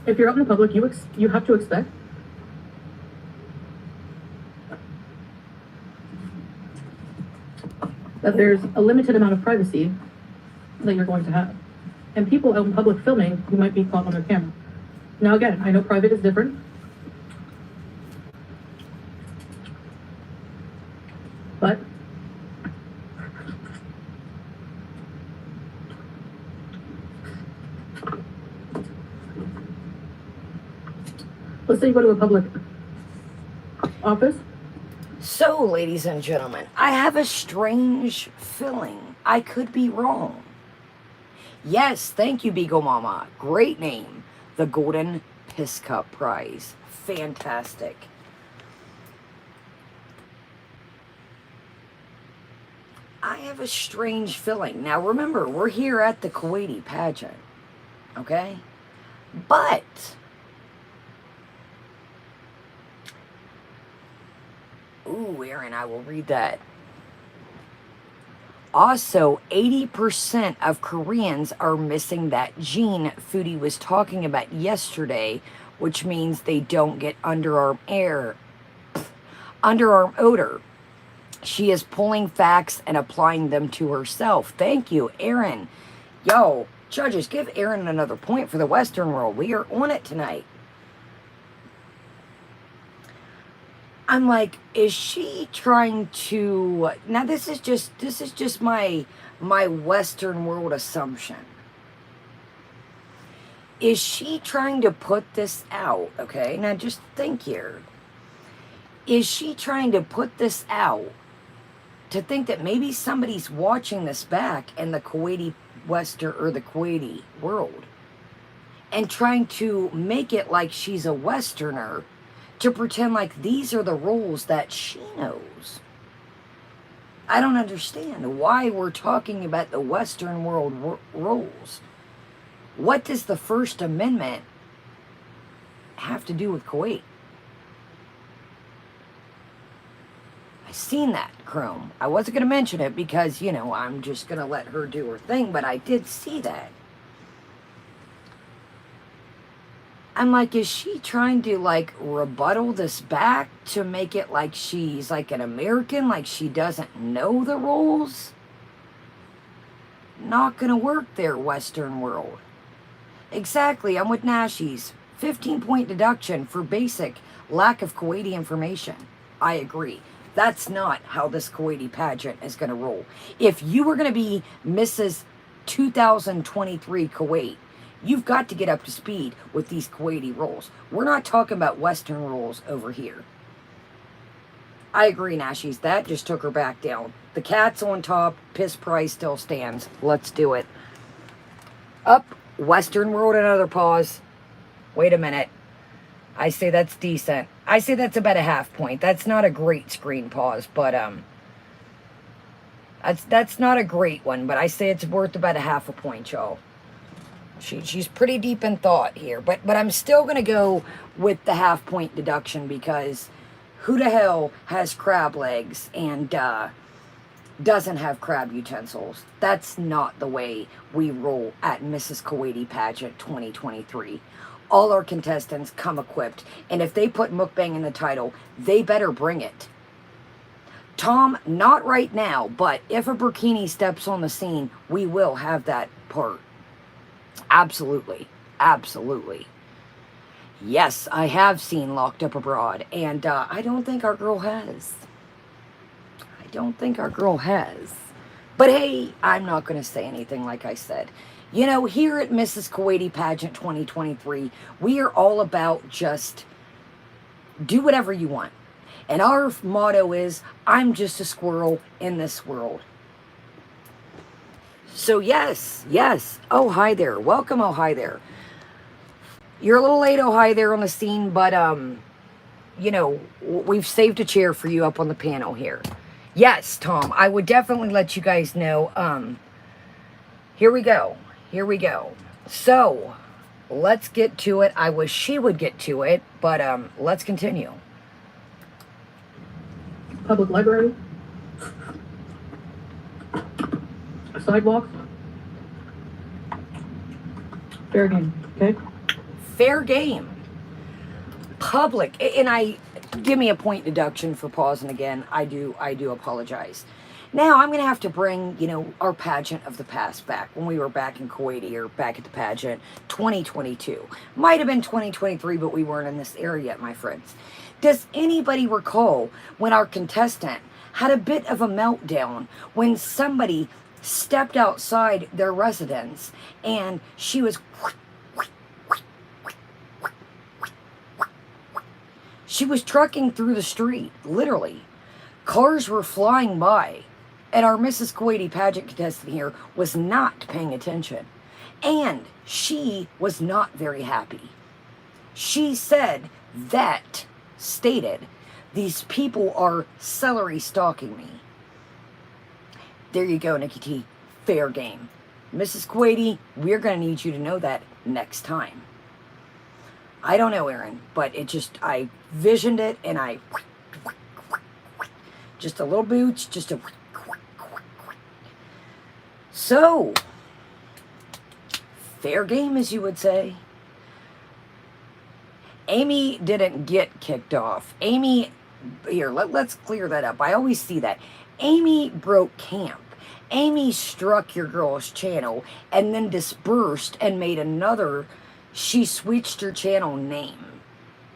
If you're out in the public, you have to expect that there's a limited amount of privacy that you're going to have. And people out in public filming, you might be caught on their camera. Now again, I know private is different. But let's say you go to a public office. So, ladies and gentlemen, I have a strange feeling. I could be wrong. Yes, thank you, Beagle Mama. Great name. The Golden Piss Cup Prize. Fantastic. I have a strange feeling. Now, remember, we're here at the Kuwaiti pageant. Okay? But ooh, Aaron, I will read that. Also, 80% of Koreans are missing that gene Foodie was talking about yesterday, which means they don't get underarm odor. She is pulling facts and applying them to herself. Thank you, Aaron. Yo, judges, give Aaron another point for the Western world. We are on it tonight. I'm like, is she trying to... Now, this is just my Western world assumption. Is she trying to put this out? Okay, now just think here. Is she trying to put this out to think that maybe somebody's watching this back in the Kuwaiti Western or the Kuwaiti world and trying to make it like she's a Westerner, to pretend like these are the rules that she knows? I don't understand why we're talking about the Western world rules. What does the First Amendment have to do with Kuwait? I seen that, Chrome. I wasn't going to mention it because, you know, I'm just going to let her do her thing, but I did see that. I'm like, is she trying to, like, rebuttal this back to make it like she's, like, an American, like she doesn't know the rules? Not gonna work there, Western world. Exactly, I'm with Nashies. 15-point deduction for basic lack of Kuwaiti information. I agree. That's not how this Kuwaiti pageant is gonna roll. If you were gonna be Mrs. 2023 Kuwait, you've got to get up to speed with these Kuwaiti rules. We're not talking about Western rules over here. I agree, Nashies. That just took her back down. The cat's on top. Piss prize still stands. Let's do it. Up. Western world, another pause. Wait a minute. I say that's decent. I say that's about a half point. That's not a great screen pause, but that's not a great one, but I say it's worth about a half a point, y'all. She's pretty deep in thought here, but I'm still going to go with the half-point deduction because who the hell has crab legs and doesn't have crab utensils? That's not the way we roll at Mrs. Kuwaiti Pageant 2023. All our contestants come equipped, and if they put mukbang in the title, they better bring it. Tom, not right now, but if a burkini steps on the scene, we will have that part. Absolutely. Absolutely. Yes, I have seen Locked Up Abroad, and I don't think our girl has. I don't think our girl has. But hey, I'm not going to say anything like I said. You know, here at Mrs. Kuwaiti Pageant 2023, we are all about just do whatever you want. And our motto is, I'm just a squirrel in this world. So yes, yes. Oh, hi there. Welcome, oh, hi there. You're a little late, oh, hi there on the scene, but, you know, we've saved a chair for you up on the panel here. Yes, Tom, I would definitely let you guys know. Here we go. Here we go. So, let's get to it. I wish she would get to it, but let's continue. Public library, sidewalks, fair game, okay? Fair game. Public, and give me a point deduction for pausing again. I do apologize. Now I'm going to have to bring, you know, our pageant of the past back when we were back in Kuwaiti, or back at the pageant 2022. Might have been 2023, but we weren't in this area yet, my friends. Does anybody recall when our contestant had a bit of a meltdown when somebody stepped outside their residence and she was trucking through the street, literally. Cars were flying by, and our Mrs. Kuwaiti pageant contestant here was not paying attention. And she was not very happy. She said that, stated, these people are celery stalking me. There you go, Nikki T. Fair game. Mrs. Kuwaiti, we're going to need you to know that next time. I don't know, Aaron, but I visioned it, and just a little boots, just a... So, fair game, as you would say. Amy didn't get kicked off. Amy, here, let's clear that up. I always see that. Amy broke camp. Amy struck your girl's channel and then dispersed and made another. She switched her channel name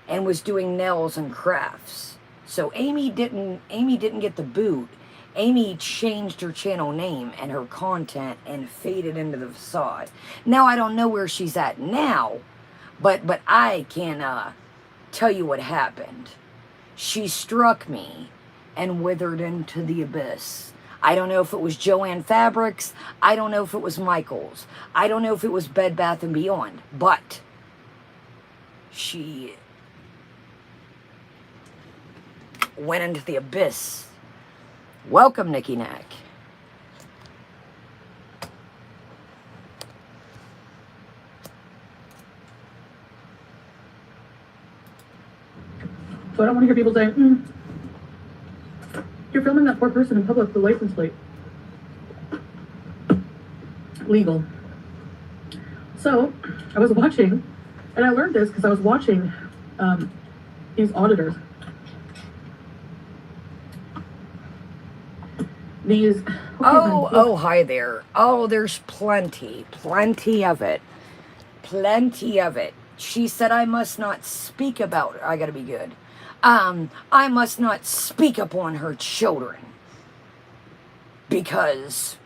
and was doing nails and crafts. So Amy didn't get the boot. Amy changed her channel name and her content and faded into the facade. Now I don't know where she's at now, but I can tell you what happened. She struck me and withered into the abyss. I don't know if it was Joanne Fabrics. I don't know if it was Michael's. I don't know if it was Bed Bath & Beyond. But she went into the abyss. Welcome, Nikki Knack. So I don't want to hear people saying, you're filming that poor person in public with the license plate. Legal. So I was watching, and I learned this because I was watching these auditors. These. Okay, Oh, hi there. Oh, there's plenty of it. Plenty of it. She said I must not speak about her. I gotta be good. I must not speak upon her children. Because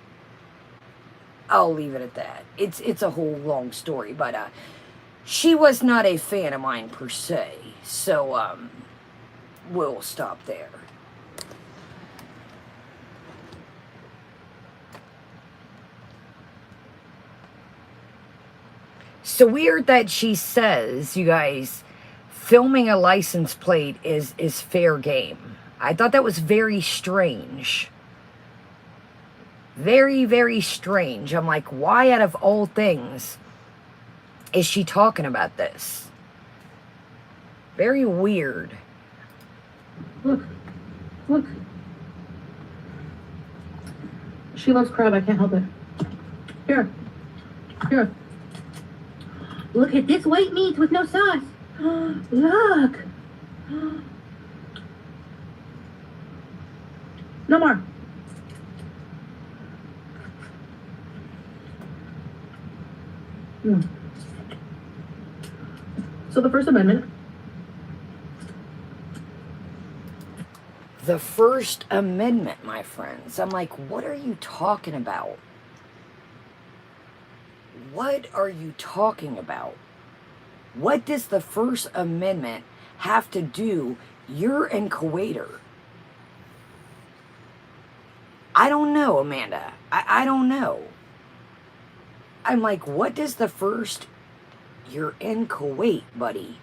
I'll leave it at that. It's a whole long story, but she was not a fan of mine per se. So we'll stop there. So weird that she says, you guys, filming a license plate is fair game. I thought that was very strange. Very, very strange. I'm like, why out of all things is she talking about this? Very weird. Look. She loves crab, I can't help it. Here. Look at this white meat with no sauce. Look. No more. So the First Amendment. The First Amendment, my friends. I'm like, what are you talking about? What are you talking about? What does the First Amendment have to do? You're in Kuwaiter. I don't know, Amanda. I don't know. I'm like, what does the first, you're in Kuwait, buddy.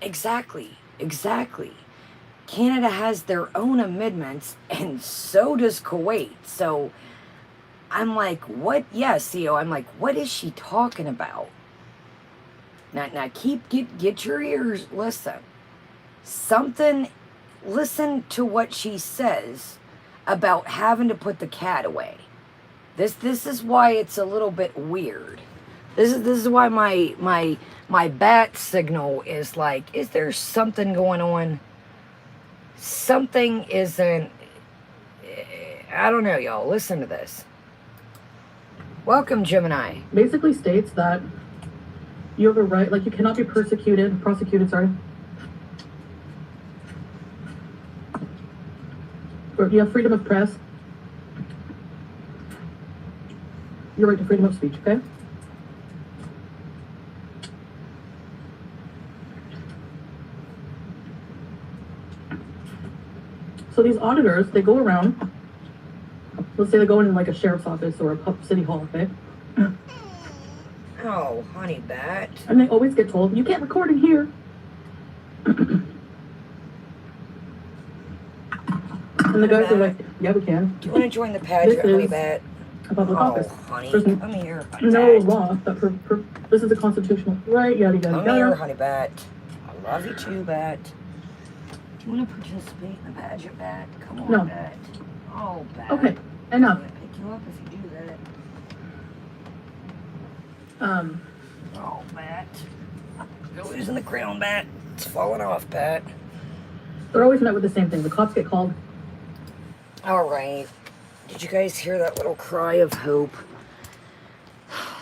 Exactly. Canada has their own amendments, and so does Kuwait. So I'm like, what? Yeah, CEO, I'm like, what is she talking about? Now get your ears, listen. Listen to what she says about having to put the cat away. This is why it's a little bit weird. This is why my bat signal is like, is there something going on? Something isn't, I don't know, y'all. Listen to this. Welcome, Gemini. Basically states that you have a right, like you cannot be prosecuted, or you have freedom of press. Your right to freedom of speech, okay? So these auditors, they go around, let's say they go in like a sheriff's office or a city hall, okay? Oh, honey bat. And they always get told, you can't record in here. And the guys are like, yeah, we can. Do you want to join the pageant, honey bat? A public office. Honey, There's come here, honey no bat. law that this is a constitutional right, yada yada Come here, yada. honey bat. I love you too, bat. Do you want to participate in the pageant, bat? Come on, No. bat. Oh, bat. Okay, enough. I'm gonna pick you up if you do that. Oh, bat. You're losing the crown, bat. It's falling off, bat. They're always met with the same thing. The cops get called. All right. Did you guys hear that little cry of hope?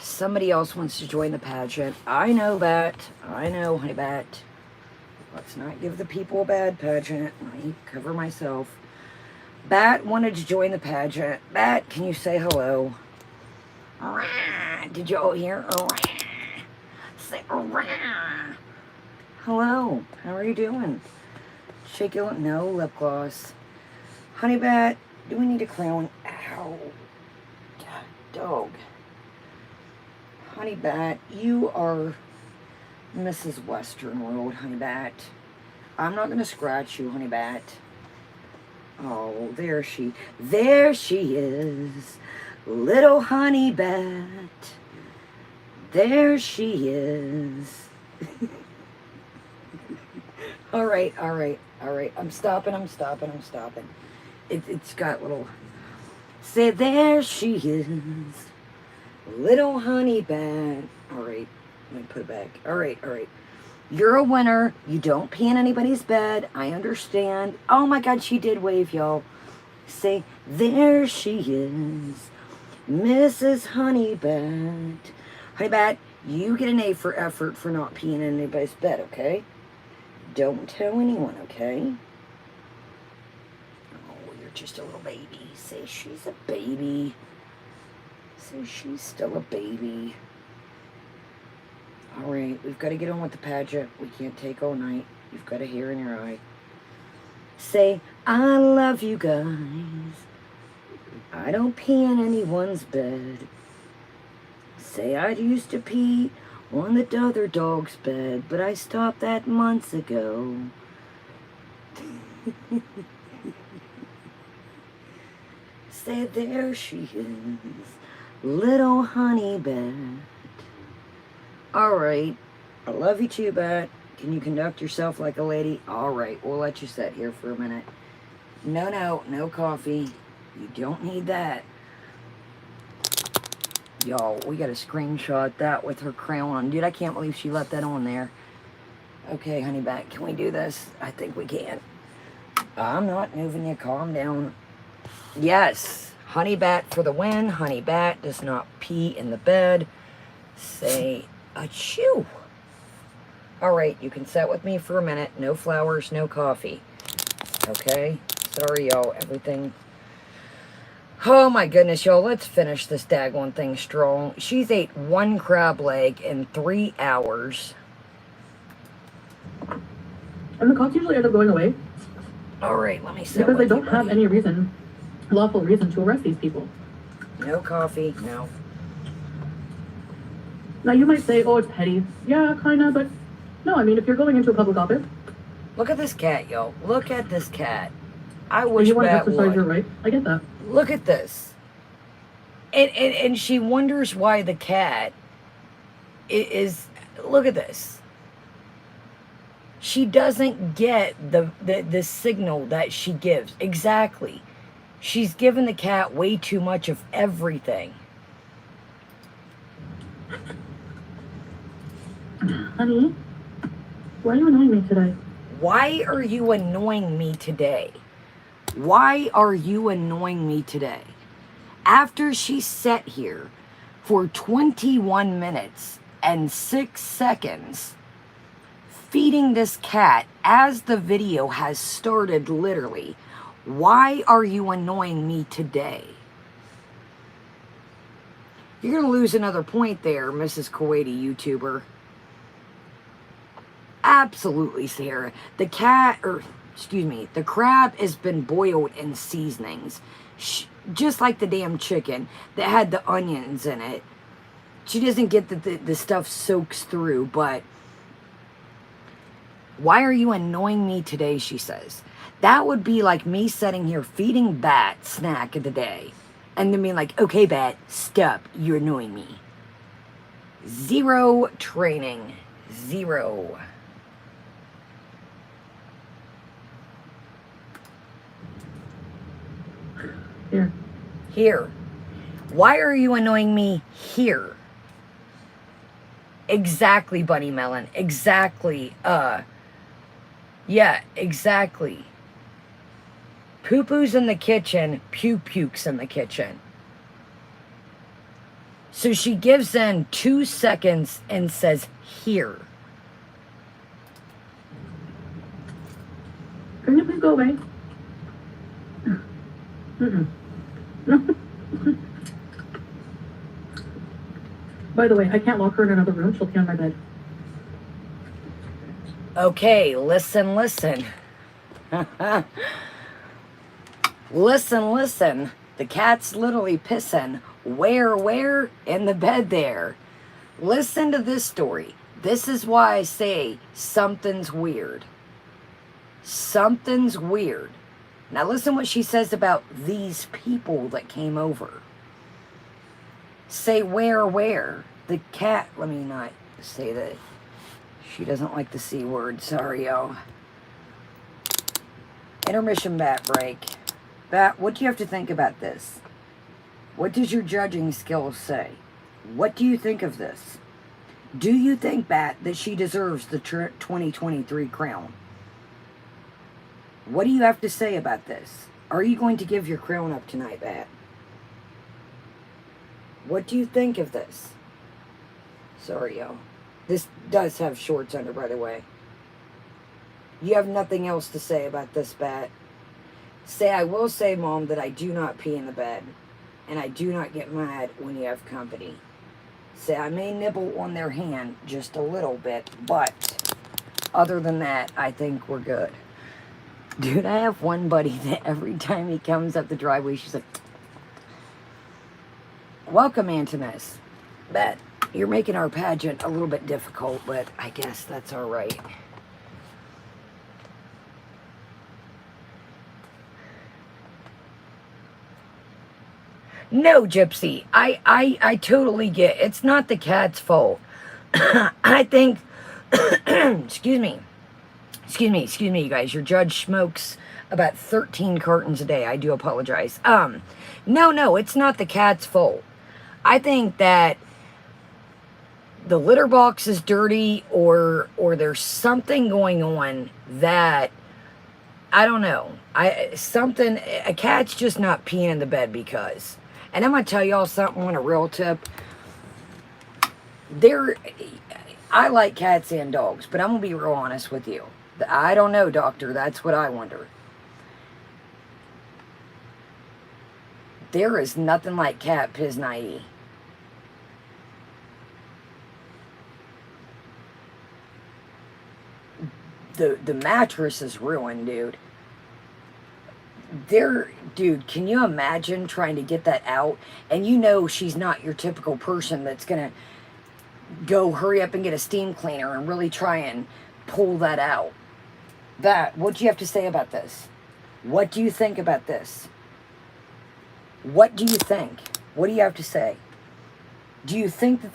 Somebody else wants to join the pageant. I know, bat. I know, honey bat. Let's not give the people a bad pageant. I cover myself. Bat wanted to join the pageant. Bat, can you say hello? Did you all hear? Say hello. How are you doing? Shake your lip. No lip gloss. Honey bat, do we need a crown? Ow. God, dog. Honey bat, you are Mrs. Western World, honey bat. I'm not going to scratch you, honey bat. Oh, there she is. Little honey bat. There she is. All right. I'm stopping. It's got little... Say, there she is. Little honey bat. All right. Let me put it back. All right. You're a winner. You don't pee in anybody's bed. I understand. Oh my God, she did wave, y'all. Say, there she is. Mrs. Honey Bat. Honey Bat, you get an A for effort for not peeing in anybody's bed, okay? Don't tell anyone, okay? Oh, you're just a little baby. Say she's a baby. Say she's still a baby. All right, we've got to get on with the pageant. We can't take all night. You've got a hair in your eye. Say, I love you guys. I don't pee in anyone's bed. Say, I used to pee on the other dog's bed, but I stopped that months ago. Say, there she is, little honey bat. All right, I love you too, bat. Can you conduct yourself like a lady? All right, we'll let you sit here for a minute. No coffee. You don't need that. Y'all, we got to screenshot that with her crown on. Dude, I can't believe she left that on there. Okay, honey bat, can we do this? I think we can. I'm not moving you. Calm down. Yes, honey bat for the win. Honey bat does not pee in the bed. Say, achoo. All right, you can sit with me for a minute. No flowers, no coffee. Okay? Sorry, y'all. Everything... Oh, my goodness, y'all. Let's finish this daggone thing strong. She's ate 1 crab leg in 3 hours. And the cops usually end up going away. All right, let me sit because they with you, don't have buddy. any lawful reason to arrest these people. No coffee, no. Now you might say, oh, it's petty. Yeah, kinda, but no, I mean, if you're going into a public office Look at this cat, yo. Look at this cat. I and wish you want to Bat exercise your would. right, I get that. Look at this. And she wonders why the cat is look at this. She doesn't get the signal that she gives. Exactly. She's given the cat way too much of everything. Honey, why are you annoying me today? Why are you annoying me today? Why are you annoying me today? After she sat here for 21 minutes and 6 seconds feeding this cat as the video has started literally, why are you annoying me today? You're going to lose another point there, Mrs. Kuwaiti YouTuber. Absolutely, Sarah. The crab has been boiled in seasonings. Just like the damn chicken that had the onions in it. She doesn't get that the stuff soaks through, but why are you annoying me today, she says. That would be like me sitting here feeding Bat snack of the day and then being like, okay, Bat, stop, you're annoying me. Zero training. Zero. Here. Here. Why are you annoying me here? Exactly, Bunny Melon. Exactly. Yeah, exactly. Poo-poo's in the kitchen. Puke's in the kitchen. So she gives in 2 seconds and says, here. Can you please go away? By the way, I can't lock her in another room. She'll pee on my bed. Okay, listen. Listen. The cat's literally pissing. Where? In the bed there. Listen to this story. This is why I say something's weird. Something's weird. Now listen what she says about these people that came over. Say where? The cat, let me not say that. She doesn't like the C word. Sorry, y'all. Intermission Bat break. Bat, what do you have to think about this? What does your judging skills say? What do you think of this? Do you think, Bat, that she deserves the 2023 crown? What do you have to say about this? Are you going to give your crown up tonight, Bat? What do you think of this? Sorry, y'all. This does have shorts under, by the way. You have nothing else to say about this, Bat. Say, I will say, Mom, that I do not pee in the bed. And I do not get mad when you have company. Say, I may nibble on their hand just a little bit, but other than that, I think we're good. Dude, I have one buddy that every time he comes up the driveway, she's like, welcome, Antonis. Bet you're making our pageant a little bit difficult, but I guess that's all right. No, Gypsy, I totally get it. It's not the cat's fault. I think, excuse me, you guys. Your judge smokes about 13 cartons a day. I do apologize. No, it's not the cat's fault. I think that the litter box is dirty or there's something going on that, I don't know. A cat's just not peeing in the bed because. And I'm going to tell y'all something on a real tip. I like cats and dogs, but I'm going to be real honest with you. I don't know, doctor. That's what I wonder. There is nothing like cat piss nighty. The mattress is ruined, dude. Dude, can you imagine trying to get that out? And you know she's not your typical person that's gonna go hurry up and get a steam cleaner and really try and pull that out. What do you have to say about this? What do you think about this? What do you think? What do you have to say? Do you think that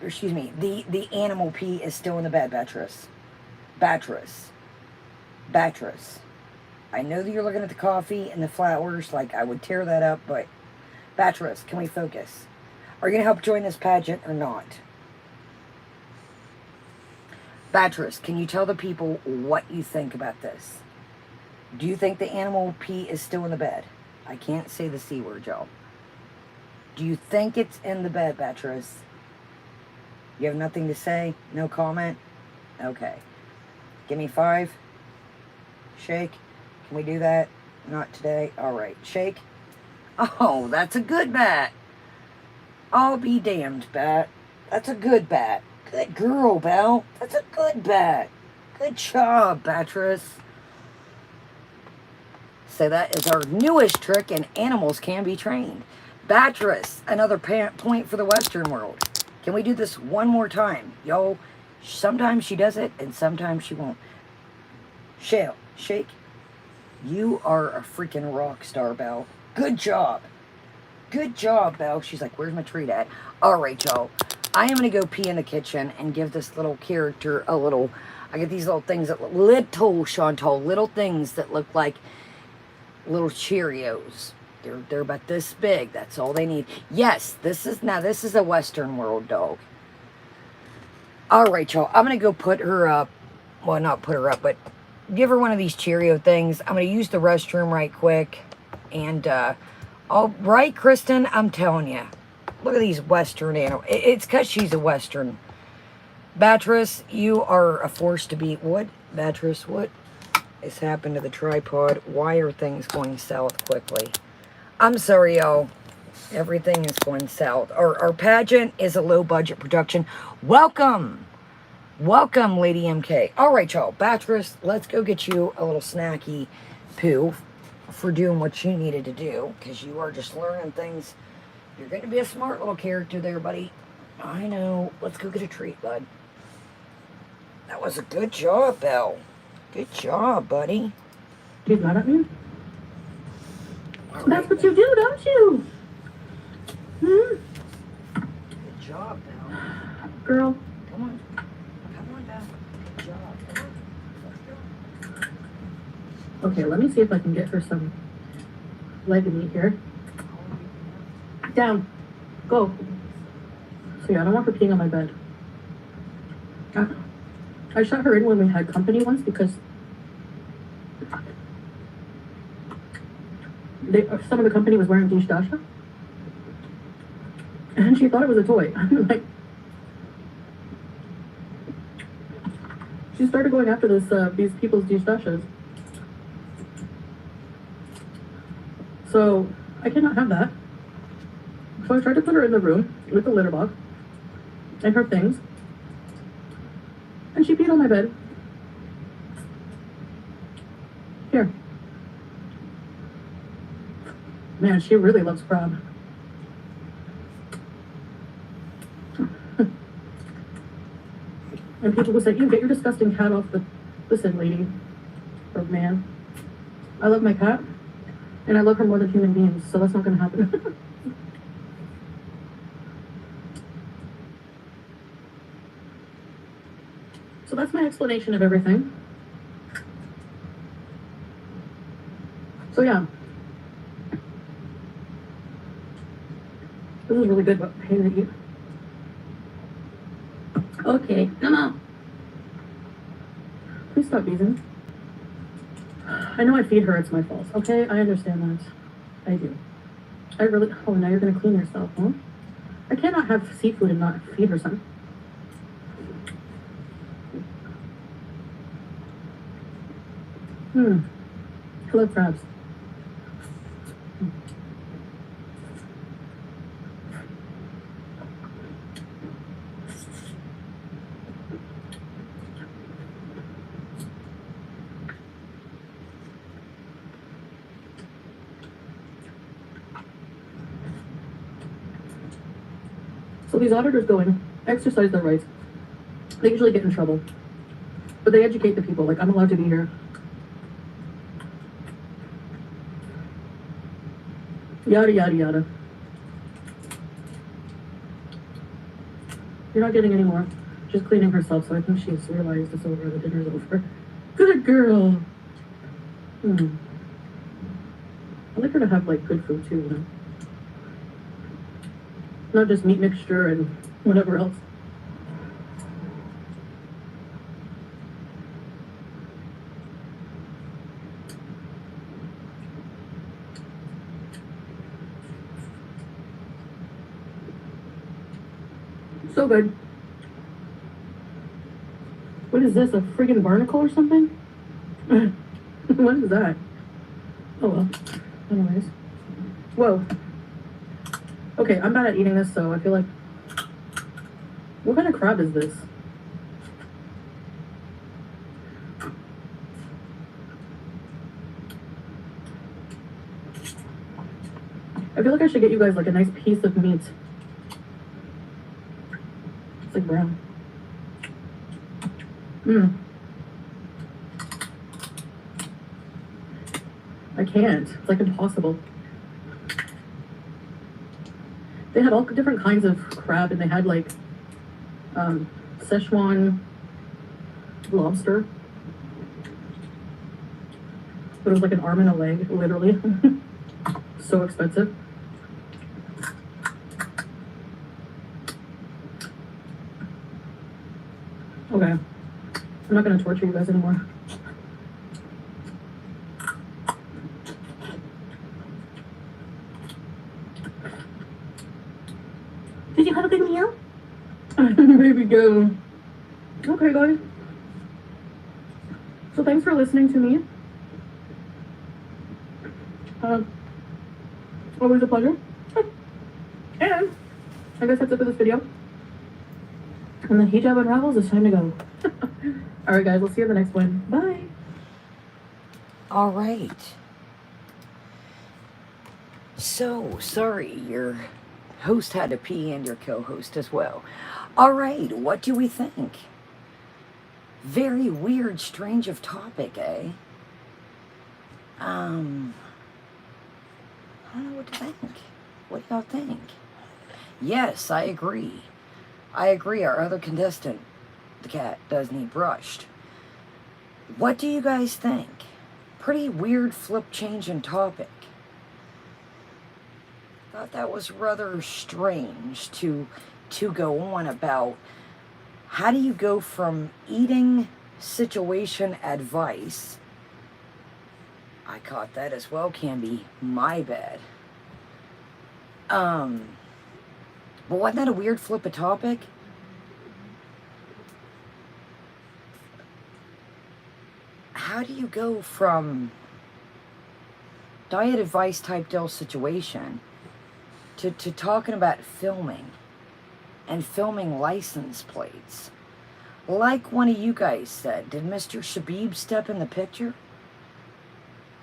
the animal pee is still in the bed, Beatrice? Beatrice. I know that you're looking at the coffee and the flowers like I would tear that up, but Beatrice, can we focus? Are you going to help join this pageant or not? Beatrice, can you tell the people what you think about this? Do you think the animal pee is still in the bed? I can't say the C word, y'all. Do you think it's in the bed, Beatrice? You have nothing to say? No comment? Okay. Give me 5. Shake. Can we do that? Not today. All right. Shake. Oh, that's a good bat. I'll be damned, bat. That's a good bat. Good girl, Belle. That's a good bat. Good job, Beatrice. So that is our newest trick, and animals can be trained. Beatrice, another point for the Western world. Can we do this one more time? Y'all, sometimes she does it, and sometimes she won't. Shake. You are a freaking rock star, Belle. Good job. Good job, Belle. She's like, where's my treat at? All right, y'all. I am going to go pee in the kitchen and give this little character a little... I get these little things that... little things that look like little Cheerios. They're about this big. That's all they need. Yes, this is a Western world dog. All right, y'all. I'm going to go put her up. Well, not put her up, but give her one of these Cheerio things. I'm going to use the restroom right quick. And, all right, Kristen, I'm telling you. Look at these Western animals. It's because she's a Western. Beatrice, you are a force to beat. What? Beatrice, what has happened to the tripod? Why are things going south quickly? I'm sorry, y'all. Everything is going south. Our pageant is a low-budget production. Welcome, Lady MK. All right, y'all. Beatrice, let's go get you a little snacky poo for doing what you needed to do, because you are just learning things. You're going to be a smart little character there, buddy. I know. Let's go get a treat, bud. That was a good job, Belle. Good job, buddy. She's mad at me? All That's right, what you do, don't you? Good job, Belle. Girl. Come on, Belle. Good job. Come on. Let's go. Okay, let me see if I can get her some leg meat here. Down. Go. So yeah, I don't want her peeing on my bed. I shut her in when we had company once because some of the company was wearing Dish Dasha. And she thought it was a toy. Like, she started going after these people's Dish Dashas. So I cannot have that. So I tried to put her in the room with the litter box and her things. And she peed on my bed. Here. Man, she really loves crab. And people will say, you get your disgusting cat off the... Listen, lady. Or man. I love my cat. And I love her more than human beings, so that's not going to happen. So that's my explanation of everything. So yeah. This is really good, but pain to eat. Okay, come on. Please stop beezing. I know I feed her, it's my fault. Okay, I understand that. I do. I really... Oh, now you're going to clean yourself, huh? I cannot have seafood and not feed her some. Hello, crabs. So these auditors go in exercise their rights. They usually get in trouble, but they educate the people. Like, I'm allowed to be here. Yada, yada, yada. You're not getting any more. She's cleaning herself, so I think she's realized it's over. The dinner's over. Good girl. I like her to have, like, good food, too, you know? Not just meat mixture and whatever else. So good. What is this, a friggin' barnacle or something? What is that? Oh well. Anyways. Whoa. Okay, I'm bad at eating this, so I feel like... What kind of crab is this? I feel like I should get you guys like a nice piece of meat. It's like brown. I can't. It's like impossible. They had all different kinds of crab, and they had like Szechuan lobster. But it was like an arm and a leg, literally. So expensive. Okay. I'm not gonna torture you guys anymore. Did you have a good meal? Maybe go. Okay, guys. So thanks for listening to me. Always a pleasure. And I guess that's it for this video. And the hijab unravels, it's time to go. Alright guys, we'll see you in the next one. Bye. All right. So, sorry, your host had to pee and your co-host as well. All right, what do we think? Very weird, strange of topic, eh? I don't know what to think. What do y'all think? Yes, I agree. I agree, our other contestant, the cat, does need brushed. What do you guys think? Pretty weird flip change in topic. Thought that was rather strange to go on about how do you go from eating situation advice. I caught that as well, can be my bad. But wasn't that a weird flip of topic? How do you go from diet advice type deal situation to talking about filming and filming license plates? Like one of you guys said, did Mr. Shabib step in the picture?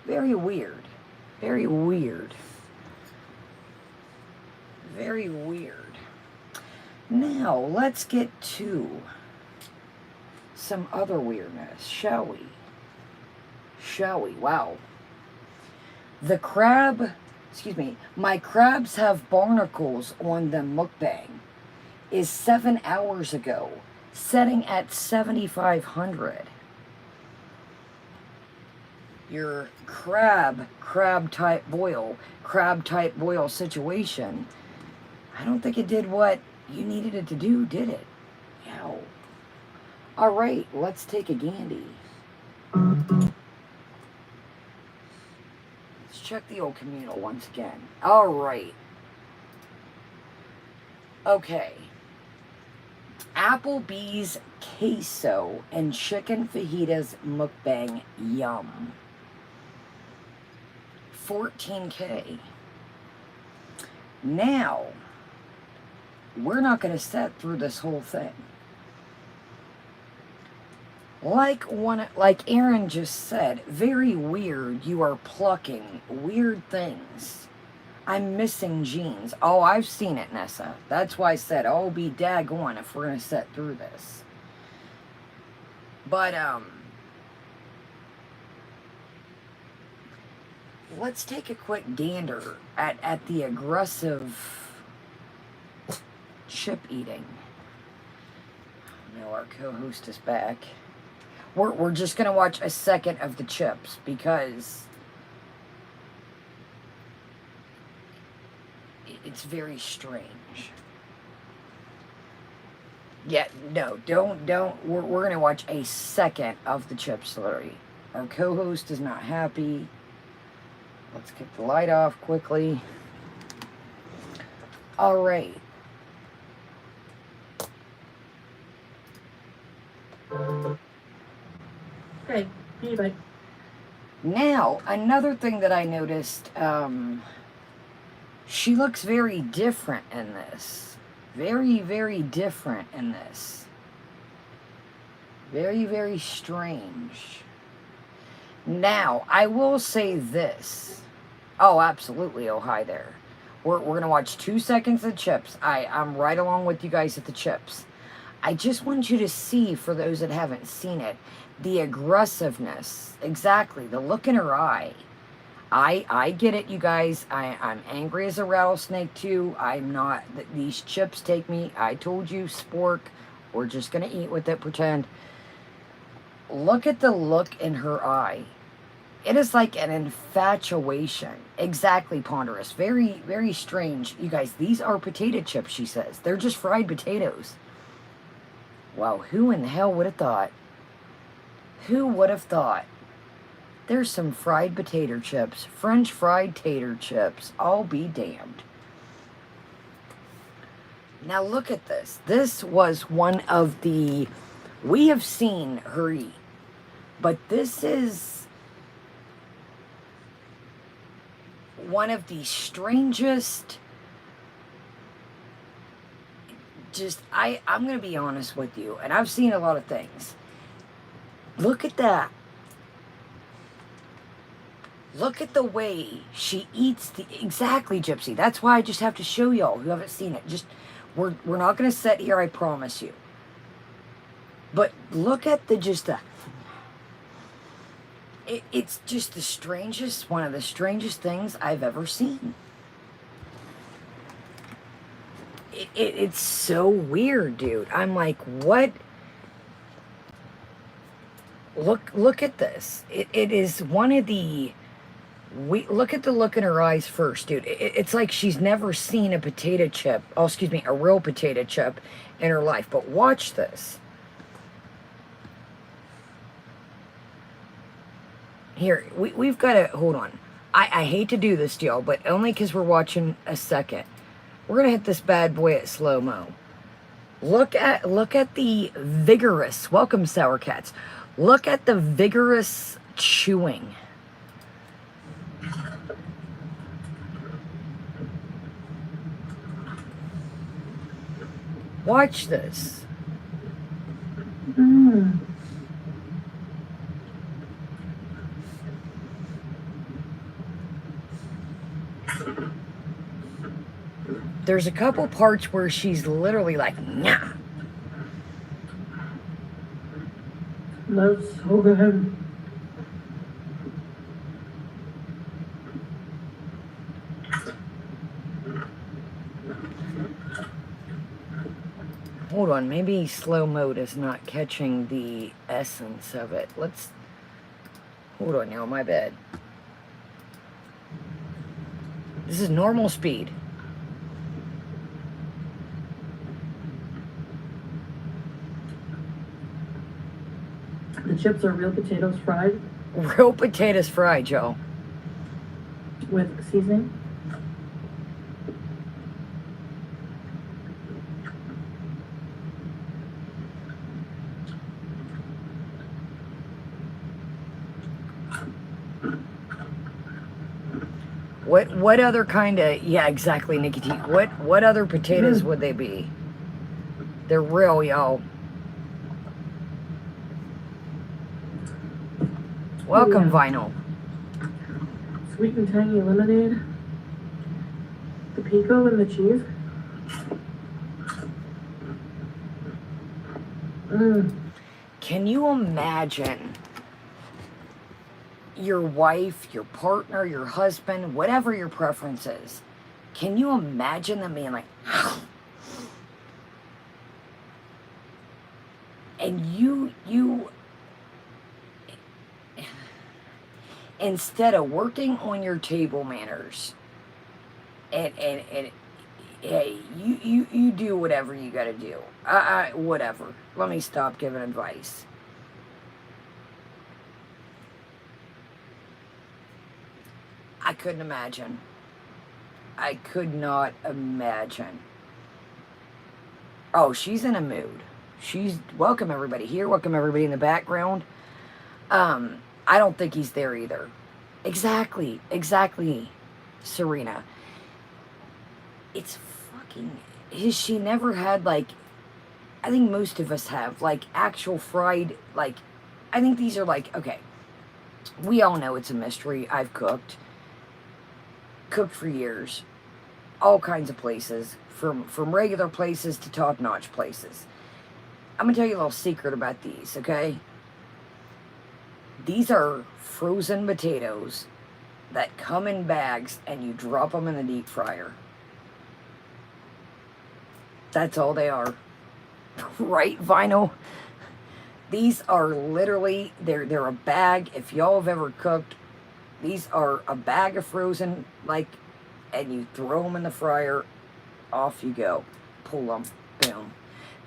Very weird. Very weird. Very weird. Now, let's get to some other weirdness, shall we? Shall we? Wow. The crab, my crabs have barnacles on them mukbang is 7 hours ago, setting at 7,500. Your crab type boil situation, I don't think it did what you needed it to do, did it? Yow. All right, let's take a gandy. Let's check the old communal once again. All right. Okay. Applebee's queso and chicken fajitas mukbang, yum. 14K. Now, we're not going to sit through this whole thing. Like Aaron just said, very weird. You are plucking weird things I'm missing jeans. Oh, I've seen it, Nessa. That's why I said, oh, be daggone if we're going to sit through this. But, let's take a quick gander at the aggressive chip eating. No, our co-host is back. We're just going to watch a second of the chips because it's very strange. Yeah, no, don't. We're going to watch a second of the chips, Larry. Our co-host is not happy. Let's get the light off quickly. All right. Okay, anyway. Now, another thing that I noticed, she looks very different in this. Very, very different in this. Very, very strange. Now, I will say this. Oh, absolutely. Oh, hi there. We're going to watch 2 seconds of chips. I'm right along with you guys at the chips. I just want you to see, for those that haven't seen it, the aggressiveness. Exactly. The look in her eye. I get it, you guys. I'm angry as a rattlesnake, too. I'm not. These chips take me. I told you, spork. We're just going to eat with it, pretend. Look at the look in her eye. It is like an infatuation. Exactly, Ponderous. Very, very strange. You guys, these are potato chips, she says. They're just fried potatoes. Wow, who in the hell would have thought? Who would have thought? There's some fried potato chips. French fried tater chips. I'll be damned. Now look at this. This was one of the... We have seen her eat. But this is one of the strangest... I'm going to be honest with you. And I've seen a lot of things. Look at that. Look at the way she eats the... Exactly, Gypsy. That's why I just have to show y'all who haven't seen it. Just... We're not going to sit here, I promise you. But look at it's just the strangest, one of the strangest things I've ever seen. It's so weird, dude. I'm like, what? Look at this. It is one of the... look at the look in her eyes first, dude. It's like she's never seen a potato chip. Oh, excuse me, a real potato chip in her life. But watch this. Here, we've got to... Hold on. I hate to do this, y'all, but only because we're watching a second. We're going to hit this bad boy at slow-mo. Look at the vigorous... Welcome, Sour Cats. Look at the vigorous chewing. Watch this. There's a couple parts where she's literally like, nah. That's so good. Hold on, maybe slow mode is not catching the essence of it. Let's... Hold on now, my bad. This is normal speed. The chips are real potatoes fried. Real potatoes fried, Joe. With seasoning. What other kind of... Yeah, exactly, Nikki T. What other potatoes would they be? They're real, y'all. Welcome, Vinyl. Sweet and tangy lemonade. The pico and the cheese. Can you imagine your wife, your partner, your husband, whatever your preference is? Can you imagine them being like, and you instead of working on your table manners, and hey, you do whatever you got to do. Whatever. Let me stop giving advice. I couldn't imagine. I could not imagine. Oh, she's in a mood. She's, welcome everybody here. Welcome everybody in the background. I don't think he's there either. Exactly, Serena. It's fucking, she never had, like, I think most of us have, like, actual fried, like, I think these are like, okay, we all know it's a mystery. I've cooked for years, all kinds of places, from regular places to top-notch places. I'm gonna tell you a little secret about these, okay? These are frozen potatoes that come in bags and you drop them in the deep fryer. That's all they are. Right, Vinyl? These are literally, they're a bag. If y'all have ever cooked, these are a bag of frozen, like, and you throw them in the fryer, off you go. Pull them, boom.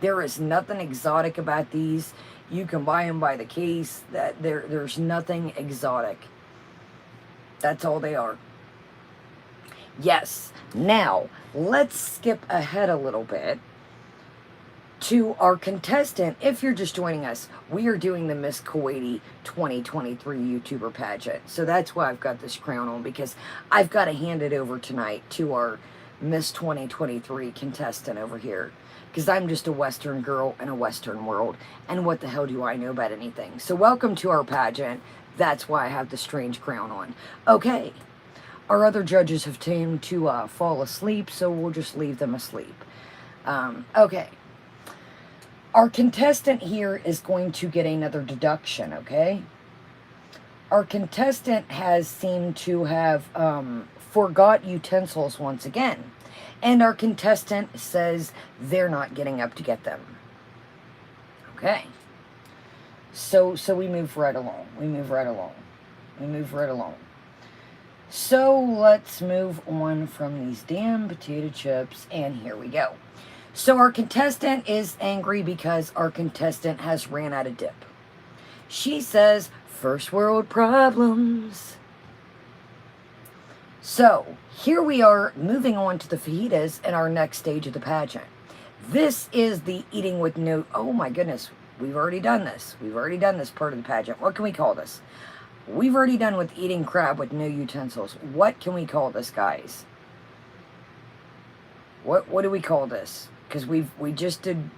There is nothing exotic about these. You can buy them by the case. There's nothing exotic. That's all they are. Yes. Now, let's skip ahead a little bit to our contestant. If you're just joining us, we are doing the Miss Kuwaiti 2023 YouTuber pageant. So that's why I've got this crown on, because I've got to hand it over tonight to our Miss 2023 contestant over here. Because I'm just a Western girl in a Western world. And what the hell do I know about anything? So welcome to our pageant. That's why I have the strange crown on. Okay. Our other judges have tamed to fall asleep, so we'll just leave them asleep. Okay. Our contestant here is going to get another deduction, okay? Our contestant has seemed to have forgot utensils once again. And our contestant says they're not getting up to get them. Okay. So we move right along. So let's move on from these damn potato chips, and here we go. So our contestant is angry because our contestant has ran out of dip. She says, first world problems. So here we are moving on to the fajitas in our next stage of the pageant. This is the eating with no, oh my goodness, we've already done this. We've already done this part of the pageant. What can we call this? We've already done with eating crab with no utensils. What can we call this, guys? What do we call this? Because we just did,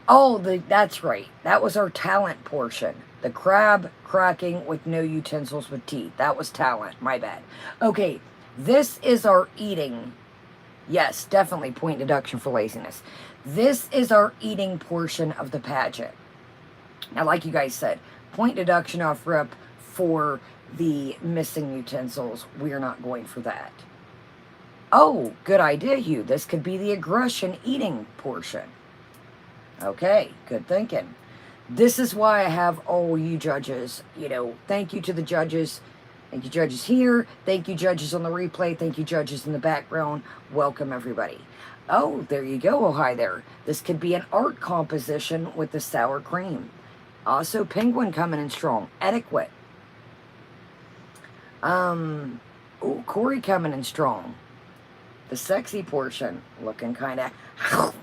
oh, that's right. That was our talent portion. The crab cracking with no utensils with teeth. That was talent. My bad. Okay, this is our eating. Yes, definitely point deduction for laziness. This is our eating portion of the pageant. Now, like you guys said, point deduction off rip for the missing utensils. We're not going for that. Oh, good idea, Hugh. This could be the aggression eating portion. Okay, good thinking. This is why I have all you judges, thank you to the judges. Thank you, judges here. Thank you, judges on the replay. Thank you, judges in the background. Welcome, everybody. Oh, there you go. Oh, hi there. This could be an art composition with the sour cream. Also, Penguin coming in strong. Etiquette. Oh, Corey coming in strong. The sexy portion looking kind of...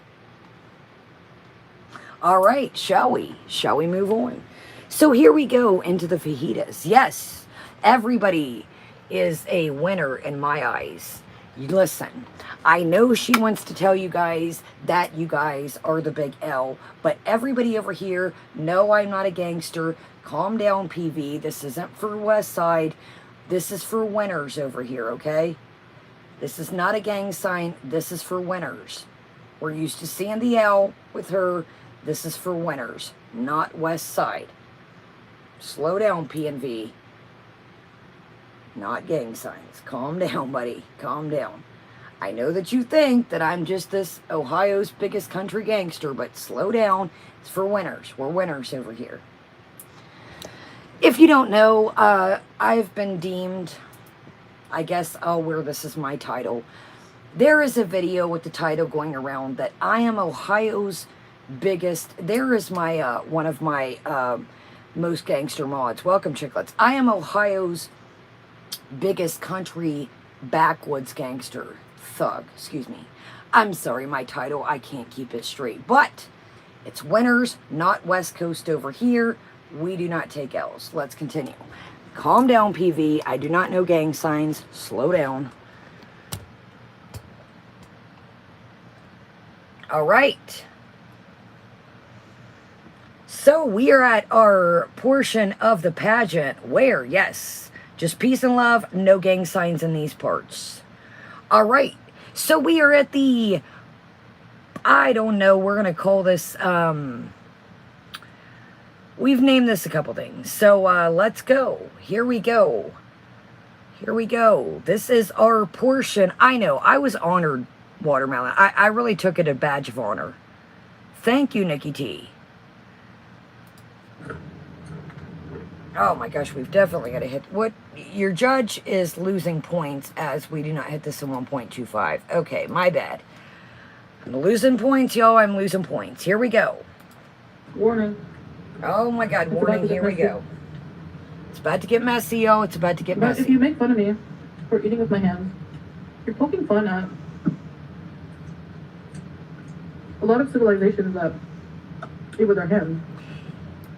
All right, shall we? Shall we move on? So here we go into the fajitas. Yes, everybody is a winner in my eyes. Listen, I know she wants to tell you guys that you guys are the big L, but everybody over here, no, I'm not a gangster. Calm down, PV. This isn't for West Side. This is for winners over here, okay? This is not a gang sign. This is for winners. We're used to seeing the L with her. This is for winners, not West Side. Slow down, PNV. Not gang signs. Calm down, buddy. Calm down. I know that you think that I'm just this Ohio's biggest country gangster, but slow down. It's for winners. We're winners over here. If you don't know, I've been deemed, I guess I'll wear this as my title. There is a video with the title going around that I am Ohio's biggest. There is my one of my most gangster mods. Welcome, chicklets. I am Ohio's biggest country backwoods gangster thug. Excuse me. I'm sorry, my title. I can't keep it straight. But it's winners, not West Coast over here. We do not take L's. Let's continue. Calm down, PV. I do not know gang signs. Slow down. All right. So we are at our portion of the pageant where, yes, just peace and love, no gang signs in these parts. All right. So we are at the, I don't know, we're going to call this, we've named this a couple things. So let's go. Here we go. Here we go. This is our portion. I know, I was honored, Watermelon. I really took it a badge of honor. Thank you, Nikki T. Oh my gosh, we've definitely got to hit. What? Your judge is losing points as we do not hit this in 1.25. Okay, my bad. I'm losing points, y'all. I'm losing points. Here we go. Warning. Oh my god, warning. Here we go. It's about to get messy, y'all. It's about to get But messy. if you make fun of me for eating with my hands, you're poking fun at a lot of civilizations that eat with their hands.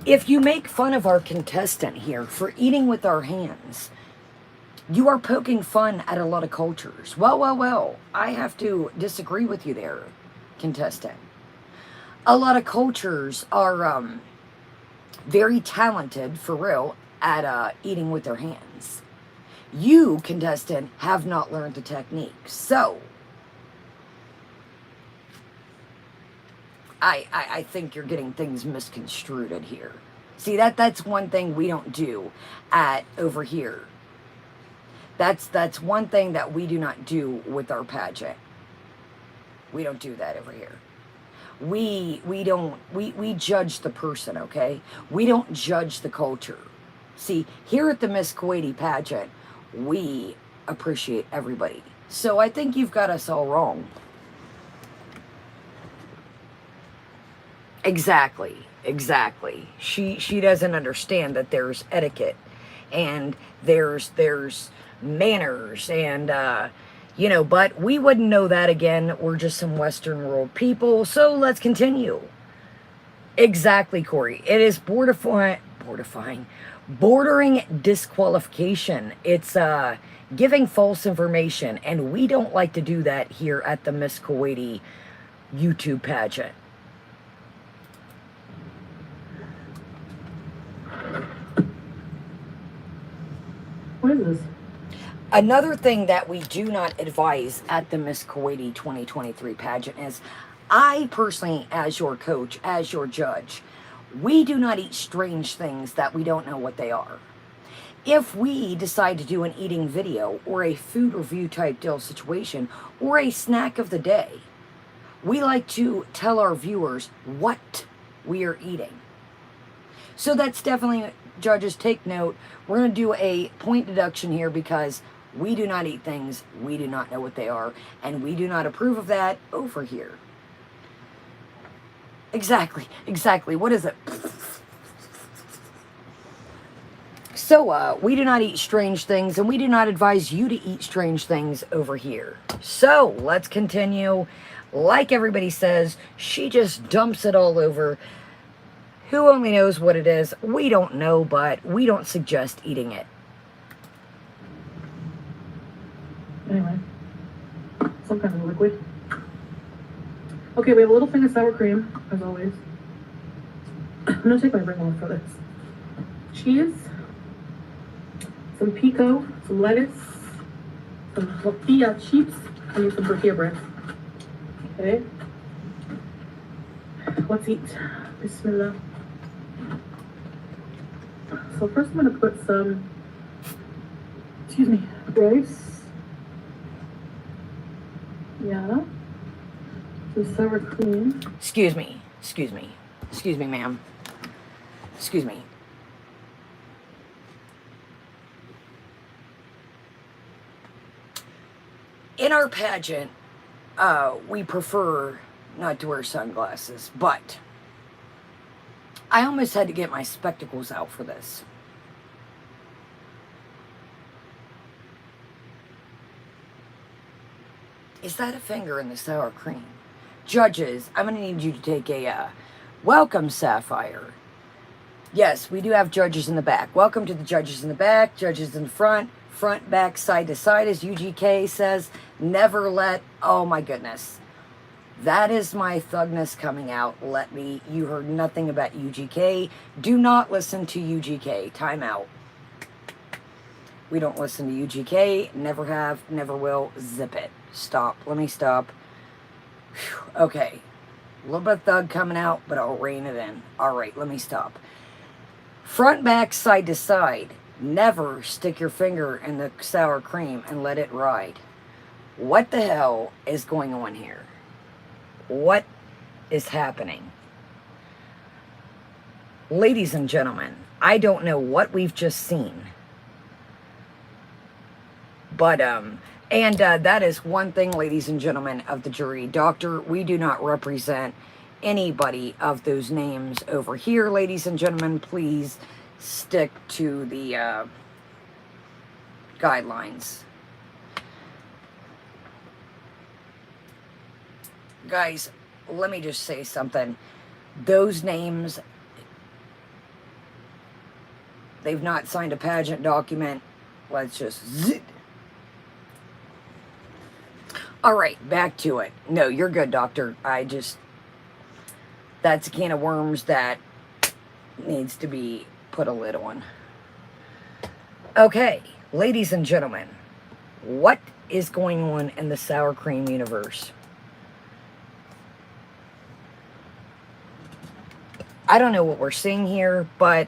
If you make fun of our contestant here for eating with our hands, you are poking fun at a lot of cultures. Well, I have to disagree with you there, contestant. A lot of cultures are very talented, for real, at eating with their hands. You, contestant, have not learned the technique. So, I think you're getting things misconstrued here. See, that's one thing we don't do at over here. That's one thing that we do not do with our pageant. We don't do that over here. We judge the person, okay? We don't judge the culture. See, here at the Miss Kuwaiti pageant, we appreciate everybody. So I think you've got us all wrong. Exactly. She doesn't understand that there's etiquette and there's manners and you know, but we wouldn't know that again. We're just some Western world people. So let's continue. Exactly, Corey. It is bordering disqualification. It's giving false information, and we don't like to do that here at the Miss Kuwaiti YouTube pageant. What is this? Another thing that we do not advise at the Miss Kuwaiti 2023 pageant is, I personally, as your coach, as your judge, we do not eat strange things that we don't know what they are. If we decide to do an eating video or a food review type deal situation or a snack of the day, we like to tell our viewers what we are eating. So that's definitely, judges, take note. We're going to do a point deduction here because we do not eat things, we do not know what they are, and we do not approve of that over here. Exactly. What is it? So, we do not eat strange things, and we do not advise you to eat strange things over here. So, let's continue. Like everybody says, she just dumps it all over. Who only knows what it is? We don't know, but we don't suggest eating it. Anyway, some kind of liquid. Okay, we have a little thing of sour cream, as always. I'm gonna take my ring off for this. Cheese, some pico, some lettuce, some tortilla chips. I need some tortilla bread. Okay. Let's eat. Bismillah. So first I'm going to put some, excuse me, rice. Yeah. Some sour cream. Excuse me, ma'am. Excuse me. In our pageant, we prefer not to wear sunglasses, but I almost had to get my spectacles out for this. Is that a finger in the sour cream? Judges, I'm going to need you to take a welcome, Sapphire. Yes, we do have judges in the back. Welcome to the judges in the back, judges in the front, back, side to side, as UGK says. Never let, oh my goodness. That is my thugness coming out. You heard nothing about UGK. Do not listen to UGK. Time out. We don't listen to UGK. Never have, never will. Zip it. Stop. Let me stop. Whew. Okay. A little bit of thug coming out, but I'll rein it in. All right, let me stop. Front, back, side to side. Never stick your finger in the sour cream and let it ride. What the hell is going on here? What is happening? Ladies and gentlemen, I don't know what we've just seen. But, that is one thing, ladies and gentlemen of the jury. Doctor, we do not represent anybody of those names over here, ladies and gentlemen. Please stick to the guidelines. Guys, let me just say something. Those names, they've not signed a pageant document. Let's just zip. All right, back to it. No, you're good, doctor. That's a can of worms that needs to be put a lid on. Okay, ladies and gentlemen, what is going on in the sour cream universe? I don't know what we're seeing here, but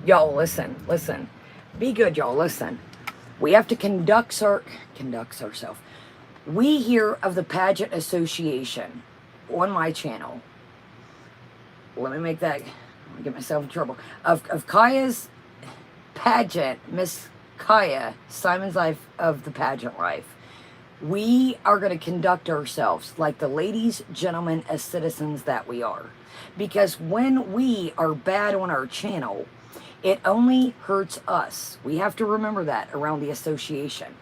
y'all listen. Be good, y'all, listen. We have to conduct ourselves. We hear of the Pageant Association on my channel. Let me make that, I'll get myself in trouble. Of Kaya's pageant, Miss Kaya, Simon's Life of the Pageant Life. We are going to conduct ourselves like the ladies, gentlemen, as citizens that we are. Because when we are bad on our channel, it only hurts us. We have to remember that around the association.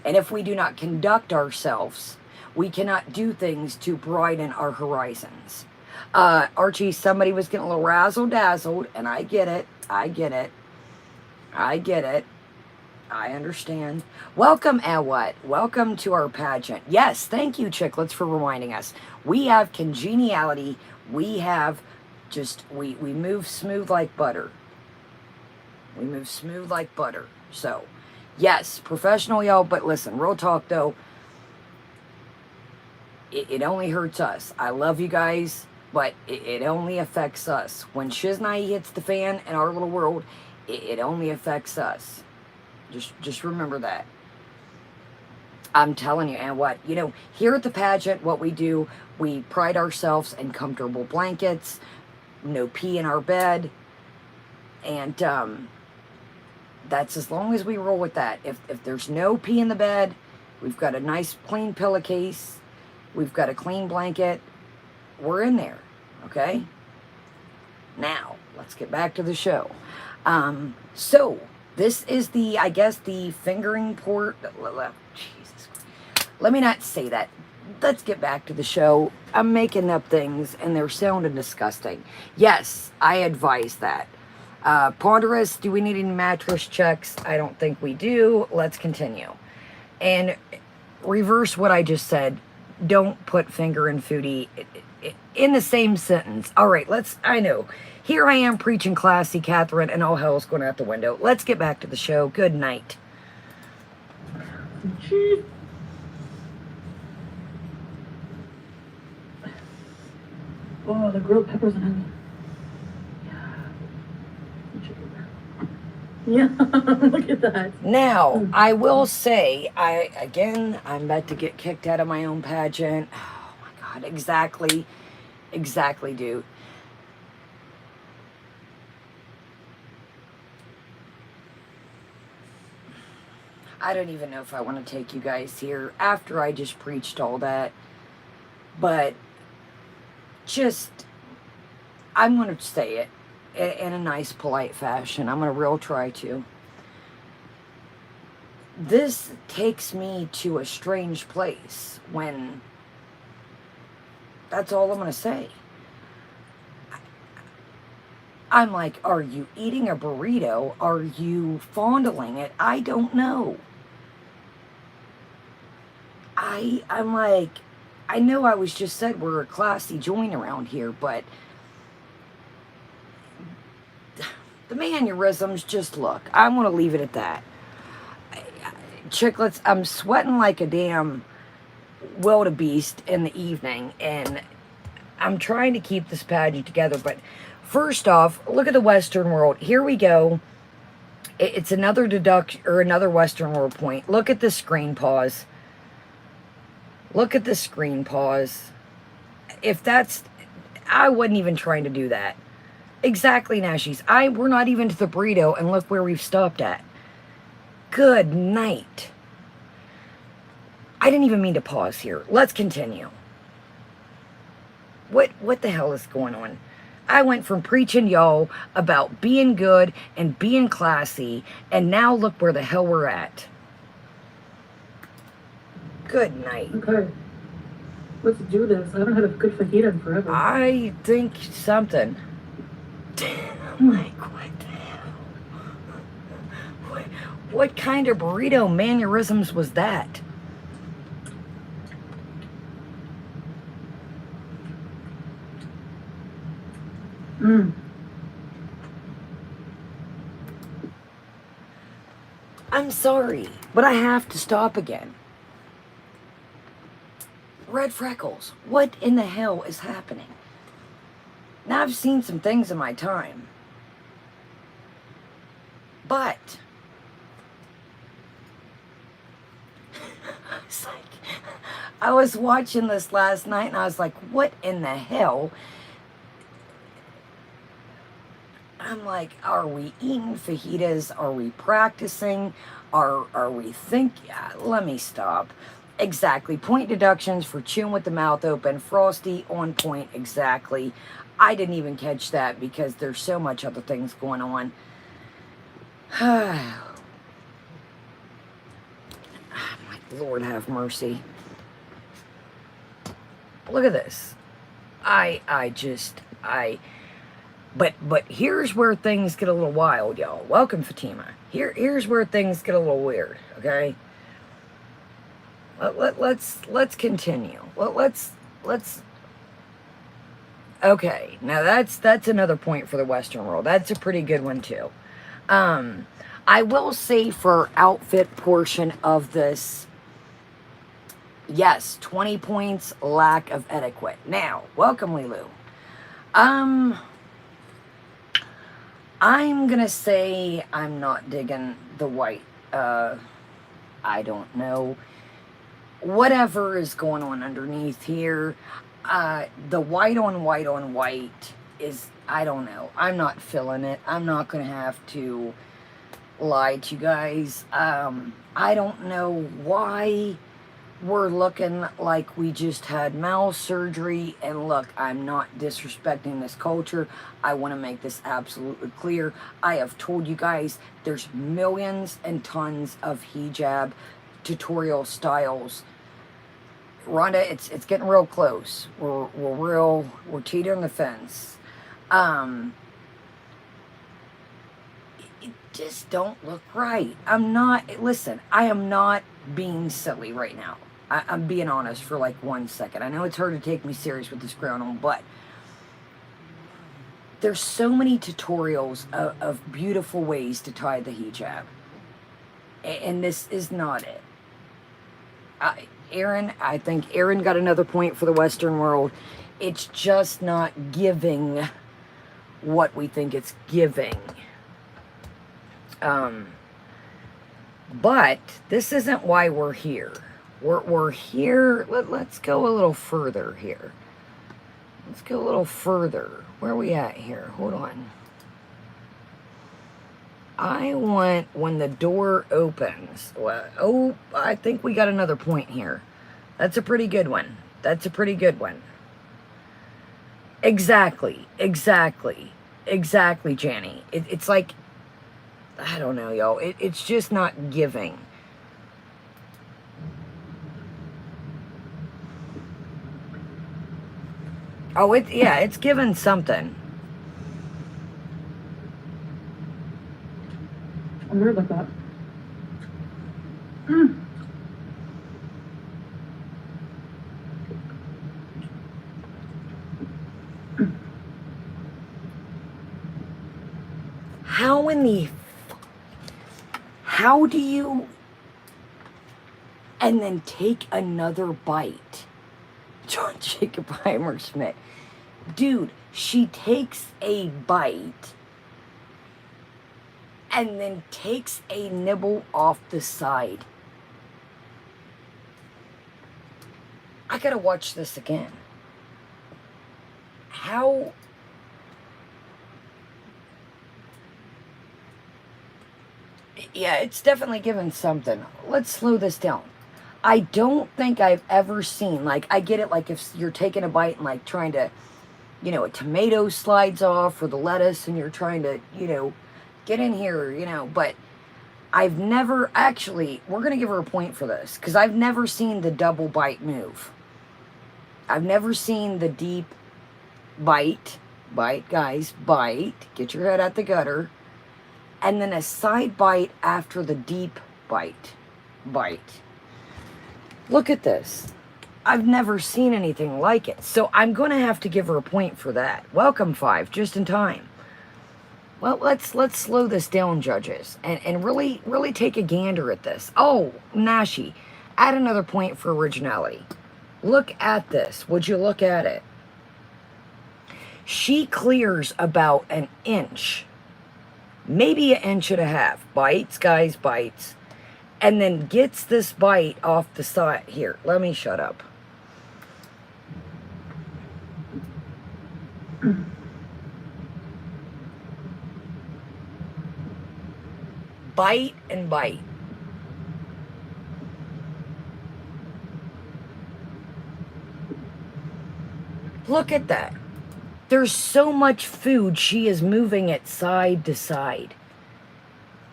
And if we do not conduct ourselves, we cannot do things to broaden our horizons. Archie, somebody was getting a little razzle-dazzled, and I get it. I understand. Welcome, Awat. Welcome to our pageant. Yes, thank you, Chicklets, for reminding us. We have congeniality. We have we move smooth like butter. So, yes, professional, y'all, but listen, real talk, though, it only hurts us. I love you guys, but it only affects us. When Shiznai hits the fan in our little world, it only affects us. Just remember that. I'm telling you, and what, here at the pageant, what we do, we pride ourselves in comfortable blankets, no pee in our bed, and that's as long as we roll with that. If there's no pee in the bed, we've got a nice clean pillowcase, we've got a clean blanket, we're in there, okay? Now, let's get back to the show. So, this is the fingering port. Jesus Christ. Let me not say that. Let's get back to the show. I'm making up things, and they're sounding disgusting. Yes, I advise that. Ponderous, do we need any mattress checks? I don't think we do. Let's continue. And reverse what I just said. don't put finger and foodie in the same sentence. All right, I know. Here I am preaching classy, Catherine, and all hell's going out the window. Let's get back to the show. Good night. Jeez. Oh, the grilled peppers and onion. Yeah, look at that. Now, I will say, I'm about to get kicked out of my own pageant. Oh my God, exactly, dude. I don't even know if I want to take you guys here after I just preached all that, but I'm going to say it in a nice, polite fashion. I'm going to real try to. This takes me to a strange place when that's all I'm going to say. I'm like, are you eating a burrito? Are you fondling it? I don't know. I'm like, I know I was just said we're a classy joint around here, but the mannerisms, just look. I'm going to leave it at that. Chicklets, I'm sweating like a damn wildebeest in the evening, and I'm trying to keep this pageant together, but first off, look at the Western world. Here we go. It's another deduction, or another Western world point. Look at the screen pause. Look at the screen pause. If that's, I wasn't even trying to do that. Exactly, Nashies. We're not even to the burrito, and look where we've stopped at. Good night. I didn't even mean to pause here. Let's continue. What the hell is going on? I went from preaching y'all about being good and being classy, and now look where the hell we're at. Good night. Okay. Let's do this. I haven't had a good fajita in forever. I think something. Like, what the hell? What kind of burrito mannerisms was that? I'm sorry, but I have to stop again. Red freckles. What in the hell is happening? Now, I've seen some things in my time. But it's like, I was watching this last night and I was like, what in the hell? I'm like, are we eating fajitas? Are we practicing? Are we thinking? Let me stop. Exactly. Point deductions for chewing with the mouth open. Frosty, on point, exactly. I didn't even catch that because there's so much other things going on. My Lord have mercy. Look at this. But here's where things get a little wild, y'all. Welcome, Fatima. Here's where things get a little weird, okay? Let's continue. Let's okay, now that's another point for the Western world. That's a pretty good one too. I will say for outfit portion of this, yes, 20 points, lack of etiquette. Now, welcome, Lilu. I'm gonna say I'm not digging the white. I don't know. Whatever is going on underneath here, the white on white is, I don't know. I'm not feeling it. I'm not going to have to lie to you guys. I don't know why we're looking like we just had mouth surgery. And look, I'm not disrespecting this culture. I want to make this absolutely clear. I have told you guys there's millions and tons of hijab tutorial styles. Rhonda, it's getting real close. We're teetering the fence. It just don't look right. I am not being silly right now. I'm being honest for like 1 second. I know it's hard to take me serious with this crown on, but there's so many tutorials of beautiful ways to tie the hijab. And this is not it. Aaron, I think Aaron got another point for the Western world. It's just not giving what we think it's giving. But this isn't why we're here. We're here. Let's go a little further here. Let's go a little further. Where are we at here? Hold on. I want when the door opens. Well, oh, I think we got another point here. That's a pretty good one. That's a pretty good one. Exactly, Janny. It's like, I don't know, y'all. It's just not giving. Oh, yeah, it's given something. I'm weird like that. How in the... How do you... And then take another bite? John Jacob Heimer-Schmidt. Dude, she takes a bite and then takes a nibble off the side. I gotta watch this again. How... Yeah, it's definitely given something. Let's slow this down. I don't think I've ever seen, like, I get it, like, if you're taking a bite and, like, trying to, you know, a tomato slides off or the lettuce and you're trying to, you know, get in here, you know, but I've never, actually, we're going to give her a point for this, because I've never seen the double bite move. I've never seen the deep bite, guys, bite, get your head out the gutter, and then a side bite after the deep bite. Look at this. I've never seen anything like it. So I'm going to have to give her a point for that. Welcome, 5, just in time. Well, let's slow this down, judges, and really take a gander at this. Oh, Nashi, add another point for originality. Look at this. Would you look at it? She clears about an inch, maybe an inch and a half. Bites, guys, bites. And then gets this bite off the side. Here, let me shut up. Bite and bite. Look at that. There's so much food, she is moving it side to side.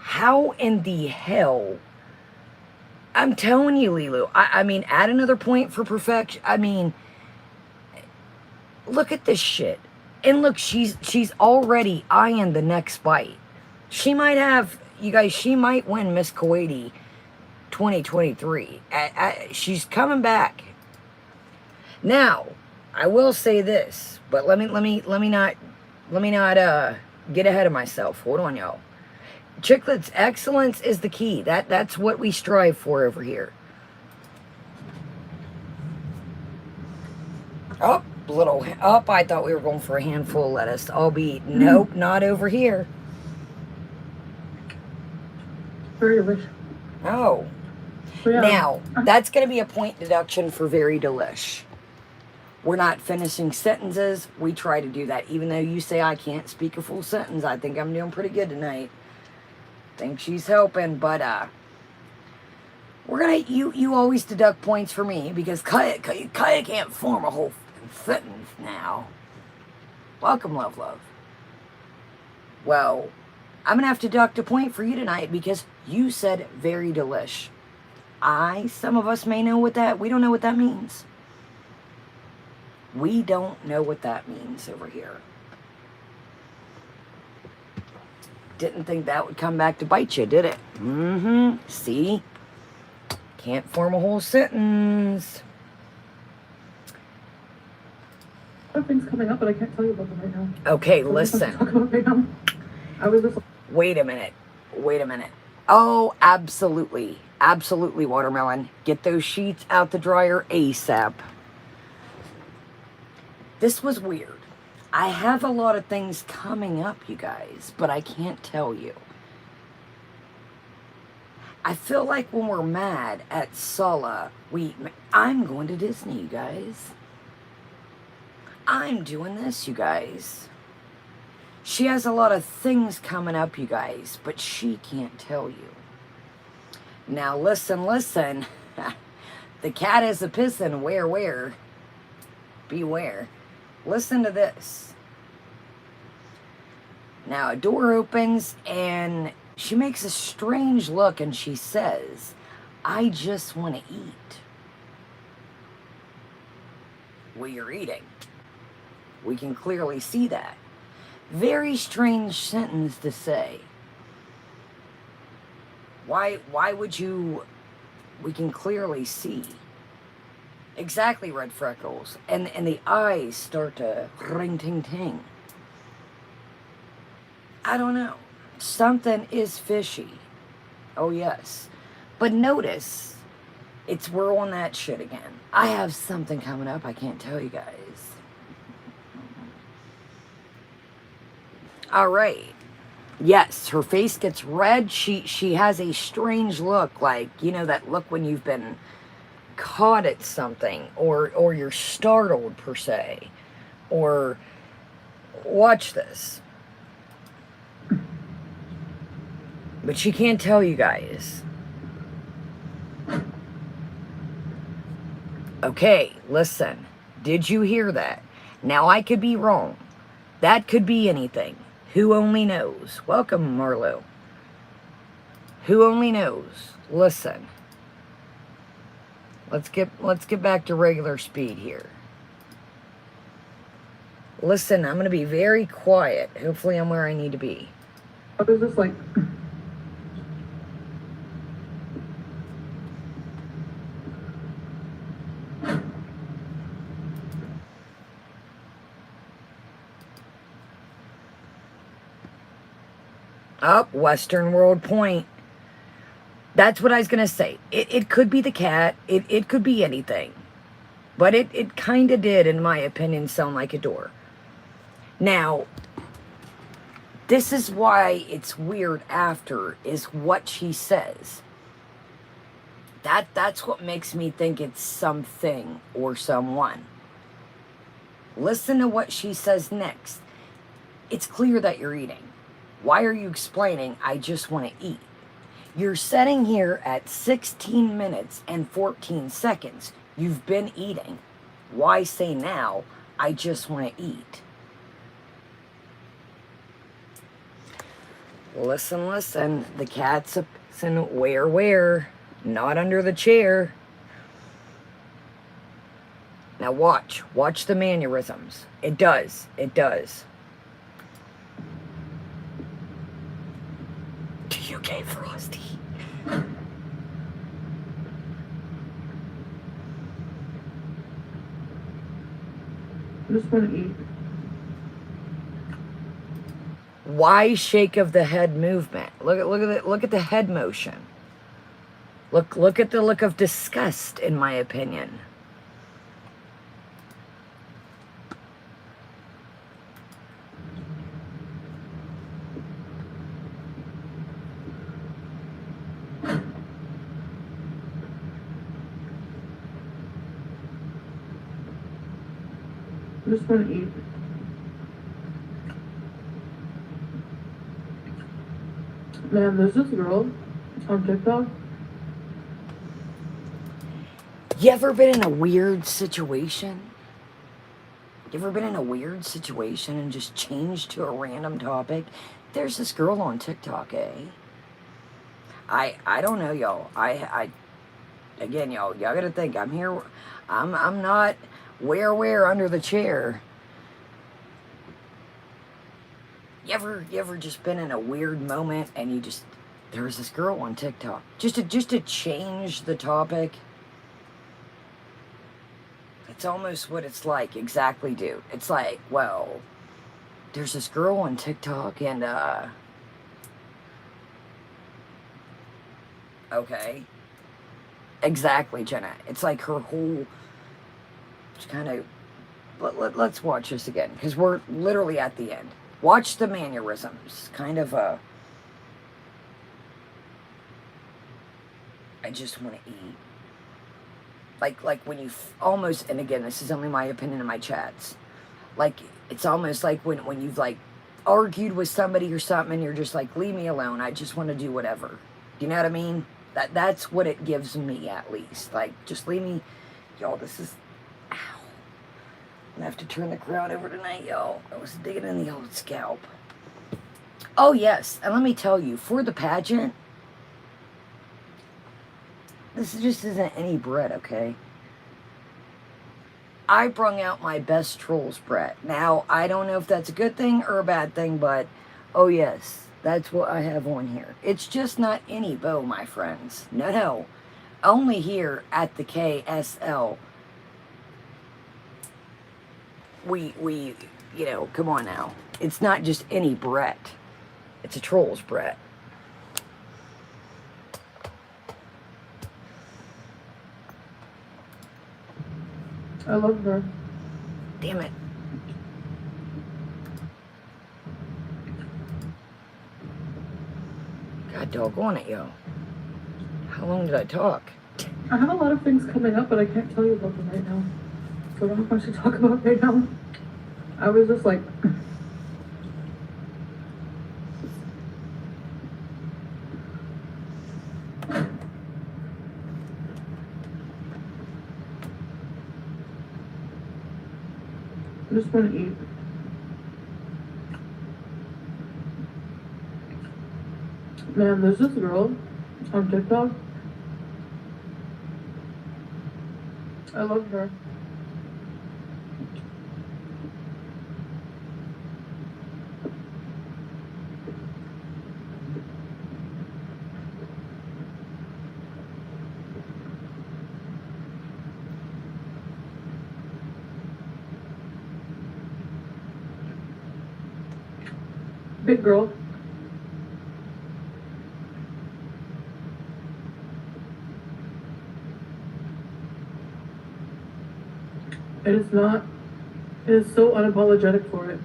How in the hell... I'm telling you, Lilu. I mean, add another point for perfection. I mean, look at this shit. And look, she's already eyeing the next bite. She might have, you guys, she might win Miss Kuwaiti 2023. She's coming back. Now, I will say this, but let me not get ahead of myself. Hold on, y'all. Chicklets, excellence is the key. That's what we strive for over here. Oh, I thought we were going for a handful of lettuce. Albeit, nope, not over here. Very rich. Oh. Yeah. Now, that's going to be a point deduction for very delish. We're not finishing sentences. We try to do that. Even though you say I can't speak a full sentence, I think I'm doing pretty good tonight. Think she's helping, but we're gonna you always deduct points for me because Kaya can't form a whole sentence now. Welcome, love. Well, I'm gonna have to deduct a point for you tonight because you said very delish. Some of us may know what that, we don't know what that means. We don't know what that means over here. Didn't think that would come back to bite you, did it? See? Can't form a whole sentence. Things coming up, but I can't tell you about them right now. Okay, So listen. talk about right now. I was just. Wait a minute. Wait a minute. Oh, absolutely. Absolutely, watermelon. Get those sheets out the dryer ASAP. This was weird. I have a lot of things coming up, you guys, but I can't tell you. I feel like when we're mad at Sala, I'm going to Disney, you guys. I'm doing this, you guys. She has a lot of things coming up, you guys, but she can't tell you. Now, listen. The cat is a pissin'. Where? Beware. Listen to this. Now, a door opens, and she makes a strange look, and she says, I just want to eat. Well, you're eating. We can clearly see that. Very strange sentence to say. Why would you... We can clearly see. Exactly, red freckles. And the eyes start to ring-ting-ting. I don't know. Something is fishy. Oh, yes. But notice, we're on that shit again. I have something coming up I can't tell you guys. All right. Yes, her face gets red. She has a strange look, like, you know, that look when you've been caught at something, or you're startled, per se. Or, watch this. But she can't tell you guys. Okay, listen. Did you hear that? Now, I could be wrong. That could be anything. Who only knows? Welcome, Marlo. Who only knows? Listen. Let's get back to regular speed here. Listen, I'm going to be very quiet. Hopefully I'm where I need to be. I was just like. Up, Western World Point. That's what I was going to say. It could be the cat. It could be anything. But it kind of did, in my opinion, sound like a door. Now, this is why it's weird after, is what she says. That's what makes me think it's something or someone. Listen to what she says next. It's clear that you're eating. Why are you explaining, I just want to eat? You're sitting here at 16 minutes and 14 seconds. You've been eating. Why say now, I just want to eat? Listen. The cat's a pissin'. Where? Not under the chair. Now watch the mannerisms. It does. Okay, Frosty. I just want to eat. Why shake of the head movement? Look at the head motion. Look at the look of disgust, in my opinion. I just want to eat. Man, there's this girl on TikTok. You ever been in a weird situation? You ever been in a weird situation and just changed to a random topic? There's this girl on TikTok, eh? I don't know, y'all. Again, y'all gotta think. I'm here. I'm not where under the chair. You ever just been in a weird moment and you just There was this girl on TikTok. Just to change the topic. It's almost what it's like. Exactly, dude. It's like, well, there's this girl on TikTok and, okay. Exactly, Jenna. It's like her whole, it's kind of, let's watch this again, because we're literally at the end. Watch the mannerisms. Kind of, I just want to eat. Like when you almost, and again, this is only my opinion in my chats. Like, it's almost like when you've, like, argued with somebody or something, and you're just like, leave me alone. I just want to do whatever. Do you know what I mean? That's what it gives me, at least. Like, just leave me. Y'all, this is, ow. I'm going to have to turn the crowd over tonight, y'all. I was digging in the old scalp. Oh, yes. And let me tell you, for the pageant, this just isn't any bread, okay? I brung out my best trolls bread. Now, I don't know if that's a good thing or a bad thing, but, oh yes, that's what I have on here. It's just not any bow, my friends. No. Only here at the KSL. We, you know, come on now. It's not just any bread. It's a trolls bread. I love her. Damn it. God doggone it, yo. How long did I talk? I have a lot of things coming up, but I can't tell you about them right now. So I don't have much to talk about right now. I was just like... I just want to eat. Man, there's this girl on TikTok. I love her. Big girl. It is not, it is so unapologetic for it.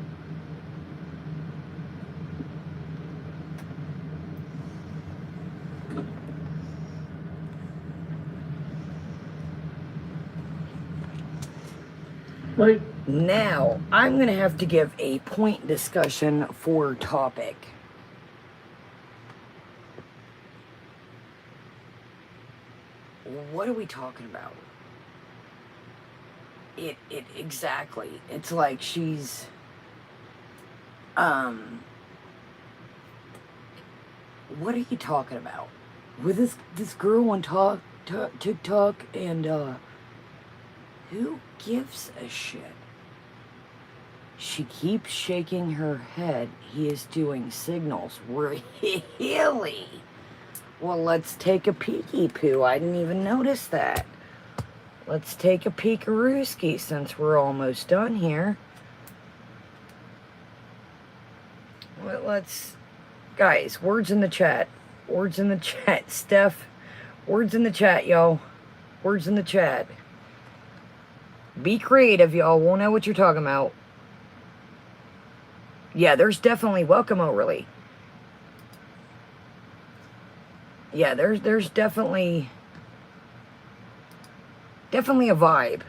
Like, Now, I'm going to have to give a point discussion for topic. What are we talking about? It exactly. It's like she's, what are you talking about? With this girl on TikTok and, who gives a shit? She keeps shaking her head. He is doing signals. Really? Well, let's take a peeky poo. I didn't even notice that. Let's take a peekarooski since we're almost done here. Well, let's... Guys, words in the chat. Words in the chat. Steph, words in the chat, y'all. Words in the chat. Be creative, y'all. We'll know what you're talking about. Yeah, there's definitely... Welcome, O'Reilly. Yeah, there's definitely a vibe.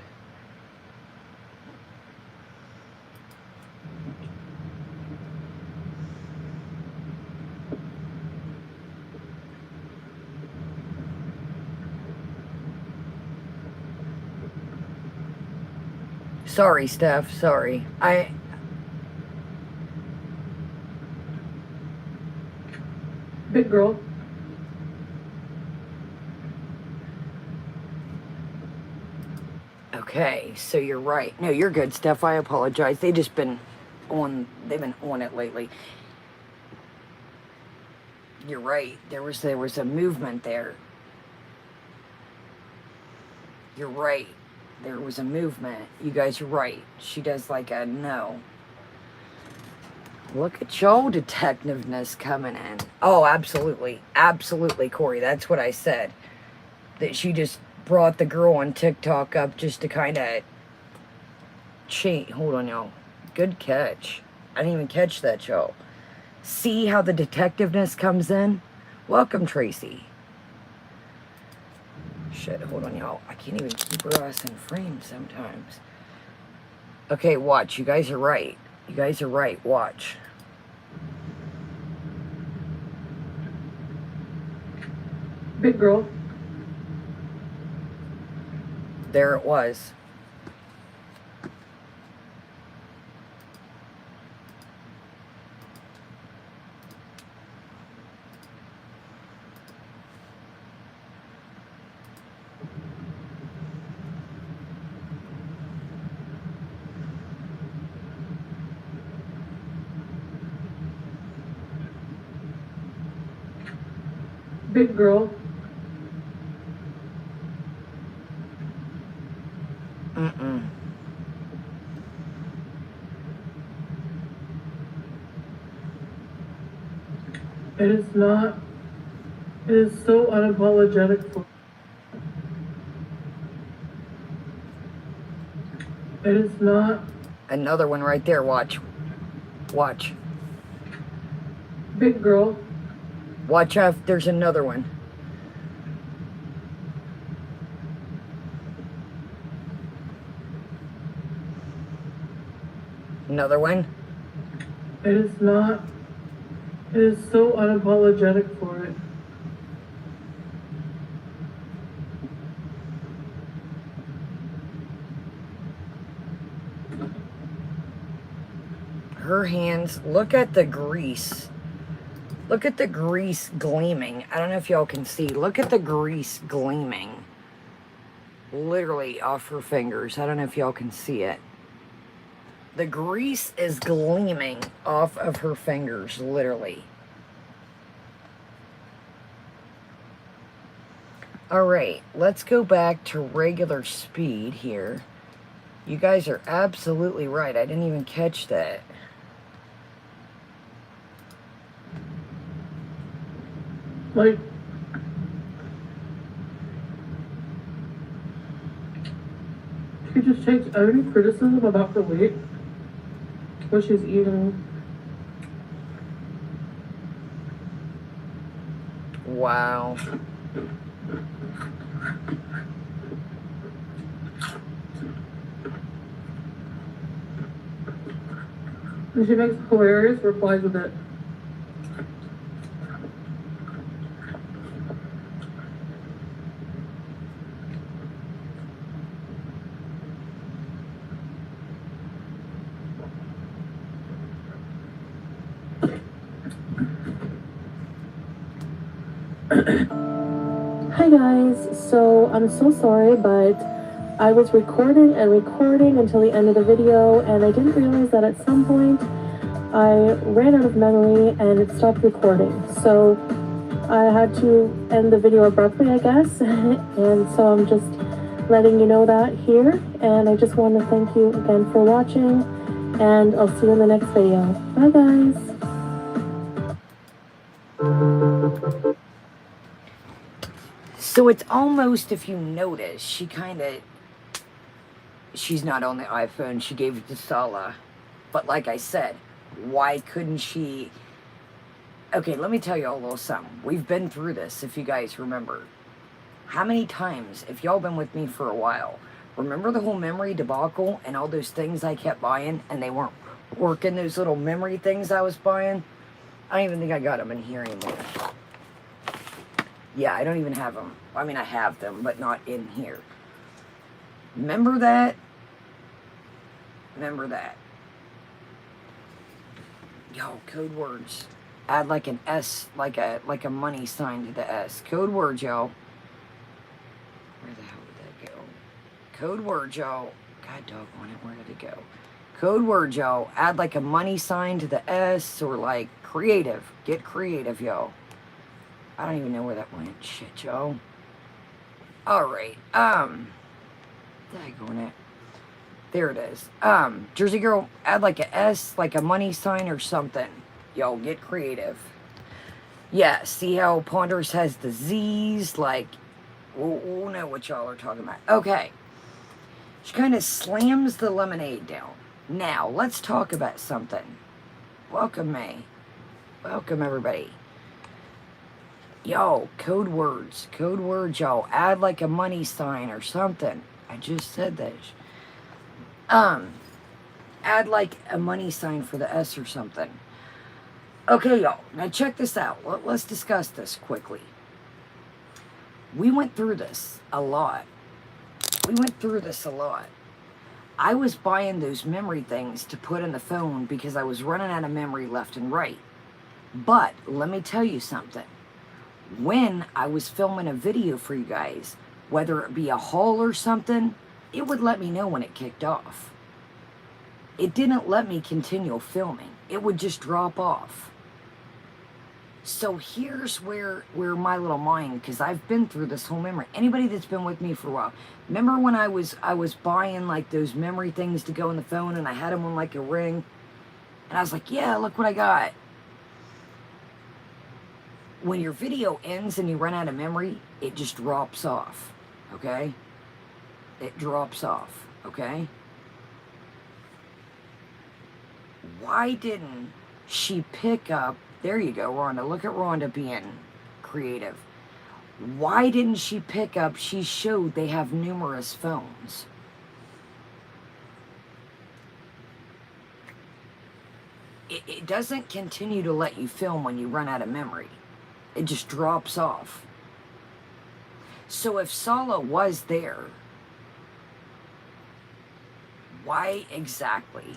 Sorry, Steph, sorry. big girl. Okay, so you're right. No, you're good, Steph. I apologize. They've been on it lately. You're right. There was a movement there. You're right. There was a movement. You guys are right. She does like a no. Look at your detectiveness coming in. Oh, absolutely. Absolutely, Corey. That's what I said. That she just brought the girl on TikTok up just to kind of cheat. Hold on, y'all. Good catch. I didn't even catch that, y'all. See how the detectiveness comes in? Welcome, Tracy. Shit, hold on, y'all. I can't even keep her ass in frame sometimes. Okay, watch. You guys are right. You guys are right. Watch. Big girl. There it was. Big girl. Mm-mm. It is not. It is so unapologetic for. It is not. Another one right there. Watch. Watch. Big girl. Watch out. There's another one. Another one. It is not. It is so unapologetic for it. Her hands. Look at the grease. Look at the grease gleaming. I don't know if y'all can see. Look at the grease gleaming. Literally off her fingers. I don't know if y'all can see it. The grease is gleaming off of her fingers, literally. Alright, let's go back to regular speed here. You guys are absolutely right. I didn't even catch that. Like, she just takes every criticism about her weight, what she's eating. Wow. And she makes hilarious replies with it. Hi guys, so I'm so sorry, but I was recording and recording until the end of the video, and I didn't realize that at some point I ran out of memory and it stopped recording. So I had to end the video abruptly, I guess, and so I'm just letting you know that here, and I just want to thank you again for watching, and I'll see you in the next video. Bye guys! So it's almost, if you notice, she's not on the iPhone. She gave it to Sala. But like I said, why couldn't she... Okay, let me tell you all a little something. We've been through this, if you guys remember. How many times, if y'all been with me for a while, remember the whole memory debacle and all those things I kept buying and they weren't working, those little memory things I was buying? I don't even think I got them in here anymore. Yeah, I don't even have them. I mean, I have them, but not in here. Remember that? Remember that. Yo, code words. Add like an S, like a money sign to the S. Code words, y'all. Where the hell did that go? Code words, y'all. God doggone it, where did it go? Code words, y'all. Add like a money sign to the S, or like creative. Get creative, y'all. I don't even know where that went. Shit, Joe. Alright, daggone it. There it is. Jersey Girl, add like a S, like a money sign or something. Yo, get creative. Yeah, see how Ponders has the Z's, like, we'll know what y'all are talking about. Okay. She kind of slams the lemonade down. Now, let's talk about something. Welcome, May. Welcome, everybody. Yo, code words. Code words, y'all. Add like a money sign or something. I just said this. Add like a money sign for the S or something. Okay, y'all. Now check this out. Let's discuss this quickly. We went through this a lot. I was buying those memory things to put in the phone because I was running out of memory left and right. But let me tell you something. When I was filming a video for you guys, whether it be a haul or something, it would let me know when it kicked off. It didn't let me continue filming. It would just drop off. So here's where my little mind, because I've been through this whole memory. Anybody that's been with me for a while, remember when I was buying like those memory things to go in the phone, and I had them on like a ring, and I was like, yeah, look what I got. When your video ends and you run out of memory, it just drops off, okay? It drops off, okay? Why didn't she pick up, there you go, Rhonda, look at Rhonda being creative. Why didn't she pick up, she showed they have numerous phones. It doesn't continue to let you film when you run out of memory. It just drops off. So if Sala was there, why exactly?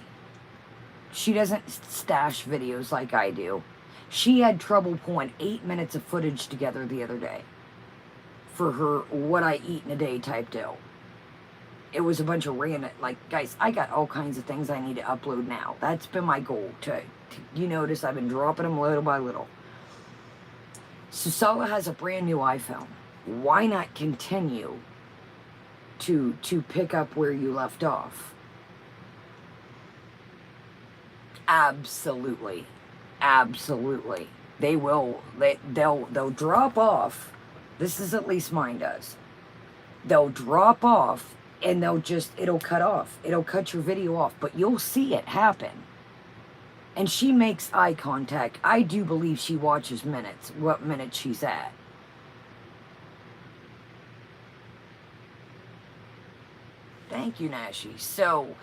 She doesn't stash videos like I do. She had trouble pulling 8 minutes of footage together the other day for her what I eat in a day type deal. It was a bunch of random, like, guys, I got all kinds of things I need to upload now. That's been my goal. You notice I've been dropping them little by little. So Sala has a brand new iPhone. Why not continue to pick up where you left off? Absolutely. Absolutely. They'll drop off. This is at least mine does. They'll drop off and it'll cut off. It'll cut your video off, but you'll see it happen. And she makes eye contact. I do believe she watches minutes, what minute she's at. Thank you, Nashi. So,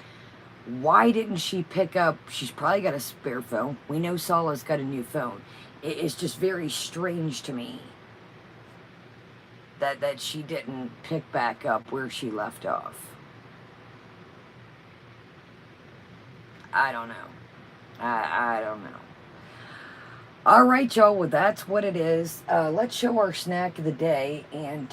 why didn't she pick up, she's probably got a spare phone. We know Sala's got a new phone. It's just very strange to me that she didn't pick back up where she left off. I don't know. I don't know. All right, y'all. Well, that's what it is. Let's show our snack of the day. And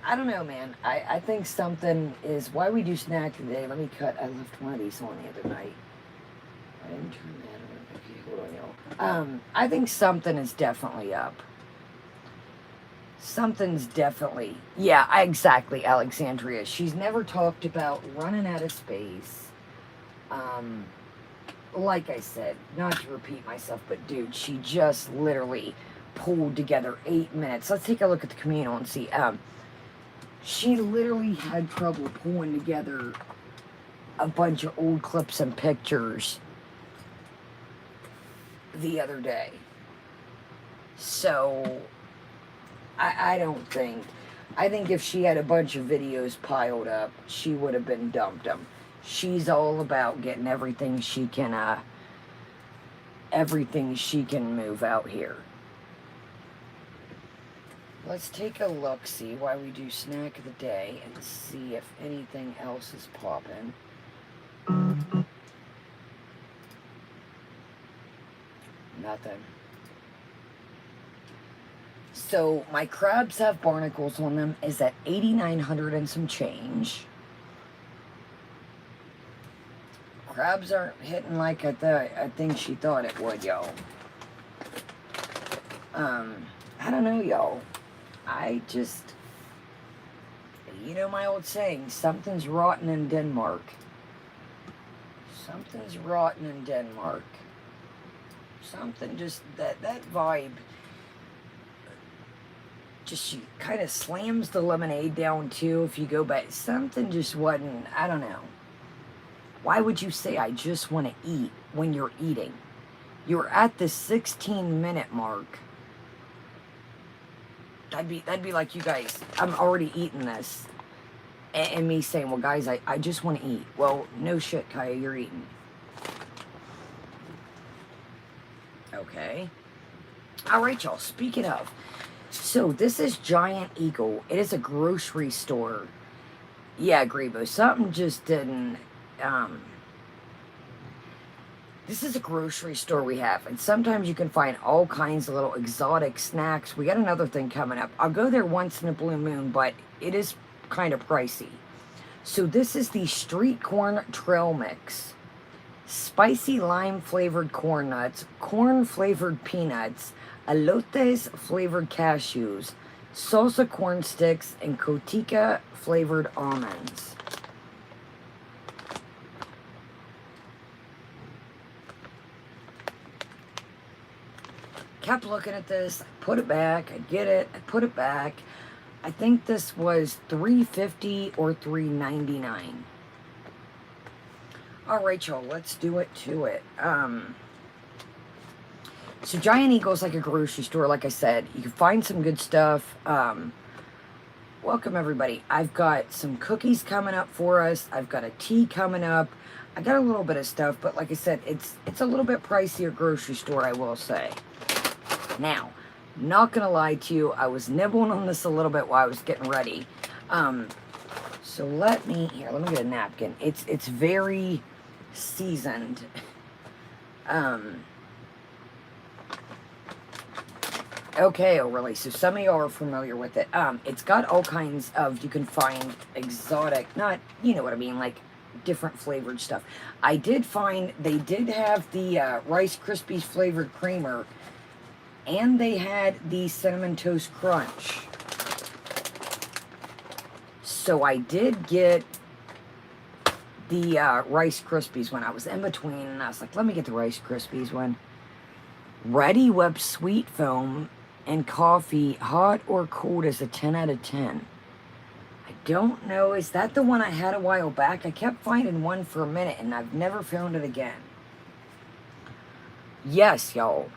I don't know, man. I think something is why we do snack of the day. Let me cut. I left one of these on the other night. I didn't turn that on. Okay, hold on, y'all. I think something is definitely up. Something's definitely... Yeah, exactly, Alexandria. She's never talked about running out of space. Like I said, not to repeat myself, but dude, she just literally pulled together 8 minutes. Let's take a look at the communal and see. She literally had trouble pulling together a bunch of old clips and pictures the other day. So, I don't think... I think if she had a bunch of videos piled up, she would have been dumped them. She's all about getting everything she can move out here. Let's take a look, see why we do snack of the day, and see if anything else is popping. Nothing. So my crabs have barnacles on them. Is at 8,900 and some change. Crabs aren't hitting like I think she thought it would, y'all. I don't know, y'all. I just, you know my old saying, something's rotten in Denmark. Something's rotten in Denmark. Something just, that vibe just kind of slams the lemonade down too if you go back. Something just wasn't, I don't know. Why would you say I just want to eat when you're eating? You're at the 16-minute mark. That'd be like you guys, I'm already eating this. And me saying, well guys, I just want to eat. Well, no shit, Kaya, you're eating. Okay. Alright, y'all, speaking of. So, this is Giant Eagle. It is a grocery store. Yeah, Grebo, something just didn't, this is a grocery store we have, and sometimes you can find all kinds of little exotic snacks. We got another thing coming up. I'll go there once in a blue moon, but it is kind of pricey. So this is the street corn trail mix. Spicy lime flavored corn nuts, corn flavored peanuts, elotes flavored cashews, salsa corn sticks, and cotica flavored almonds. Kept looking at this, I put it back, I get it, I put it back. I think this was $3.50 or $3.99. Alright, y'all, let's do it to it. So Giant Eagle's like a grocery store, like I said. You can find some good stuff. Welcome, everybody. I've got some cookies coming up for us. I've got a tea coming up. I got a little bit of stuff, but like I said, it's a little bit pricier grocery store, I will say. Now, not gonna lie to you, I was nibbling on this a little bit while I was getting ready. So let me get a napkin. It's very seasoned. Okay, oh really, so some of y'all are familiar with it. It's got all kinds of, you can find exotic, not, you know what I mean, like different flavored stuff. I did find, they did have the Rice Krispies flavored creamer, and they had the Cinnamon Toast Crunch. So I did get the Rice Krispies one. I was in between, and I was like, let me get the Rice Krispies one. Ready Whipped Sweet Foam and coffee, hot or cold, is a 10 out of 10. I don't know, is that the one I had a while back? I kept finding one for a minute, and I've never found it again. Yes, y'all.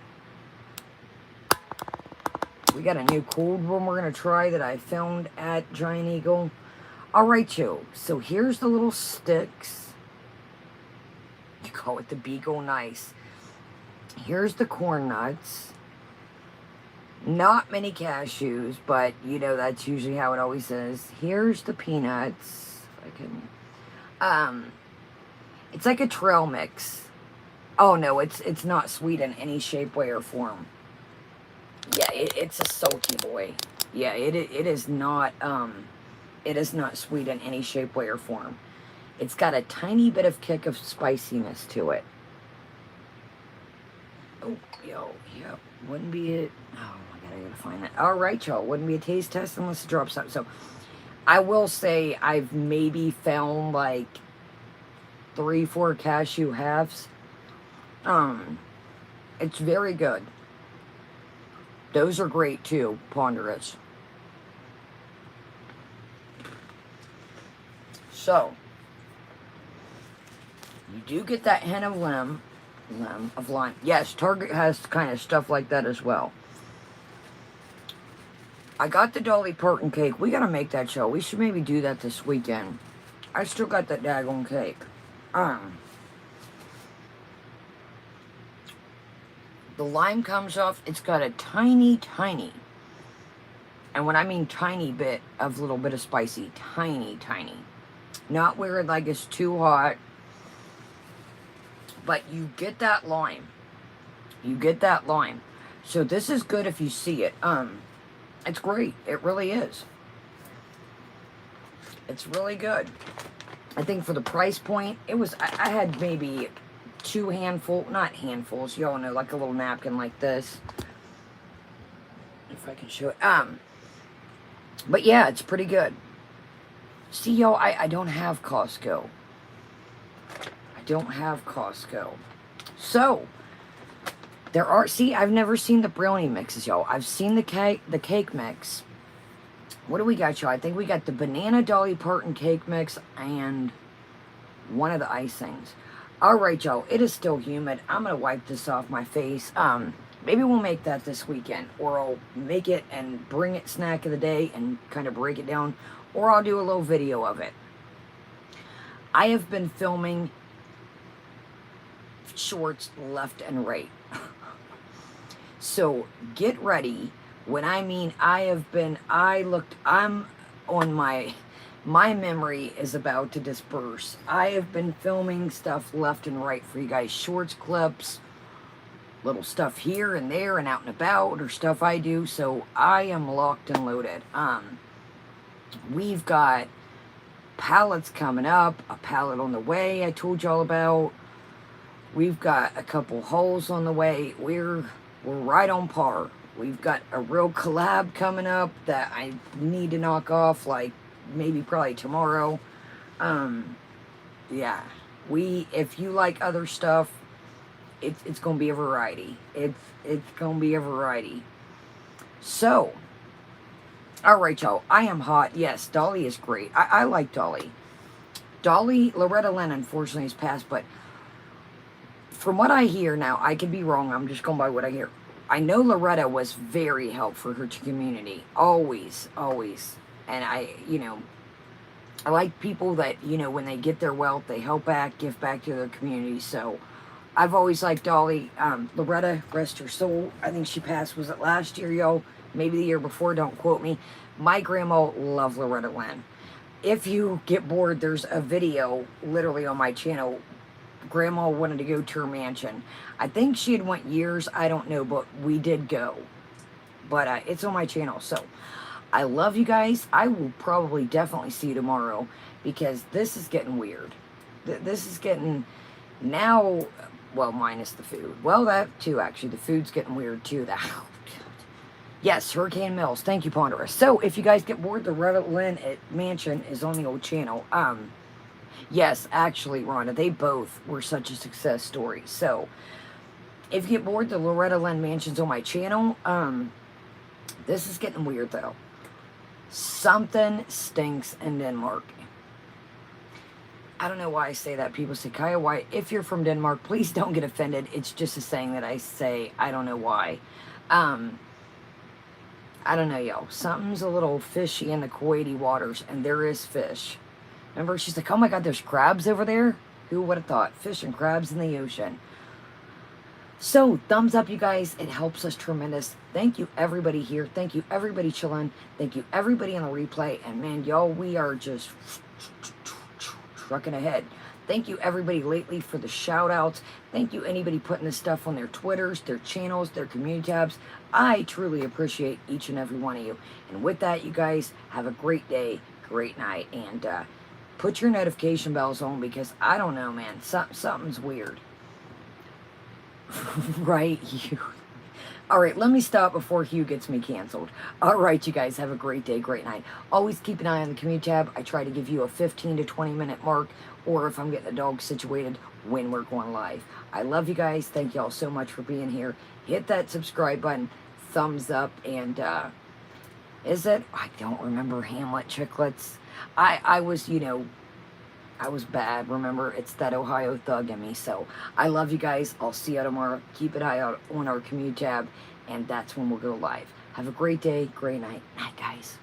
We got a new cold one we're going to try that I found at Giant Eagle. Alright, yo. So here's the little sticks. You call it the Beagle Nice. Here's the corn nuts. Not many cashews, but you know that's usually how it always is. Here's the peanuts. If I can. It's like a trail mix. Oh no, it's not sweet in any shape, way, or form. Yeah, it's a salty boy. Yeah, it is not sweet in any shape, way, or form. It's got a tiny bit of kick of spiciness to it. Oh, yo, yeah, wouldn't be it. Oh my god, I gotta find that. Alright, y'all, wouldn't be a taste test unless it drops out. So, I will say I've maybe found like 3-4 cashew halves. It's very good. Those are great too, ponderous. So, you do get that hint of lime. Yes, Target has kind of stuff like that as well. I got the Dolly Parton cake. We gotta make that show. We should maybe do that this weekend. I still got that daggone cake. The lime comes off. It's got a tiny, and when I mean tiny bit of little bit of spicy, tiny. Not where like it's too hot. But you get that lime. So this is good if you see it. It's great. It really is. It's really good. I think for the price point, it was, I had maybe 2 handfuls, not handfuls, y'all know, like a little napkin like this. if I can show it. But yeah, it's pretty good. See, y'all, I don't have Costco. I don't have Costco. So, there are, see, I've never seen the brownie mixes, y'all. I've seen the cake mix. What do we got, y'all? I think we got the banana Dolly Parton cake mix and one of the icings. All right, y'all, it is still humid. I'm going to wipe this off my face. Maybe we'll make that this weekend, or I'll make it and bring it snack of the day and kind of break it down, or I'll do a little video of it. I have been filming shorts left and right. So get ready. When I mean I'm on my memory is about to disperse. I have been filming stuff left and right for you guys. Shorts, clips, little stuff here and there and out and about, or stuff I do. So I am locked and loaded. We've got pallets coming up, a pallet on the way I told y'all about. We've got a couple hauls on the way. We're right on par. We've got a real collab coming up that I need to knock off, like maybe probably tomorrow. Yeah, if you like other stuff, it's gonna be a variety. It's gonna be a variety. So, all right, y'all. I am hot. Yes, Dolly is great. I like Dolly. Loretta Lynn, unfortunately, has passed, but from what I hear now, I could be wrong. I'm just going by what I hear. I know Loretta was very helpful for her community. Always, always. And I like people that, when they get their wealth, they help back, give back to their community. So I've always liked Dolly. Loretta, rest her soul. I think she passed, was it last year, yo? Maybe the year before, don't quote me. My grandma loved Loretta Lynn. If you get bored, there's a video literally on my channel. Grandma wanted to go to her mansion. I think she had went years, I don't know, but we did go. But it's on my channel, so I love you guys. I will probably definitely see you tomorrow, because this is getting weird. This is getting, now, well, minus the food. Well, that too, actually. The food's getting weird too. Yes, Hurricane Mills. Thank you, Ponderous. So, if you guys get bored, the Loretta Lynn mansion is on the old channel. Yes, actually, Rhonda, they both were such a success story. So, if you get bored, the Loretta Lynn mansion's on my channel. This is getting weird, though. Something stinks in Denmark. I don't know why I say that. People say, Kaya, why? If you're from Denmark, please don't get offended. It's just a saying that I say. I don't know why. I don't know, y'all. Something's a little fishy in the Kuwaiti waters, and there is fish. Remember, she's like, oh my God, there's crabs over there? Who would have thought? Fish and crabs in the ocean. So, thumbs up, you guys. It helps us tremendous. Thank you, everybody here. Thank you, everybody chilling. Thank you, everybody on the replay. And man, y'all, we are just trucking ahead. Thank you, everybody lately, for the shout outs. Thank you, anybody putting this stuff on their Twitters, their channels, their community tabs. I truly appreciate each and every one of you. And with that, you guys, have a great day, great night. And put your notification bells on, because I don't know, man. Something's weird. Right, Hugh. All right, let me stop before Hugh gets me canceled. All right, you guys, have a great day, great night. Always keep an eye on the community tab. I try to give you a 15 to 20 minute mark, or if I'm getting the dog situated, when we're going live. I love you guys. Thank y'all so much for being here. Hit that subscribe button, thumbs up, and is it? I don't remember Hamlet Chicklets. I was, I was bad. Remember, it's that Ohio thug in me. So I love you guys. I'll see you tomorrow. Keep an eye out on our community tab, and that's when we'll go live. Have a great day, great night. Night, guys.